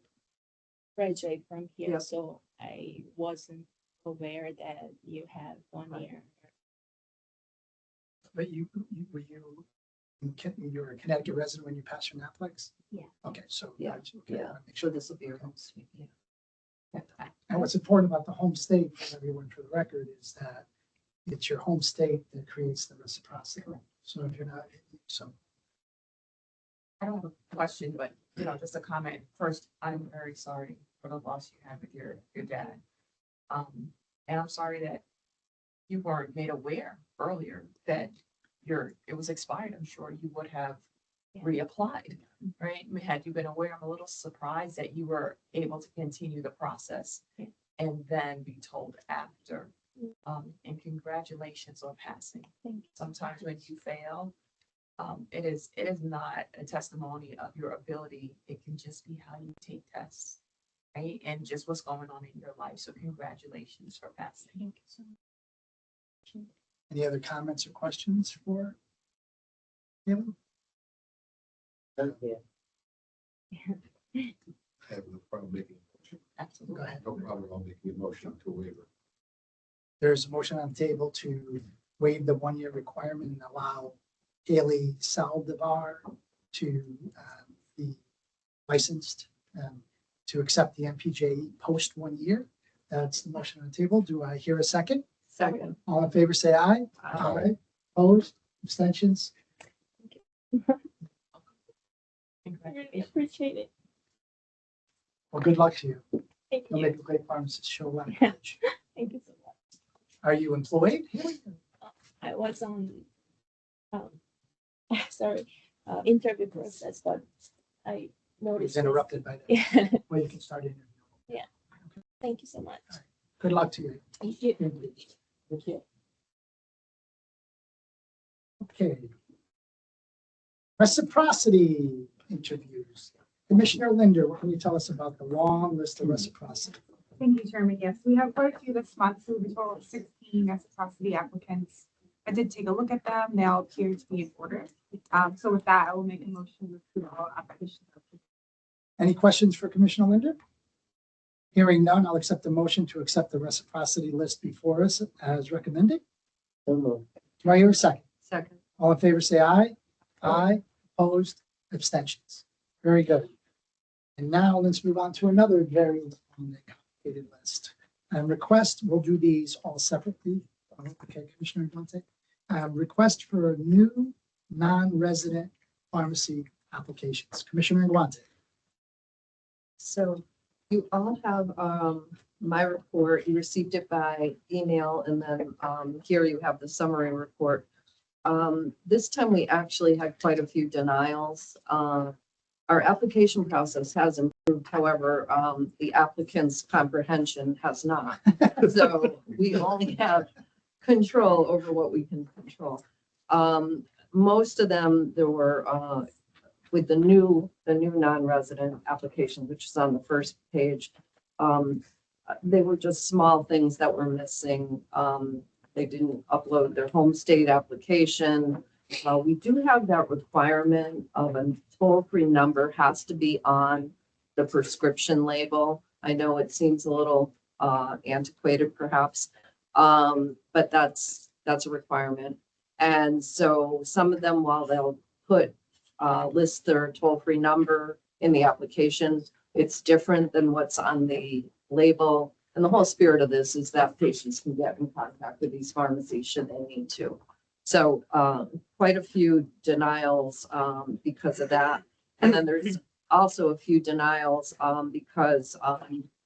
Speaker 10: graduate from here,
Speaker 5: Yep.
Speaker 10: so I wasn't aware that you have 1 year.
Speaker 1: But you were a Connecticut resident when you passed your NAPLEX?
Speaker 10: Yeah.
Speaker 1: Okay, so.
Speaker 5: Yeah,
Speaker 1: okay,
Speaker 5: yeah.
Speaker 1: make
Speaker 5: So
Speaker 1: sure
Speaker 5: this will be your home state, yeah.
Speaker 1: And what's important about the home state for everyone for the record is that it's your home state that creates the reciprocity. So if you're not, so.
Speaker 6: I don't have a question, but just a comment. First, I'm very sorry for the loss you had with your dad. And I'm sorry that you weren't made aware earlier that it was expired. I'm sure you would have reapplied, right? I mean, had you been aware, I'm a little surprised that you were able to continue the process and then be told after. And congratulations on passing.
Speaker 10: Thank you.
Speaker 6: Sometimes when you fail, it is not a testimony of your ability. It can just be how you take tests, right? And just what's going on in your life. So congratulations for passing.
Speaker 10: Thank you so much.
Speaker 1: Any other comments or questions for him?
Speaker 9: I have no problem making a motion.
Speaker 6: Absolutely.
Speaker 1: Go ahead.
Speaker 9: No problem at all making a motion to waiver.
Speaker 1: There's a motion on the table to waive the 1-year requirement and allow Haley Saldivar to be licensed to accept the MPJE post 1 year. That's the motion on the table. Do I hear a second?
Speaker 5: Second.
Speaker 1: All in favor, say aye.
Speaker 5: Aye.
Speaker 1: Opposed, abstentions?
Speaker 10: I really appreciate it.
Speaker 1: Well, good luck to you.
Speaker 10: Thank
Speaker 1: You'll
Speaker 10: you.
Speaker 1: make a great pharmacist. Show a lot of courage.
Speaker 10: Thank you so much.
Speaker 1: Are you employed? Haley?
Speaker 10: I was on, sorry, interview process, but I
Speaker 1: Was
Speaker 10: noticed.
Speaker 1: interrupted by that.
Speaker 10: Yeah.
Speaker 1: Well, you can start interviewing.
Speaker 10: Thank you so much.
Speaker 1: Good luck to you.
Speaker 10: Thank you.
Speaker 1: Thank you. Okay. Reciprocity interviews. Commissioner Linder, what can you tell us about the long list of reciprocity?
Speaker 13: Thank you, Chairman. Yes, we have quite a few this month, so we have a total of 16 reciprocity applicants. I did take a look at them. They all appear to be in order. So with that, I will make a motion to approve all applications.
Speaker 1: Any questions for Commissioner Linder? Hearing none, I'll accept the motion to accept the reciprocity list before us as recommended. Do I hear a second?
Speaker 5: Second.
Speaker 1: All in favor, say aye. Aye. Opposed, abstentions. Very good. And now let's move on to another very long and complicated list. Request, we'll do these all separately. Okay, Commissioner Guante. Request for new non-resident pharmacy applications. Commissioner Guante.
Speaker 5: So you all have my report. You received it by email, and then here you have the summary report. This time we actually had quite a few denials. Our application process has improved, however, the applicant's comprehension has not. So we only have control over what we can control. Most of them, there were with the new non-resident application, which is on the first page. They were just small things that were missing. They didn't upload their home state application. We do have that requirement of a toll-free number has to be on the prescription label. I know it seems a little antiquated perhaps, but that's a requirement. And so some of them, while they'll list their toll-free number in the application, it's different than what's on the label. And the whole spirit of this is that patients can get in contact with these pharmacies should they need to. So quite a few denials because of that. And then there's also a few denials because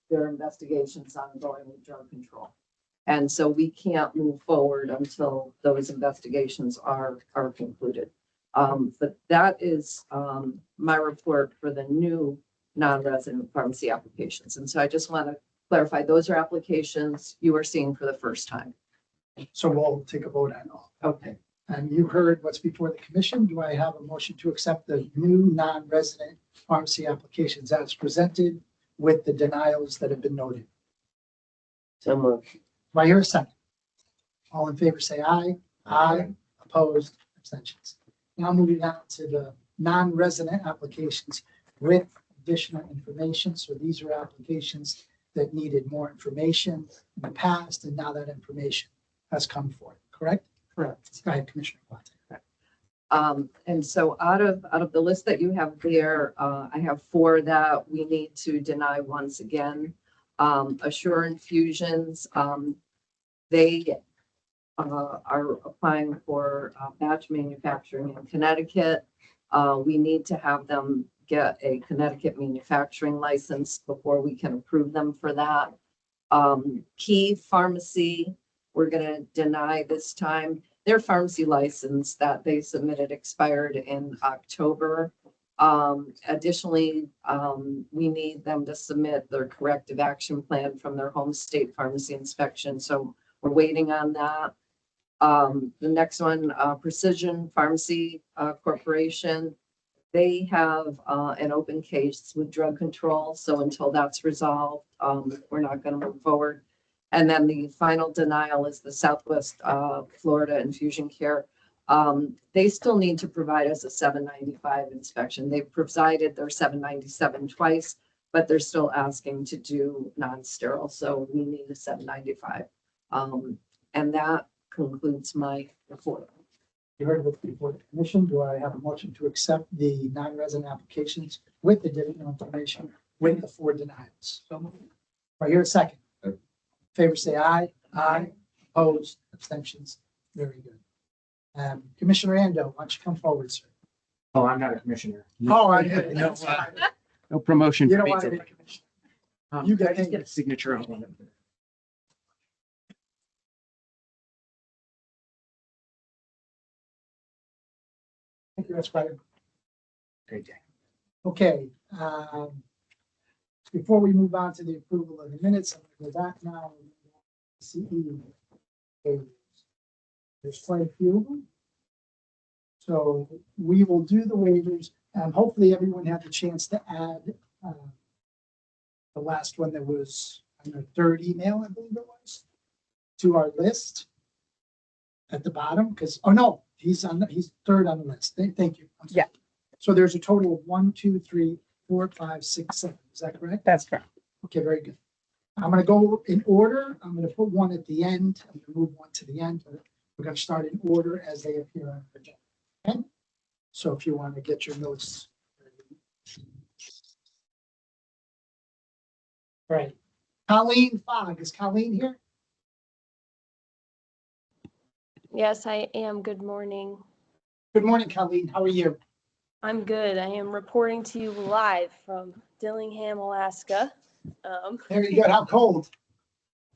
Speaker 5: there are investigations ongoing with drug control. And so we can't move forward until those investigations are concluded. But that is my report for the new non-resident pharmacy applications. And so I just want to clarify, those are applications you are seeing for the first time.
Speaker 1: So we'll take a vote on all.
Speaker 5: Okay.
Speaker 1: And you heard what's before the commission. Do I have a motion to accept the new non-resident pharmacy applications as presented with the denials that have been noted?
Speaker 7: So moved.
Speaker 1: Do I hear a second? All in favor, say aye. Aye. Opposed, abstentions. Now moving on to the non-resident applications with additional information. So these are applications that needed more information in the past, and now that information has come forth, correct?
Speaker 5: Correct.
Speaker 1: Go ahead, Commissioner Guante.
Speaker 5: And so out of the list that you have there, I have 4 that we need to deny once again. Assure Infusions, they are applying for batch manufacturing in Connecticut. We need to have them get a Connecticut manufacturing license before we can approve them for that. Key Pharmacy, we're going to deny this time. Their pharmacy license that they submitted expired in October. Additionally, we need them to submit their corrective action plan from their home state pharmacy inspection. So we're waiting on that. The next one, Precision Pharmacy Corporation. They have an open case with drug control. So until that's resolved, we're not going to move forward. And then the final denial is the Southwest Florida Infusion Care. They still need to provide us a 795 inspection. They've provided their 797 twice, but they're still asking to do non-sterile. So we need a 795. And that concludes my report.
Speaker 1: You heard it before the commission. Do I have a motion to accept the non-resident applications with additional information with the 4 denials? So moved. Right here, a second. Favor say aye. Aye. Opposed, abstentions. Very good. Commissioner Ando, why don't you come forward, sir?
Speaker 8: Oh, I'm not a commissioner.
Speaker 1: Oh, I
Speaker 8: No,
Speaker 1: did.
Speaker 8: no promotion.
Speaker 1: You
Speaker 8: for
Speaker 1: don't
Speaker 8: me
Speaker 1: want to be
Speaker 8: today.
Speaker 1: a commissioner.
Speaker 8: You
Speaker 1: got
Speaker 8: guys just
Speaker 1: it.
Speaker 8: get a signature on one of them.
Speaker 1: Thank you, that's right.
Speaker 8: Great day.
Speaker 1: Okay, before we move on to the approval of the minutes, I'm gonna go back now. CE. There's quite a few of them. So we will do the waivers, and hopefully everyone had the chance to add the last one that was on the 3rd email, I believe it was, to our list at the bottom, because, oh no, he's 3rd on the list. Thank you. I'm sorry.
Speaker 11: Yeah.
Speaker 1: So there's a total of 1, 2, 3, 4, 5, 6, 7. Is that correct?
Speaker 11: That's correct.
Speaker 1: Okay, very good. I'm gonna go in order. I'm gonna put one at the end. I'm gonna move one to the end. We're gonna start in order as they appear on the agenda. Okay? So if you want to get your notes. All right. Colleen Fogg, is Colleen here?
Speaker 14: Yes, I am. Good morning.
Speaker 1: Good morning, Colleen. How are you?
Speaker 14: I'm good. I am reporting to you live from Dillingham, Alaska.
Speaker 1: Very good. How cold?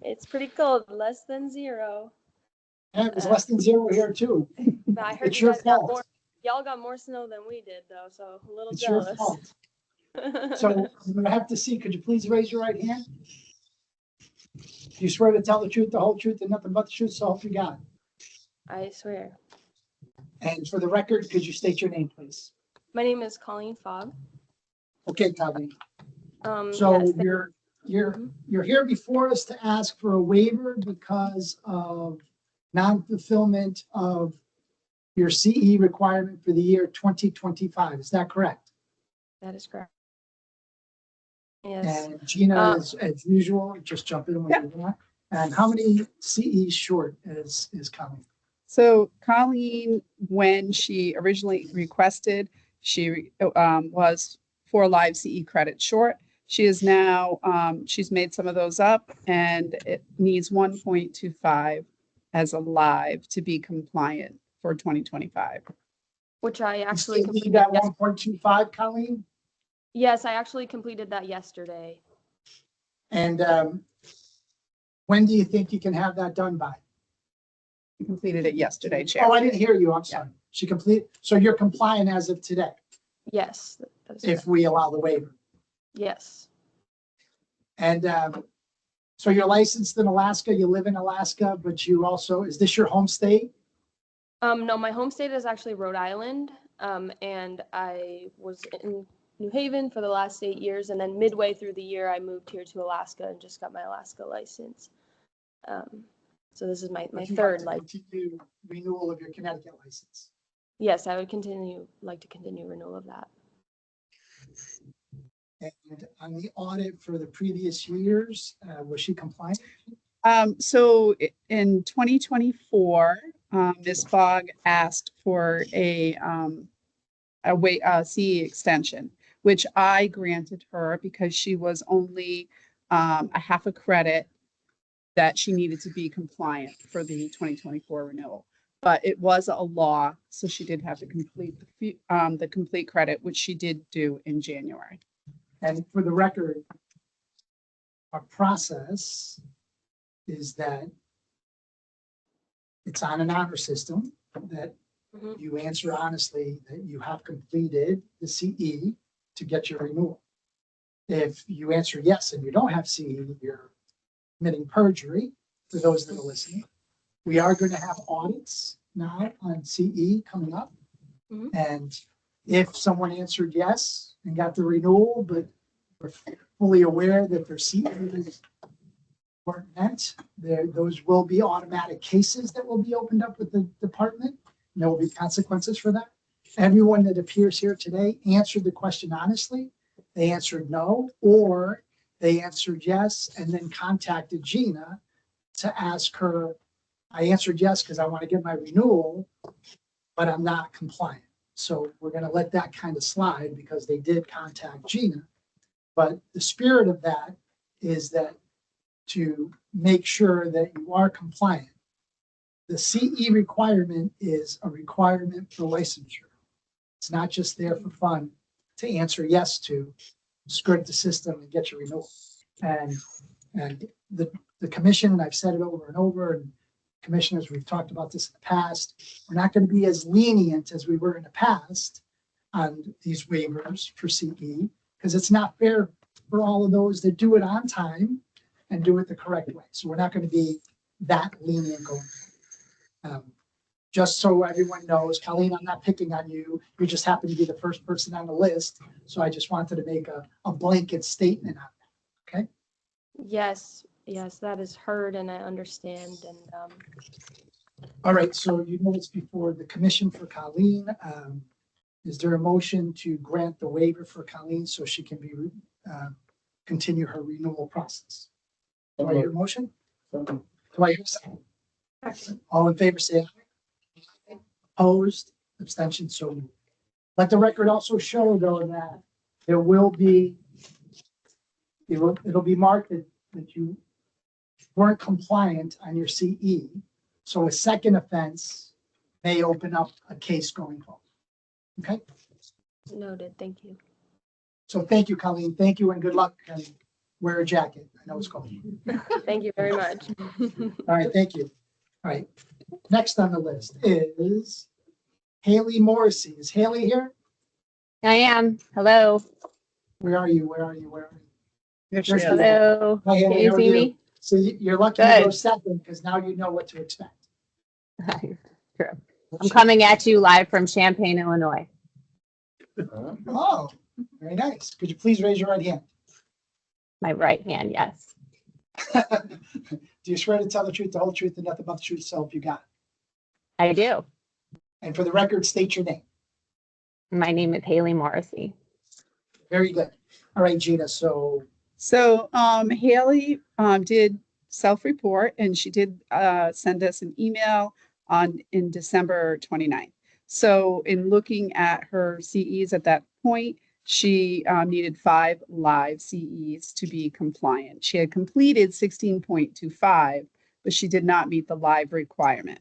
Speaker 14: It's pretty cold, less than 0.
Speaker 1: Yeah, it was less than 0 here too.
Speaker 14: But I heard
Speaker 1: It's
Speaker 14: you
Speaker 1: your
Speaker 14: guys got
Speaker 1: fault.
Speaker 14: more. Y'all got more snow than we did, though, so a little
Speaker 1: It's your
Speaker 14: jealous.
Speaker 1: fault. So I'm gonna have to see, could you please raise your right hand? Do you swear to tell the truth, the whole truth, and nothing but the truth, so help you God?
Speaker 14: I swear.
Speaker 1: And for the record, could you state your name, please?
Speaker 14: My name is Colleen Fogg.
Speaker 1: Okay, Colleen.
Speaker 14: Yes,
Speaker 1: So you're here before us to ask for a waiver because of non-fulfillment of your CE requirement for the year 2025. Is that correct?
Speaker 14: that is correct. Yes.
Speaker 1: And Gina, as usual, just jump in when you want. And how many CEs short is coming?
Speaker 11: So Colleen, when she originally requested, she was 4 live CE credits short. She is now, she's made some of those up and it needs 1.25 as a live to be compliant for 2025.
Speaker 14: Which I
Speaker 1: You
Speaker 14: actually
Speaker 1: still need
Speaker 14: completed.
Speaker 1: that 1.25, Colleen?
Speaker 14: Yes, I actually completed that yesterday.
Speaker 1: And when do you think you can have that done by?
Speaker 11: She completed it yesterday, Chair.
Speaker 1: Oh, I didn't hear you. I'm sorry. She completed, so you're compliant as of today,
Speaker 14: Yes, that is
Speaker 1: if
Speaker 14: correct.
Speaker 1: we allow the waiver.
Speaker 14: Yes.
Speaker 1: And so you're licensed in Alaska, you live in Alaska, but you also, is this your home state?
Speaker 14: No, my home state is actually Rhode Island, and I was in New Haven for the last 8 years, and then midway through the year, I moved here to Alaska and just got my Alaska license. So this is my
Speaker 1: Would you
Speaker 14: 3rd,
Speaker 1: like to continue renewal of your Connecticut license?
Speaker 14: yes, I would like to continue renewal of that.
Speaker 1: And on the audit for the previous years, was she compliant?
Speaker 11: So in 2024, Ms. Fogg asked for a CE extension, which I granted her because she was only a half a credit that she needed to be compliant for the 2024 renewal. But it was a law, so she did have to complete the complete credit, which she did do in January.
Speaker 1: And for the record, our process is that it's on an honor system, that
Speaker 14: Mhm.
Speaker 1: you answer honestly that you have completed the CE to get your renewal. If you answer yes and you don't have CE, you're committing perjury, for those that are listening. We are going to have audits now on CE coming up.
Speaker 14: Mhm.
Speaker 1: And if someone answered yes and got the renewal, but we're fully aware that their CEs weren't met, those will be automatic cases that will be opened up with the department. And there will be consequences for that. Everyone that appears here today answered the question honestly. They answered no, or they answered yes and then contacted Gina to ask her I answered yes because I want to get my renewal, but I'm not compliant. So we're going to let that kind of slide because they did contact Gina. But the spirit of that is that to make sure that you are compliant. The CE requirement is a requirement for licensure. It's not just there for fun to answer yes to, skirt the system and get your renewal. And the commission, and I've said it over and over, and commissioners, we've talked about this in the past, we're not going to be as lenient as we were in the past on these waivers for CE, because it's not fair for all of those that do it on time and do it the correct way. So we're not going to be that lenient going forward. Just so everyone knows, Colleen, I'm not picking on you. You just happen to be the first person on the list. So I just wanted to make a blanket statement on that. Okay?
Speaker 14: Yes, yes, that is heard and I understand. And
Speaker 1: All right. So you know it's before the commission for Colleen. Is there a motion to grant the waiver for Colleen so she can be continue her renewal process? Do I hear a motion? Do I hear a second? All in favor, say aye. Opposed, abstention, so moved. Let the record also show, though, that there will be, it'll be marked that you weren't compliant on your CE. So a second offense may open up a case going forward. Okay?
Speaker 14: noted, thank you.
Speaker 1: So thank you, Colleen. Thank you and good luck. And wear a jacket. I know it's cold.
Speaker 14: Thank you very much.
Speaker 1: All right, thank you. All right. Next on the list is Haley Morrissey. Is Haley here?
Speaker 15: I am. Hello.
Speaker 1: Where are you? Where are you? Where are you?
Speaker 11: There she
Speaker 1: There's
Speaker 11: is.
Speaker 1: Haley.
Speaker 15: Hello.
Speaker 1: Hi, Haley.
Speaker 15: Can you
Speaker 1: How are
Speaker 15: see
Speaker 1: you?
Speaker 15: me?
Speaker 1: So you're lucky to go
Speaker 15: Good.
Speaker 1: second because now you know what to expect.
Speaker 15: True. I'm coming at you live from Champaign, Illinois.
Speaker 1: Oh, very nice. Could you please raise your right hand?
Speaker 15: My right hand, yes.
Speaker 1: Do you swear to tell the truth, the whole truth, and nothing but the truth, so help you God?
Speaker 15: I do.
Speaker 1: And for the record, state your name.
Speaker 15: My name is Haley Morrissey.
Speaker 1: Very good. All right, Gina. So
Speaker 11: So Haley did self-report and she did send us an email in December 29th. So in looking at her CEs at that point, she needed 5 live CEs to be compliant. She had completed 16.25, but she did not meet the live requirement.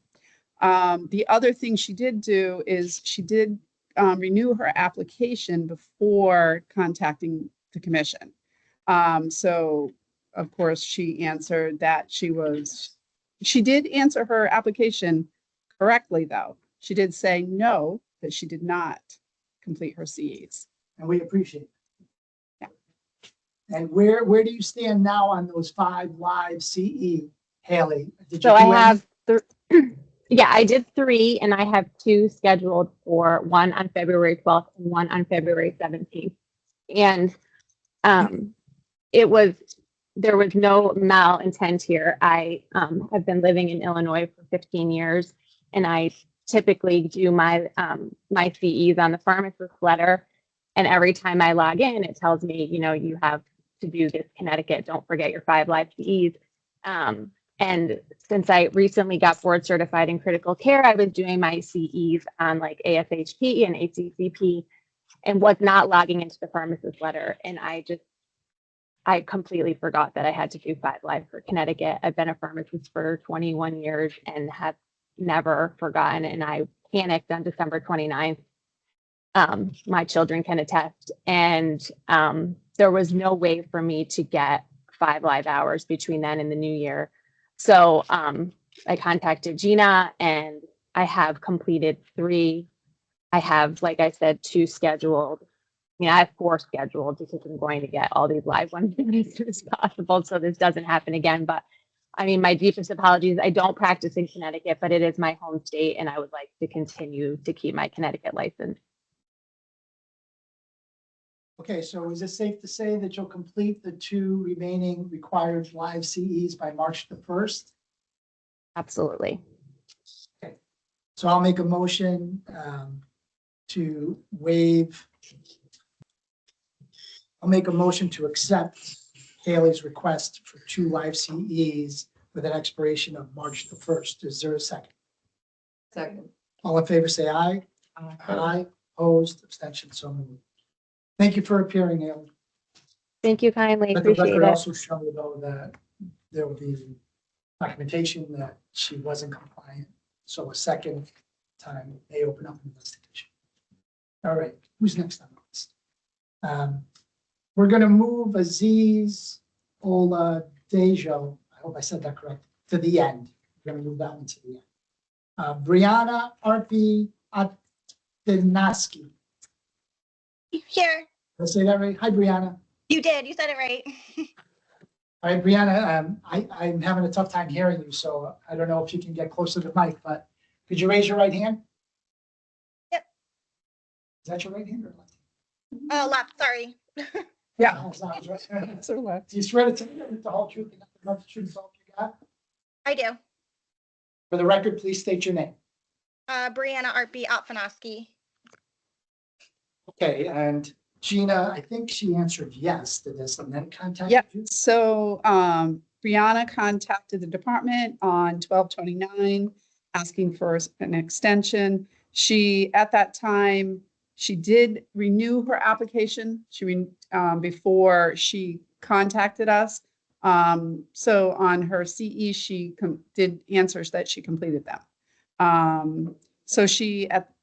Speaker 11: The other thing she did do is she did renew her application before contacting the commission. So of course she answered that she did answer her application correctly though. She did say no, that she did not complete her CEs.
Speaker 1: and we appreciate it.
Speaker 11: Yeah.
Speaker 1: And where do you stand now on those 5 live CE, Haley? Did you
Speaker 15: So I
Speaker 1: do any?
Speaker 15: have, yeah, I did 3 and I have 2 scheduled for one on February 12th and one on February 17th. And there was no malintent here. I have been living in Illinois for 15 years and I typically do my my CEs on the pharmacist letter. And every time I log in, it tells me, you know, you have to do this Connecticut. Don't forget your 5 live CEs. And since I recently got board certified in critical care, I was doing my CEs on like ASHP and ACCP and was not logging into the pharmacist letter. And I completely forgot that I had to do 5 live for Connecticut. I've been a pharmacist for 21 years and have never forgotten. And I panicked on December 29th. My children can attest. And there was no way for me to get 5 live hours between then and the new year. So I contacted Gina and I have completed 3. I have, like I said, 2 scheduled. I mean, I have 4 scheduled because I'm going to get all these live ones as soon as possible so this doesn't happen again. But I mean, my deepest apologies. I don't practice in Connecticut, but it is my home state and I would like to continue to keep my Connecticut license.
Speaker 1: Okay, so is it safe to say that you'll complete the 2 remaining required live CEs by March the 1st?
Speaker 15: Absolutely.
Speaker 1: Okay, so I'll make a motion to waive. I'll make a motion to accept Haley's request for 2 live CEs with an expiration of March the 1st. Is there a second?
Speaker 5: Second.
Speaker 1: All in favor, say aye. Aye. Opposed, abstention, so moved. Thank you for appearing, Alan.
Speaker 15: Thank you kindly.
Speaker 1: Let the
Speaker 15: Appreciate
Speaker 1: record
Speaker 15: it.
Speaker 1: also show though that there will be documentation that she wasn't compliant. So a second time they open up an investigation. All right, who's next on the list? We're gonna move Aziz Oladejo, I hope I said that correct, to the end. We're gonna move that one to the end. Brianna Arpi Adinaski.
Speaker 16: Here,
Speaker 1: Did I say that right? Hi, Brianna.
Speaker 16: you did. You said it right.
Speaker 1: All right, Brianna, I'm having a tough time hearing you, so I don't know if you can get closer to the mic, but could you raise your right hand?
Speaker 16: Yep.
Speaker 1: Is that your right hand or left?
Speaker 16: Oh, left. Sorry.
Speaker 11: Yeah.
Speaker 1: Oh, sorry, it's right.
Speaker 11: So left.
Speaker 1: Do you swear to tell me the whole truth and nothing but the truth, so help you God?
Speaker 16: I do.
Speaker 1: For the record, please state your name.
Speaker 16: Brianna Arpi Opfanoski.
Speaker 1: Okay, and Gina, I think she answered yes to this and then contacted
Speaker 11: Yep.
Speaker 1: you.
Speaker 11: So Brianna contacted the department on 12/29, asking for an extension. She, at that time, she did renew her application. Before she contacted us. So on her CE, she did answers that she completed them. So she, at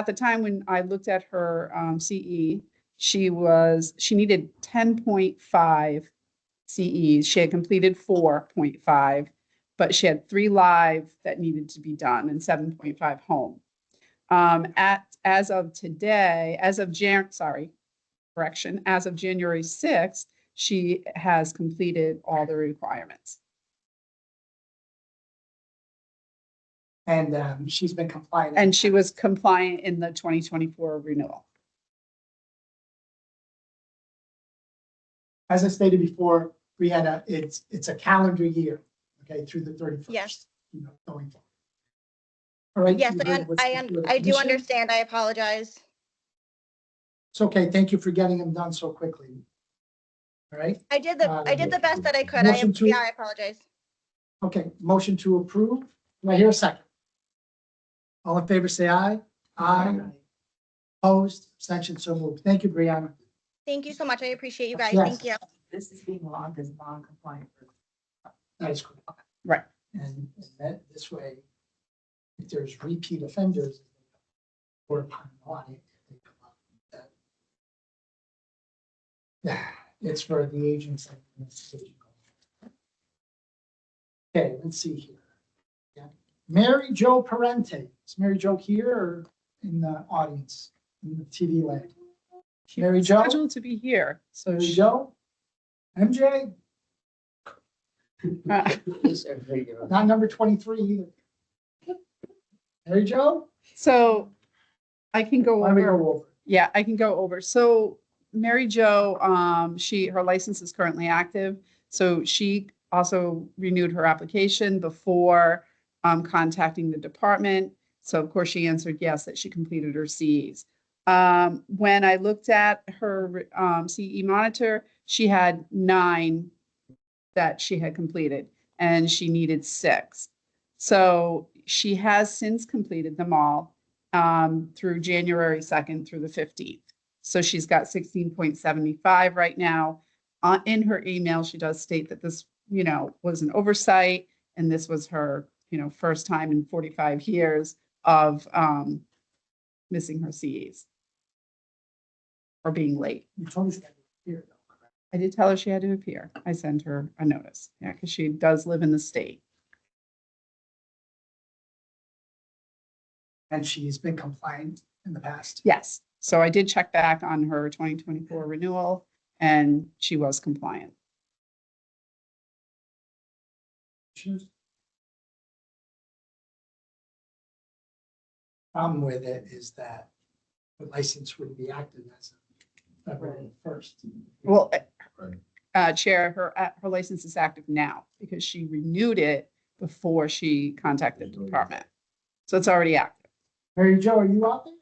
Speaker 11: the time when I looked at her CE, she needed 10.5 CEs. She had completed 4.5, but she had 3 live that needed to be done and 7.5 home. As of today, as of January 6th, she has completed all the requirements.
Speaker 1: And she's been compliant.
Speaker 11: And she was compliant in the 2024 renewal.
Speaker 1: As I stated before, Brianna, it's a calendar year, okay, through the 31st.
Speaker 16: Yes.
Speaker 1: You know, going forward. All right.
Speaker 16: Yes,
Speaker 1: you heard what's
Speaker 16: I
Speaker 1: before the
Speaker 16: do
Speaker 1: commission.
Speaker 16: understand. I apologize.
Speaker 1: It's okay. Thank you for getting them done so quickly. All right.
Speaker 16: I did the best that I could.
Speaker 1: Motion to-
Speaker 16: I apologize.
Speaker 1: Okay, motion to approve. Do I hear a second? All in favor, say aye. Aye. Opposed, abstention, so moved. Thank you, Brianna.
Speaker 16: Thank you so much. I appreciate you guys.
Speaker 1: Yes.
Speaker 16: Thank you.
Speaker 6: This is being logged as non-compliant.
Speaker 1: That is correct.
Speaker 11: Right.
Speaker 1: And that, this way, if there's repeat offenders, or upon audit, they come up with that. Yeah, it's for the agents. Okay, let's see here. Yeah, Mary Jo Parente. Is Mary Jo here or in the audience, in the TV land? Mary Jo?
Speaker 11: Scheduled to be here. So
Speaker 1: Mary Jo? MJ? Not number 23 either. Mary Jo?
Speaker 11: So I can go
Speaker 1: Why don't we
Speaker 11: over.
Speaker 1: go over?
Speaker 11: Yeah, I can go over. So Mary Jo, her license is currently active. So she also renewed her application before contacting the department. So of course she answered yes, that she completed her CEs. When I looked at her CE monitor, she had 9 that she had completed and she needed 6. So she has since completed them all through January 2nd through the 15th. So she's got 16.75 right now. In her email, she does state that this, was an oversight and this was her, first time in 45 years of missing her CEs or being late.
Speaker 1: You told us that here, though, correct?
Speaker 11: I did tell her she had to appear. I sent her a notice, because she does live in the state.
Speaker 1: And she's been compliant in the past.
Speaker 11: Yes, so I did check back on her 2024 renewal and she was compliant.
Speaker 1: Problem with it is that the license would be active as of February 1st.
Speaker 11: Well, Chair, her license is active now because she renewed it before she contacted the department. So it's already active.
Speaker 1: Mary Jo, are you out there?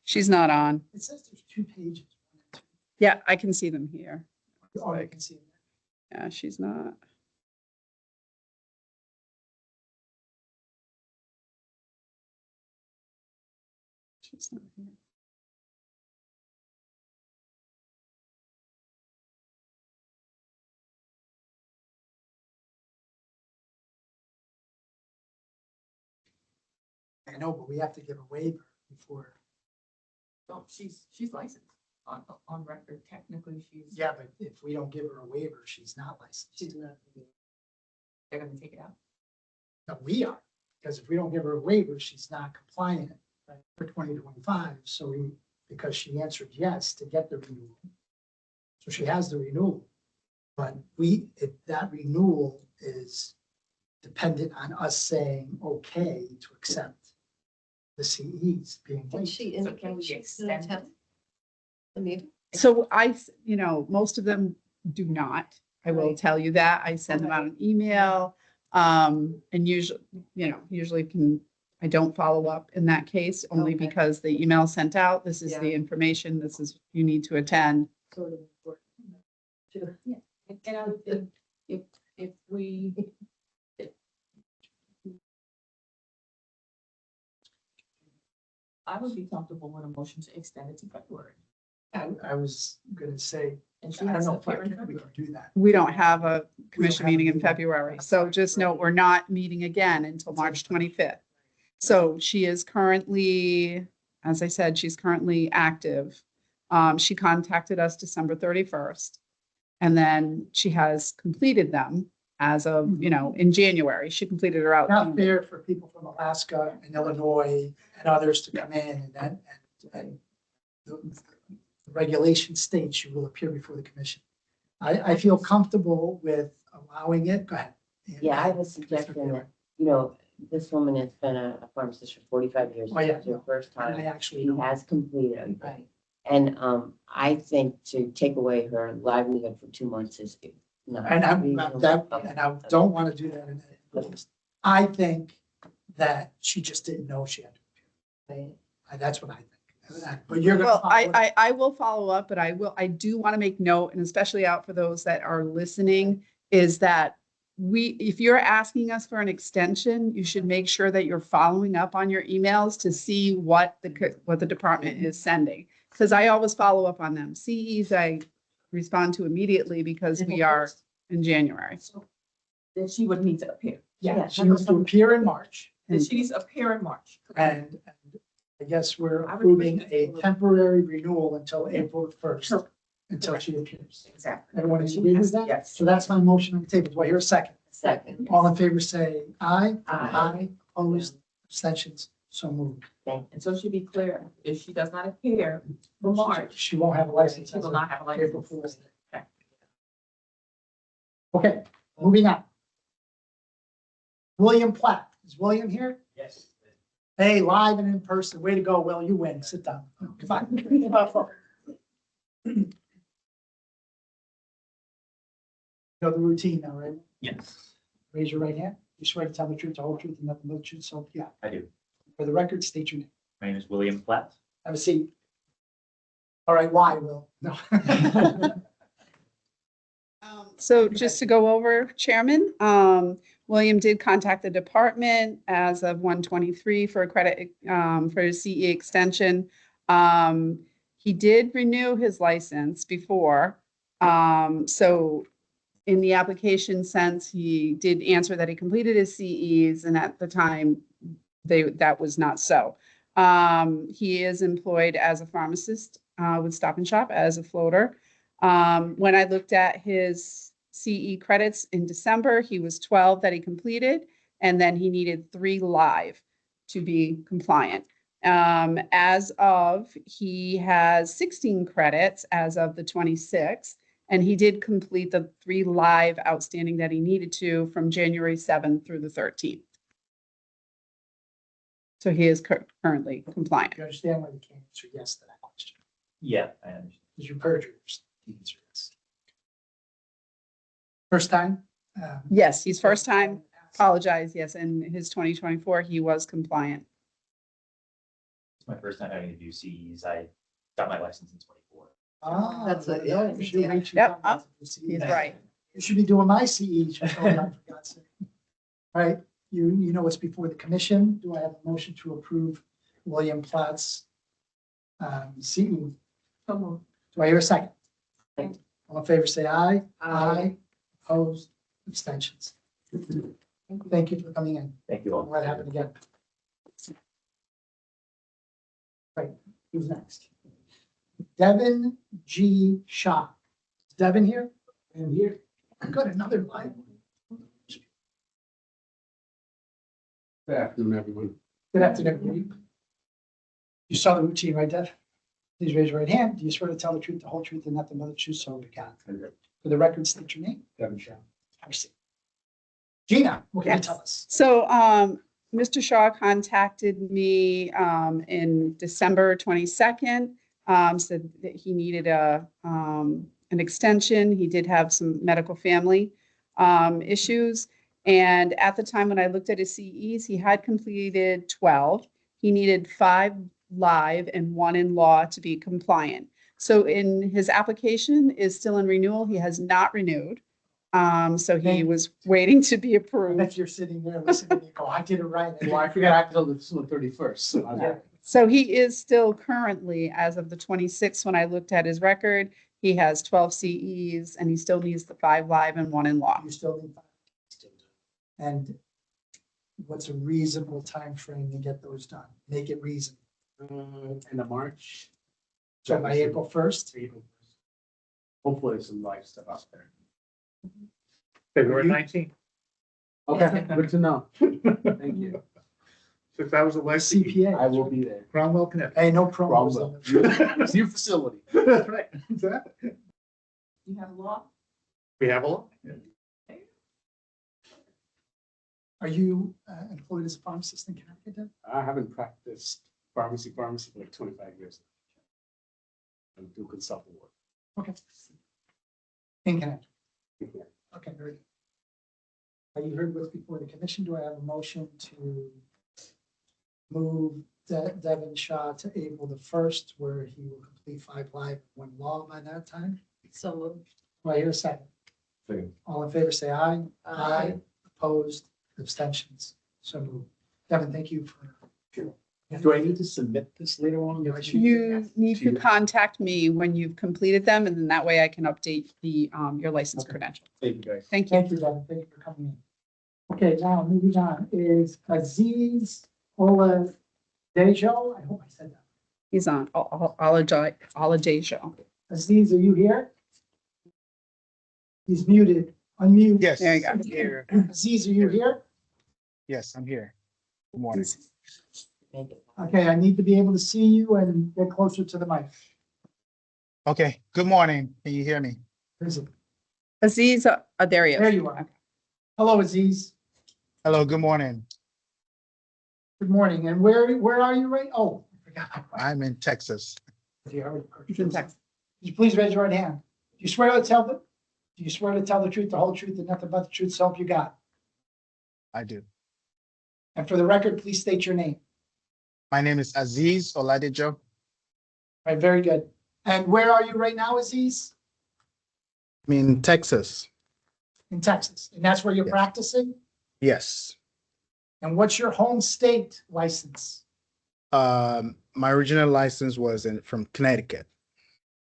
Speaker 11: She's not on.
Speaker 1: It says there's 2 pages.
Speaker 11: Yeah, I can see them here.
Speaker 1: Oh, I can see that.
Speaker 11: Yeah, she's not. It's not here.
Speaker 1: I know, but we have to give a waiver before.
Speaker 6: So she's licensed on record. Technically, she's.
Speaker 1: Yeah, but if we don't give her a waiver, she's not licensed.
Speaker 5: She's not.
Speaker 6: They're gonna take it out.
Speaker 1: No, we are, because if we don't give her a waiver, she's not compliant for 2025. So we, because she answered yes to get the renewal. So she has the renewal. But if that renewal is dependent on us saying, okay, to accept the CEs being
Speaker 5: Did
Speaker 1: waived.
Speaker 5: she
Speaker 6: So can
Speaker 5: indicate
Speaker 6: we
Speaker 5: she's gonna
Speaker 6: extend
Speaker 5: attend the meeting?
Speaker 11: So most of them do not. I will
Speaker 5: Right.
Speaker 11: tell you that. I send them out an email. And usually I don't follow up in that case, only
Speaker 5: Okay.
Speaker 11: because the email sent out, this is
Speaker 5: Yeah.
Speaker 11: the information, this is, you need to attend.
Speaker 5: Sort of important. Too.
Speaker 6: And I would think if we. I would be comfortable with a motion to extend it to February.
Speaker 1: I was gonna say,
Speaker 6: And
Speaker 1: I
Speaker 6: she
Speaker 1: don't
Speaker 6: has
Speaker 1: know
Speaker 6: to
Speaker 1: if I
Speaker 6: appear in
Speaker 1: can- we
Speaker 6: February.
Speaker 1: can do that.
Speaker 11: We don't have a commission
Speaker 1: have a
Speaker 11: meeting in
Speaker 1: meeting.
Speaker 11: February, so just note, we're not meeting again until March 25th. So she is currently, as I said, she's currently active. She contacted us December 31st. And then she has completed them as of, in January. She completed her out.
Speaker 1: Not fair for people from Alaska and Illinois and others to come in and the regulation states you will appear before the commission. I feel comfortable with allowing it. Go ahead.
Speaker 17: Yeah, I have a suggestion that, this woman has been a pharmacist for 45 years.
Speaker 1: Oh, yeah.
Speaker 17: It's her first
Speaker 1: And I
Speaker 17: time.
Speaker 1: actually
Speaker 17: She
Speaker 1: know.
Speaker 17: has completed.
Speaker 5: Right.
Speaker 17: And I think to take away her livelihood for 2 months is not.
Speaker 1: And I
Speaker 17: reasonable.
Speaker 1: don't want to do that. I think that she just didn't know she had to appear. That's what I think. But you're gonna.
Speaker 11: Well,
Speaker 1: follow it.
Speaker 11: I will follow up, but I do want to make note, and especially out for those that are listening, is that if you're asking us for an extension, you should make sure that you're following up on your emails to see what the department is sending. Because I always follow up on them. CEs I respond to immediately because we are in January.
Speaker 6: Then she would need to appear.
Speaker 1: Yeah, she needs to appear in March.
Speaker 6: Then she needs to appear in March.
Speaker 1: And I guess we're
Speaker 6: I would
Speaker 1: approving
Speaker 6: agree.
Speaker 1: a temporary renewal until April 1st,
Speaker 6: Correct.
Speaker 1: until she appears.
Speaker 6: Exactly.
Speaker 1: Everyone
Speaker 6: She
Speaker 1: agree
Speaker 6: has-
Speaker 1: with that?
Speaker 6: yes.
Speaker 1: So that's my motion on the table. Do I hear a second?
Speaker 17: Second.
Speaker 1: All in favor, say aye.
Speaker 17: Aye.
Speaker 1: Opposed, abstentions, so moved.
Speaker 6: And so she be clear, if she does not appear for March,
Speaker 1: She won't have a license.
Speaker 6: she will
Speaker 1: as of
Speaker 6: not have a
Speaker 1: April
Speaker 6: license.
Speaker 1: Fool's Day.
Speaker 6: Okay.
Speaker 1: Okay, moving on. William Platt. Is William here?
Speaker 7: Yes.
Speaker 1: Hey, live and in person. Way to go, Will. You win. Sit down. Come on. Know the routine now, right?
Speaker 7: Yes,
Speaker 1: Raise your right hand. You swear to tell the truth, the whole truth, and nothing but the truth. So, yeah.
Speaker 7: I do.
Speaker 1: For the record, state your name.
Speaker 7: My name is William Platt.
Speaker 1: Have a seat. All right, why, Will? No.
Speaker 11: So just to go over, Chairman, William did contact the department as of 1/23 for a credit, for a CE extension. He did renew his license before. So in the application sense, he did answer that he completed his CEs, and at the time, that was not so. He is employed as a pharmacist with Stop and Shop as a floater. When I looked at his CE credits in December, he was 12 that he completed, and then he needed 3 live to be compliant. As of, he has 16 credits as of the 26th, and he did complete the 3 live outstanding that he needed to from January 7th through the 13th. So he is currently compliant.
Speaker 1: You understand why you can't answer yes to that question?
Speaker 7: Yeah, I understand.
Speaker 1: Because you perjured yourself. The answer is. First time?
Speaker 11: Yes, he's first time. Apologize, yes, in his 2024, he was compliant.
Speaker 7: It's my first time having to do CEs. I got my license in 24.
Speaker 1: Ah,
Speaker 5: That's what-
Speaker 1: yeah,
Speaker 5: yeah,
Speaker 1: you should
Speaker 5: yeah.
Speaker 1: wait till
Speaker 11: Yep,
Speaker 1: you come to see
Speaker 11: He's
Speaker 1: that.
Speaker 11: right.
Speaker 1: You should be doing my CE. For God's sake. All right, you know what's before the commission. Do I have a motion to approve William Platt's CE. Do I hear a second? All in favor, say aye.
Speaker 5: Aye.
Speaker 1: Opposed, abstentions. Thank you for coming in.
Speaker 7: Thank you all.
Speaker 1: What happened again? Right, who's next? Devin G. Shaw. Is Devin here? I'm here. Good, another line.
Speaker 9: Good afternoon, everyone.
Speaker 1: Good afternoon. You saw the routine, right, Dev? Please raise your right hand. Do you swear to tell the truth, the whole truth, and nothing but the truth, so help you God? For the record, state your name.
Speaker 9: Devin Shaw.
Speaker 1: I see. Gina, what can you
Speaker 11: Yes.
Speaker 1: tell us?
Speaker 11: So, Mr. Shaw contacted me, in December 22nd, said that he needed an extension. He did have some medical family, issues. And at the time when I looked at his CEs, he had completed 12. He needed 5 live and 1 in law to be compliant. So in his application is still in renewal. He has not renewed. So he was waiting to be
Speaker 1: I
Speaker 11: approved.
Speaker 1: bet you're sitting there listening to me go, I did it right.
Speaker 8: Well, I forgot I have till the 31st.
Speaker 1: Yeah.
Speaker 11: So he is still currently, as of the 26th, when I looked at his record, he has 12 CEs and he still needs the 5 live and 1 in law.
Speaker 1: You still need 5. And what's a reasonable time frame to get those done? Make it reasonable.
Speaker 8: End of March.
Speaker 1: So by April 1st?
Speaker 8: Hopefully some live stuff out there.
Speaker 4: February 19th,
Speaker 8: Okay, good to know. Thank you.
Speaker 4: 6 hours of life.
Speaker 1: CPA.
Speaker 8: I will be there.
Speaker 4: Cromwell, Connecticut.
Speaker 1: Hey, no promos.
Speaker 8: Cromwell. New facility.
Speaker 4: That's right. Exactly.
Speaker 6: You have law?
Speaker 4: We have a lot.
Speaker 1: Are you employed as a pharmacist in Connecticut then?
Speaker 8: I haven't practiced pharmacy for like 25 years. I do consulting work.
Speaker 1: Okay. In Connecticut. Okay, very good. Have you heard what's before the commission? Do I have a motion to move Devin Shaw to April the 1st, where he will complete 5 live, 1 law by that time?
Speaker 5: So moved.
Speaker 1: Do I hear a second?
Speaker 9: Second.
Speaker 1: All in favor, say aye.
Speaker 5: Aye.
Speaker 1: Opposed, abstentions. So moved. Devin, thank you for.
Speaker 8: Do I need to submit this later on?
Speaker 11: You need to contact me when you've completed them, and then that way I can update the, your license credential.
Speaker 8: Thank you, guys.
Speaker 11: Thank you.
Speaker 1: Thank you, Devin. Thank you for coming in. Okay, now moving on is Aziz Oladejo. I hope I said that.
Speaker 11: He's on Oladejo.
Speaker 1: Aziz, are you here? He's muted. Unmute.
Speaker 18: Yes.
Speaker 11: There you go.
Speaker 18: I'm here.
Speaker 1: Aziz, are you here?
Speaker 18: Yes, I'm here. Good morning.
Speaker 1: Okay, I need to be able to see you and get closer to the mic.
Speaker 18: Okay, good morning. Can you hear me?
Speaker 1: Is it?
Speaker 11: Aziz, there he is.
Speaker 1: There you are. Hello, Aziz.
Speaker 18: Hello, good morning.
Speaker 1: Good morning. And where are you right? Oh, I forgot.
Speaker 18: I'm in Texas.
Speaker 1: You already-
Speaker 11: He's in Texas.
Speaker 1: Could you please raise your right hand? Do you swear to tell the truth, the whole truth, and nothing but the truth, so help you God?
Speaker 18: I do.
Speaker 1: And for the record, please state your name.
Speaker 18: My name is Aziz Oladejo.
Speaker 1: All right, very good. And where are you right now, Aziz?
Speaker 18: I'm in Texas.
Speaker 1: In Texas. And that's where you're
Speaker 18: Yes.
Speaker 1: practicing?
Speaker 18: Yes.
Speaker 1: And what's your home state license
Speaker 18: My original license was from Connecticut.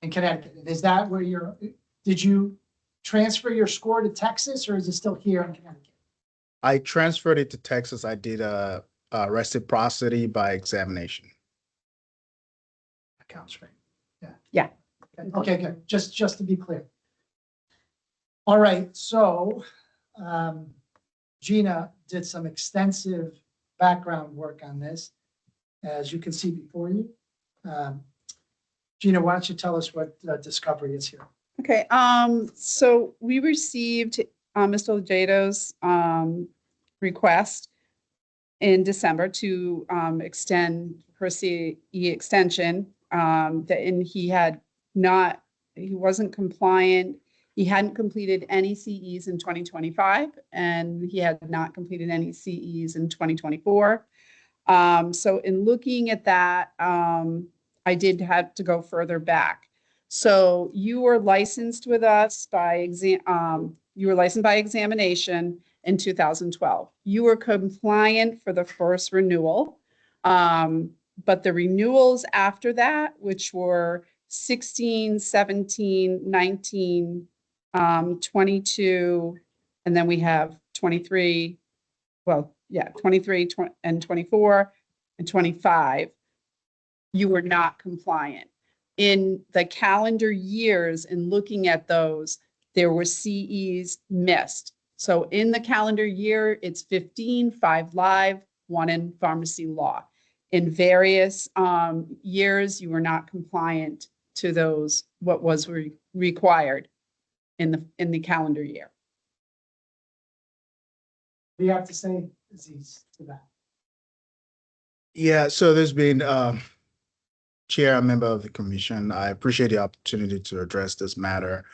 Speaker 1: in Connecticut? And is that where did you transfer your score to Texas, or is it still here in Connecticut?
Speaker 18: I transferred it to Texas. I did a reciprocity by examination.
Speaker 1: That counts, right? Yeah.
Speaker 11: Yeah.
Speaker 1: Okay, good. Just to be clear. All right, so Gina did some extensive background work on this, as you can see before you. Gina, why don't you tell us what discovery is here?
Speaker 11: Okay, so we received Mr. Oladejo's request in December to extend her CE extension, and he wasn't compliant. He hadn't completed any CEs in 2025, and he had not completed any CEs in 2024. So in looking at that, I did have to go further back. So you were licensed with us by examination in 2012. You were compliant for the first renewal. but the renewals after that, which were 16, 17, 19, 22, and then we have 23, well, yeah, 23 and 24 and 25, you were not compliant. In the calendar years, in looking at those, there were CEs missed. So in the calendar year, it's 15, 5 live, 1 in pharmacy law. In various years, you were not compliant to those, what was required in the calendar year.
Speaker 1: What do you have to say, Aziz, to that?
Speaker 18: Yeah, so there's been, Chair, a member of the commission, I appreciate the opportunity to address this matter.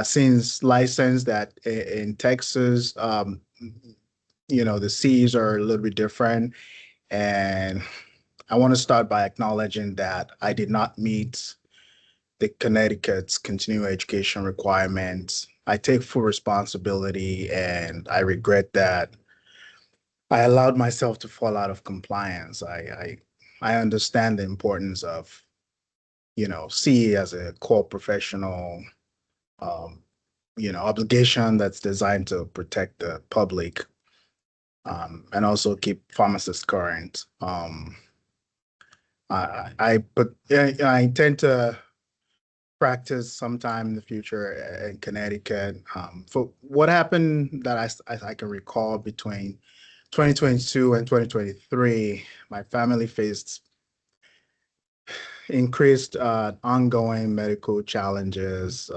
Speaker 18: Since licensed that in Texas, the Cs are a little bit different. And I want to start by acknowledging that I did not meet the Connecticut's continuing education requirements. I take full responsibility and I regret that I allowed myself to fall out of compliance. I understand the importance of, CE as a core professional, obligation that's designed to protect the public, and also keep pharmacists current. I intend to practice sometime in the future in Connecticut. For what happened that I can recall between 2022 and 2023, my family faced increased ongoing medical challenges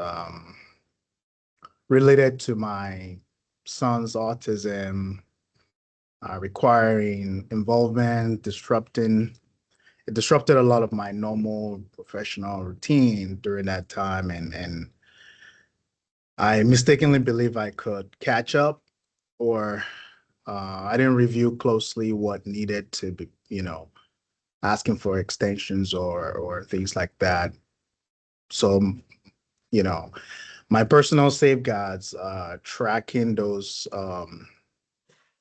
Speaker 18: related to my son's autism, requiring involvement, it disrupted a lot of my normal professional routine during that time. And I mistakenly believe I could catch up, or I didn't review closely what needed to be, asking for extensions or things like that. So, my personal safeguards, tracking those,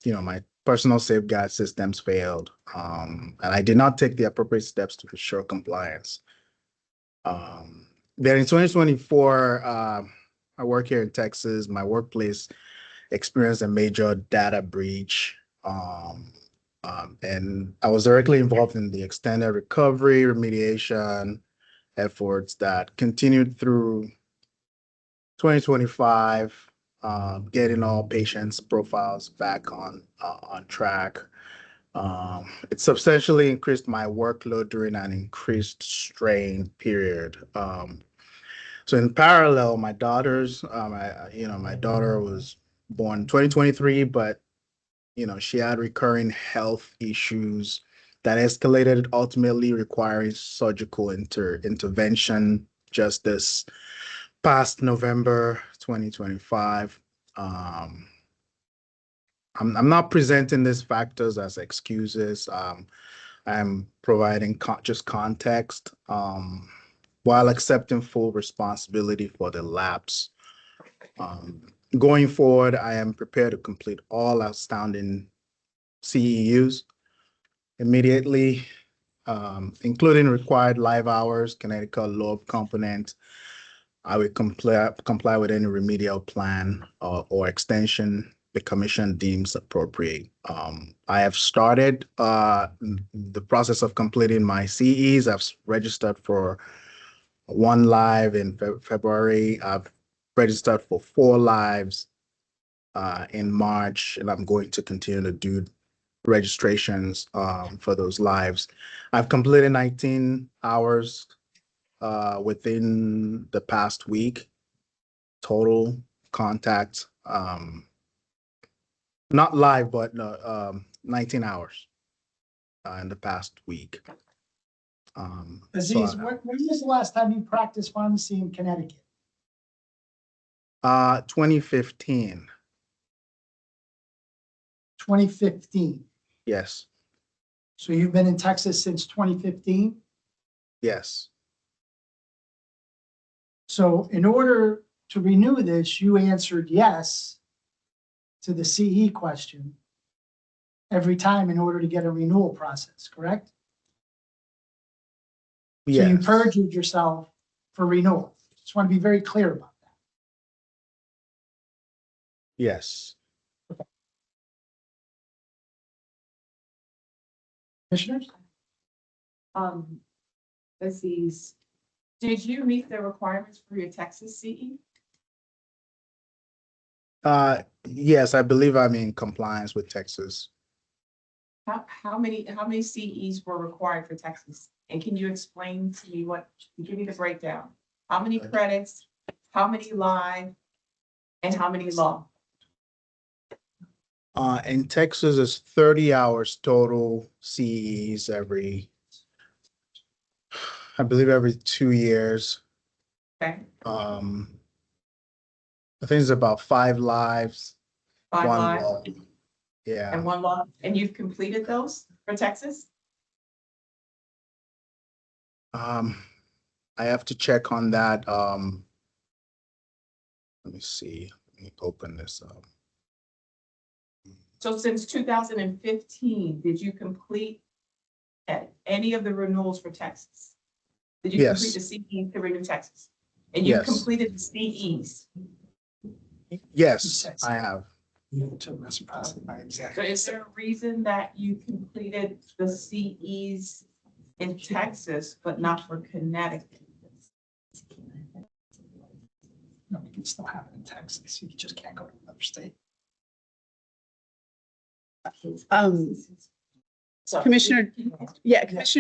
Speaker 18: my personal safeguard systems failed, and I did not take the appropriate steps to ensure compliance. Then in 2024, I work here in Texas. My workplace experienced a major data breach, and I was directly involved in the extended recovery remediation efforts that continued through 2025, getting all patients' profiles back on track. It substantially increased my workload during an increased strain period. So in parallel, my daughter's, my daughter was born 2023, but she had recurring health issues that escalated, ultimately requiring surgical intervention just this past November 2025. I'm not presenting these factors as excuses. I'm providing just context, while accepting full responsibility for the lapse. Going forward, I am prepared to complete all outstanding CEUs immediately, including required live hours, Connecticut law component. I will comply with any remedial plan or extension the commission deems appropriate. I have started the process of completing my CEs. I've registered for 1 live in February. I've registered for 4 lives in March, and I'm going to continue to do registrations for those lives. I've completed 19 hours within the past week, total contacts, not live, but 19 hours in the past week.
Speaker 1: Aziz, when was the last time you practiced pharmacy in Connecticut?
Speaker 18: 2015.
Speaker 1: 2015.
Speaker 18: Yes.
Speaker 1: So you've been in Texas since 2015?
Speaker 18: Yes.
Speaker 1: So in order to renew this, you answered yes to the CE question. every time in order to get a renewal process, correct? So you
Speaker 18: Yes,
Speaker 1: perjured yourself for renewal. Just want to be very clear about that.
Speaker 18: yes.
Speaker 1: Commissioners?
Speaker 6: Let's see. Did you meet the requirements for your Texas CE?
Speaker 18: Yes, I believe I'm in compliance with Texas.
Speaker 6: How many CEs were required for Texas? And can you explain to me give me the breakdown? How many credits, how many live, and how many law?
Speaker 18: In Texas, it's 30 hours total CEs I believe every 2 years.
Speaker 6: Okay,
Speaker 18: I think it's about 5 lives,
Speaker 6: 5
Speaker 18: 1
Speaker 6: live
Speaker 18: law. Yeah.
Speaker 6: and 1 law, and you've completed those for Texas?
Speaker 18: I have to check on that. Let me see. Let me open this up.
Speaker 6: So since 2015, did you complete any of the renewals for Texas? Did you complete the CE to renew Texas? And you
Speaker 18: Yes.
Speaker 6: completed the CEs?
Speaker 18: Yes, I have.
Speaker 6: So is there a reason that you completed the CEs in Texas, but not for Connecticut?
Speaker 1: No, you can still have it in Texas. You just can't go to another state.
Speaker 11: Commissioner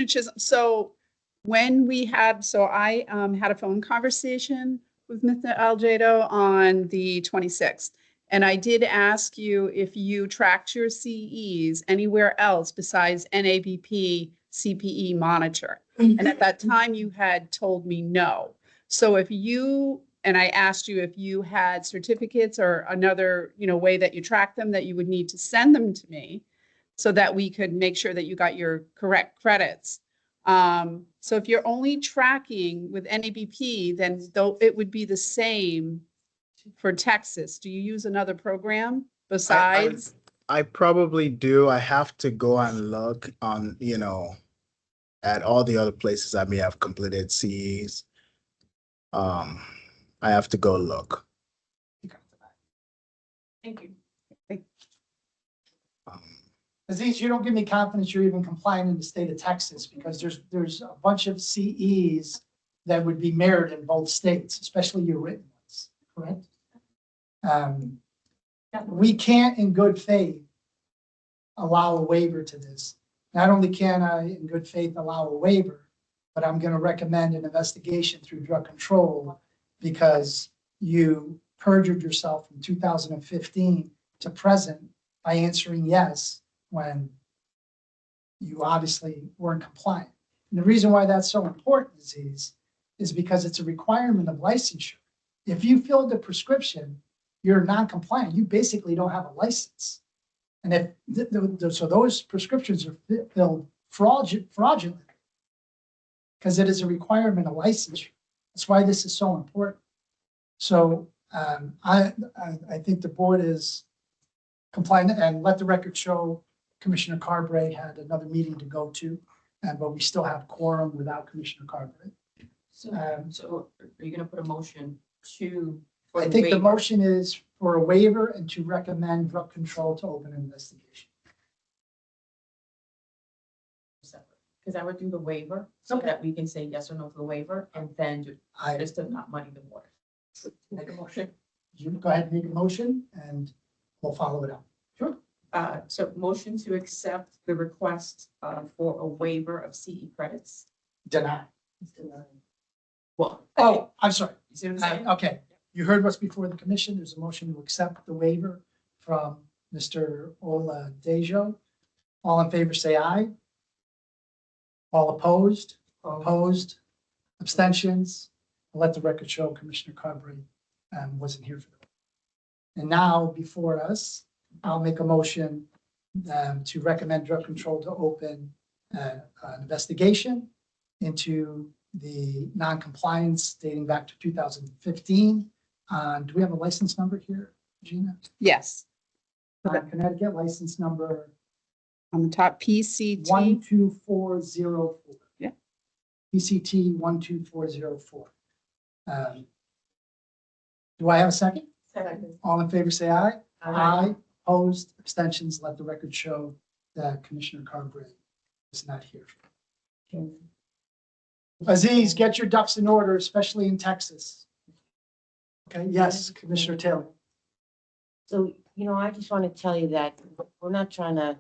Speaker 11: Chisholm, so when we had, I had a phone conversation with Mr. Algedo on the 26th. And I did ask you if you tracked your CEs anywhere else besides NABP CPE monitor. And at that time you had told me no. So and I asked you if you had certificates or another, way that you track them, that you would need to send them to me so that we could make sure that you got your correct credits. So if you're only tracking with NABP, then though it would be the same for Texas. Do you use another program besides?
Speaker 18: I probably do. I have to go and look on, at all the other places I may have completed CEs. I have to go look.
Speaker 6: Thank you.
Speaker 1: Aziz, you don't give me confidence you're even complying in the state of Texas because there's a bunch of CEs that would be mirrored in both states, especially your written ones, correct? We can't in good faith allow a waiver to this. Not only can I in good faith allow a waiver, but I'm going to recommend an investigation through drug control because you perjured yourself from 2015 to present by answering yes when you obviously weren't compliant. And the reason why that's so important, is because it's a requirement of licensure. If you filled the prescription, you're non-compliant. You basically don't have a license. And if so, those prescriptions are filled fraudulently because it is a requirement of licensure. That's why this is so important. So I think the board is compliant, and let the record show Commissioner Carbray had another meeting to go to, but we still have quorum without Commissioner Carbray.
Speaker 6: So are you gonna put a motion to?
Speaker 1: I think the motion is for a waiver and to recommend drug control to open an investigation.
Speaker 6: Because I would do the waiver so that we can say yes or no to the waiver and then just to not muddy the water. Make a motion.
Speaker 1: You go ahead and make a motion and we'll follow it up.
Speaker 6: Sure. So motion to accept the request for a waiver of CE credits.
Speaker 1: Deny.
Speaker 6: Well.
Speaker 1: Oh, I'm sorry.
Speaker 6: You see what I'm saying?
Speaker 1: Okay, you heard what's before the commission. There's a motion to accept the waiver from Mr. Ola Dejo. All in favor, say aye. All opposed? Opposed? Abstentions? I'll let the record show Commissioner Carbray wasn't here for that. And now before us, I'll make a motion to recommend drug control to open an investigation into the non-compliance dating back to 2015. Do we have a license number here, Gina?
Speaker 11: Yes.
Speaker 1: Connecticut license number
Speaker 11: on the top, PCT.
Speaker 1: 12404.
Speaker 11: Yeah.
Speaker 1: PCT 12404. Do I have a second?
Speaker 2: Second.
Speaker 1: All in favor, say aye.
Speaker 2: Aye.
Speaker 1: Opposed, abstentions, let the record show that Commissioner Carberry is not here. Aziz, get your ducks in order, especially in Texas. Okay, yes, Commissioner Taylor.
Speaker 17: So, I just want to tell you that we're not trying to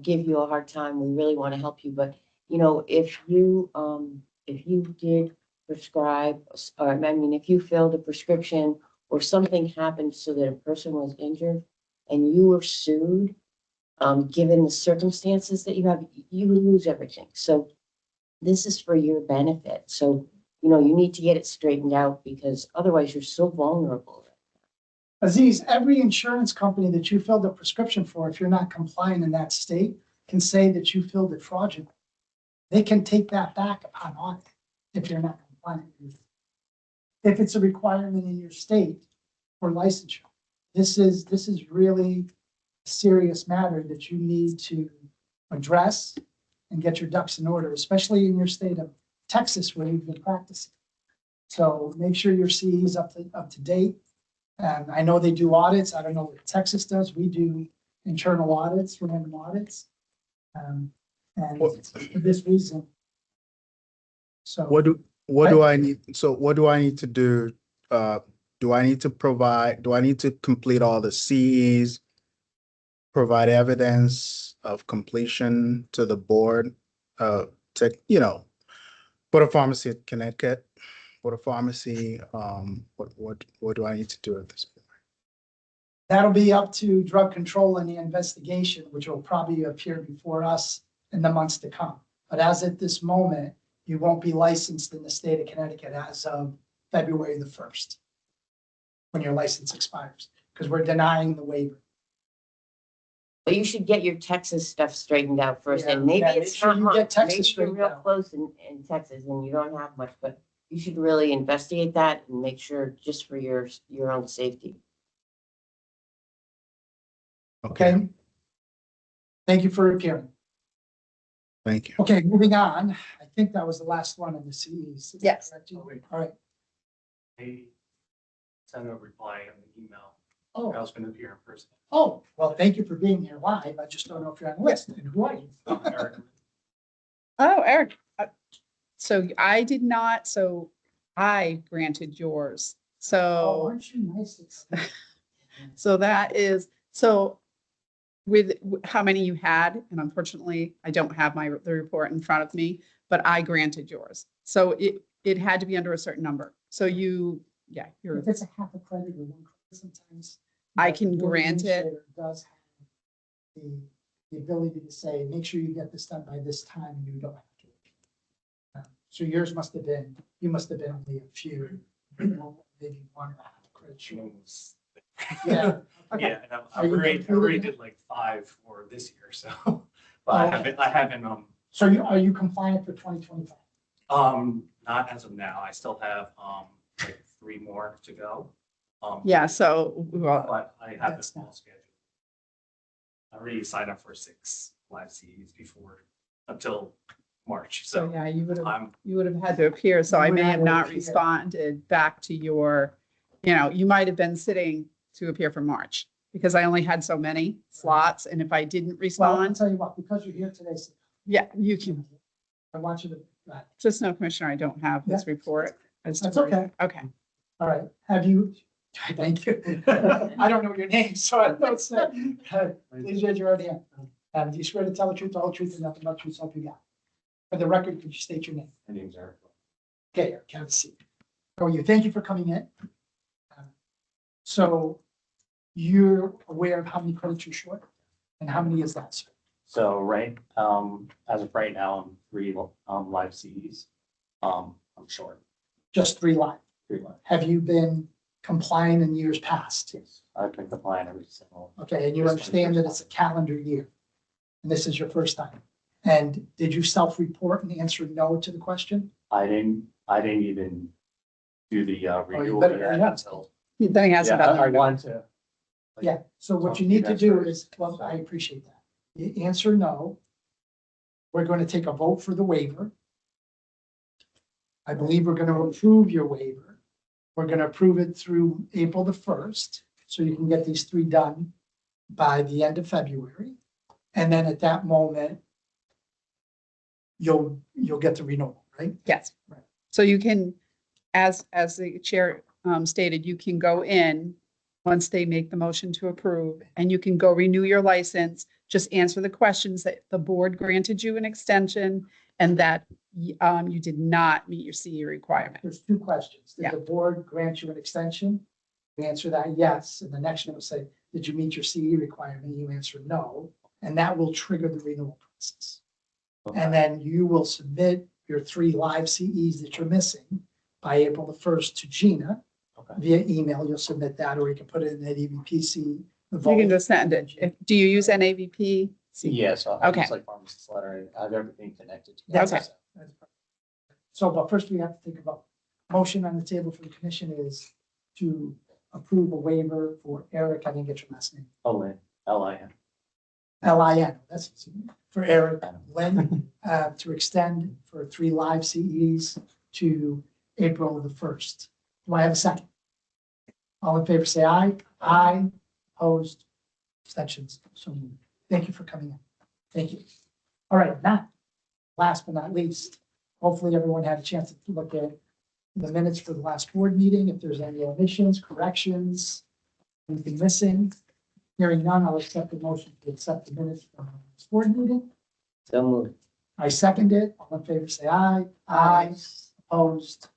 Speaker 17: give you a hard time. We really want to help you, but if you did prescribe, or if you filled a prescription or something happened so that a person was injured and you were sued, given the circumstances that you have, you would lose everything. So this is for your benefit. So, you need to get it straightened out because otherwise you're so vulnerable.
Speaker 1: Aziz, every insurance company that you filled a prescription for, if you're not compliant in that state, can say that you filled it fraudulent. They can take that back upon audit if you're not compliant. If it's a requirement in your state for licensure, this is really a serious matter that you need to address and get your ducks in order, especially in your state of Texas where you've been practicing. So make sure your CE is up to date. And I know they do audits. I don't know what Texas does. We do internal audits, random audits. And for this reason. So
Speaker 18: What do I need? So what do I need to do? Do I need to complete all the CEs, provide evidence of completion to the board? Board of Pharmacy at Connecticut, Board of Pharmacy, what do I need to do at this point?
Speaker 1: that'll be up to drug control and the investigation, which will probably appear before us in the months to come. But as at this moment, you won't be licensed in the state of Connecticut as of February the 1st, when your license expires, because we're denying the waiver.
Speaker 17: But you should get your Texas stuff straightened out first,
Speaker 1: Yeah,
Speaker 17: and maybe
Speaker 1: yeah, make
Speaker 17: it's
Speaker 1: sure
Speaker 17: not
Speaker 1: you
Speaker 17: much.
Speaker 1: get Texas
Speaker 17: Maybe you're
Speaker 1: straightened
Speaker 17: real
Speaker 1: out.
Speaker 17: close in Texas and you don't have much, but you should really investigate that and make sure just for your own safety.
Speaker 1: Okay? Thank you for appearing.
Speaker 18: Thank you.
Speaker 1: Okay, moving on. I think that was the last one in the CEs.
Speaker 2: Yes.
Speaker 1: All right.
Speaker 7: Hey, send a reply on the email.
Speaker 1: Oh.
Speaker 7: I was going to appear in person.
Speaker 1: Oh, well, thank you for being here live. I just don't know if you're on the list. And who are you?
Speaker 7: Eric.
Speaker 11: Oh, Eric. So I did not, so I granted yours.
Speaker 1: Oh,
Speaker 11: So,
Speaker 1: aren't you nice?
Speaker 11: so that is, so with how many you had, and unfortunately, I don't have the report in front of me, but I granted yours. So it had to be under a certain number. So you're,
Speaker 1: If it's a half a credit or one credit, sometimes.
Speaker 11: I can
Speaker 1: the board
Speaker 11: grant it.
Speaker 1: administrator Does have the ability to say, make sure you get this done by this time, and you don't have to. So yours you must have been only a few, maybe 1.5 credit short. Yeah.
Speaker 7: Yeah, and
Speaker 1: Are you
Speaker 7: I already
Speaker 1: completed?
Speaker 7: did like 5 for this year, so. But I haven't,
Speaker 1: So are you compliant for 2025?
Speaker 7: not as of now. I still have, like 3 more to go.
Speaker 11: yeah, so, well,
Speaker 7: But I have a
Speaker 1: That's
Speaker 7: small schedule. I already signed up for 6 live CEs until March,
Speaker 11: so
Speaker 7: so
Speaker 11: yeah, you
Speaker 7: I'm,
Speaker 11: would have had to appear, so
Speaker 1: You
Speaker 11: I
Speaker 1: would
Speaker 11: may
Speaker 1: have
Speaker 11: have
Speaker 1: to
Speaker 11: not
Speaker 1: appear.
Speaker 11: responded back to your, you might have been sitting to appear for March, because I only had so many slots, and if I didn't
Speaker 1: Well, I'll
Speaker 11: respond,
Speaker 1: tell you what, because you're here today, so
Speaker 11: yeah, you can,
Speaker 1: I want you to,
Speaker 11: just know, Commissioner, I don't have his report. as to
Speaker 1: That's
Speaker 11: where-
Speaker 1: okay.
Speaker 11: Okay.
Speaker 1: all right, have you, thank you. I don't know your name, so I don't say. Please raise your right hand. Do you swear to tell the truth, the whole truth, and nothing but the truth, so help you God? For the record, could you state your name?
Speaker 7: my name's Eric.
Speaker 1: Okay, Eric, have a seat. How are you? Thank you for coming in. So you're aware of how many credits you're short? And how many is that, sir?
Speaker 7: So as of right now, I'm 3 live CEs. I'm short,
Speaker 1: Just 3 live.
Speaker 7: 3 live.
Speaker 1: Have you been compliant in years past?
Speaker 7: Yes, I've been compliant every single.
Speaker 1: Okay, and you understand that it's a calendar year? And this is your first time? And did you self-report and answer no to the question?
Speaker 7: I didn't even do the renewal
Speaker 1: better
Speaker 7: yet
Speaker 1: hurry up.
Speaker 7: until.
Speaker 11: Then he hasn't
Speaker 7: Yeah,
Speaker 11: done
Speaker 7: I
Speaker 11: it.
Speaker 7: wanted to.
Speaker 1: Yeah, so what
Speaker 7: So
Speaker 1: you need to
Speaker 7: that's
Speaker 1: do
Speaker 7: first,
Speaker 1: is, well,
Speaker 7: so.
Speaker 1: I appreciate that. You answer no. We're going to take a vote for the waiver. I believe we're going to approve your waiver. We're going to approve it through April the 1st, so you can get these 3 done by the end of February. And then at that moment, you'll get the renewal, right?
Speaker 11: Yes.
Speaker 1: Right.
Speaker 11: So you can, as the chair stated, you can go in once they make the motion to approve, and you can go renew your license. Just answer the questions that the board granted you an extension and that you did not meet your CE requirement.
Speaker 1: There's 2 questions. Did
Speaker 11: Yeah.
Speaker 1: the board grant you an extension? You answer that yes, and the next one will say, did you meet your CE requirement? You answer no, and that will trigger the renewal process. And then you will submit your 3 live CEs that you're missing by April the 1st to Gina.
Speaker 7: Okay.
Speaker 1: Via email, you'll submit that, or you can put it in that EVPC.
Speaker 11: You can just send it. Do you use NAVP?
Speaker 7: Yes, I
Speaker 11: Okay.
Speaker 7: use like pharmacist letter, and I have everything connected. to
Speaker 1: That's
Speaker 7: it,
Speaker 11: Okay.
Speaker 7: so.
Speaker 1: So, but first we have to think about, motion on the table for the commission is to approve a waiver for Eric, I didn't get your last name,
Speaker 7: Lin, Lin.
Speaker 1: Lin, that's for Eric Lynn, to extend for 3 live CEs to April the 1st. Do I have a second? All in favor, say aye. Aye. Opposed, abstentions. So moved. Thank you for coming in. Thank you. All right, now, last but not least, hopefully everyone had a chance to look at the minutes for the last board meeting. If there's any omissions, corrections, anything missing, hearing none, I'll accept the motion to accept the minutes from this board meeting.
Speaker 17: So moved.
Speaker 1: I second it. All in favor, say aye. Aye. Opposed.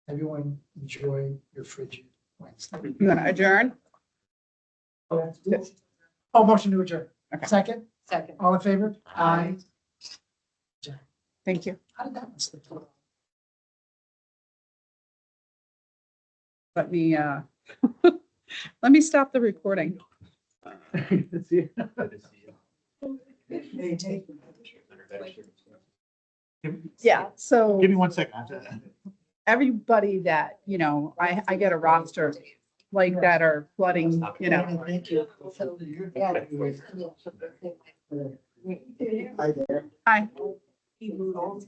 Speaker 1: Everyone enjoy your frigid Wednesday.
Speaker 11: You want to adjourn?
Speaker 1: Oh, motion to adjourn.
Speaker 11: Okay.
Speaker 1: Second,
Speaker 5: Second.
Speaker 1: all in favor? Aye.
Speaker 11: Thank you.
Speaker 1: How did that one slip through?
Speaker 11: Let me, let me stop the recording. Yeah, so
Speaker 18: Give me 1 second.
Speaker 11: everybody that, I get a roster like that are flooding,
Speaker 1: Thank you. Hi there.
Speaker 11: Hi.
Speaker 5: He was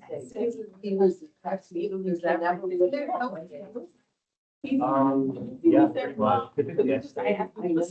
Speaker 7: Yeah, pretty much.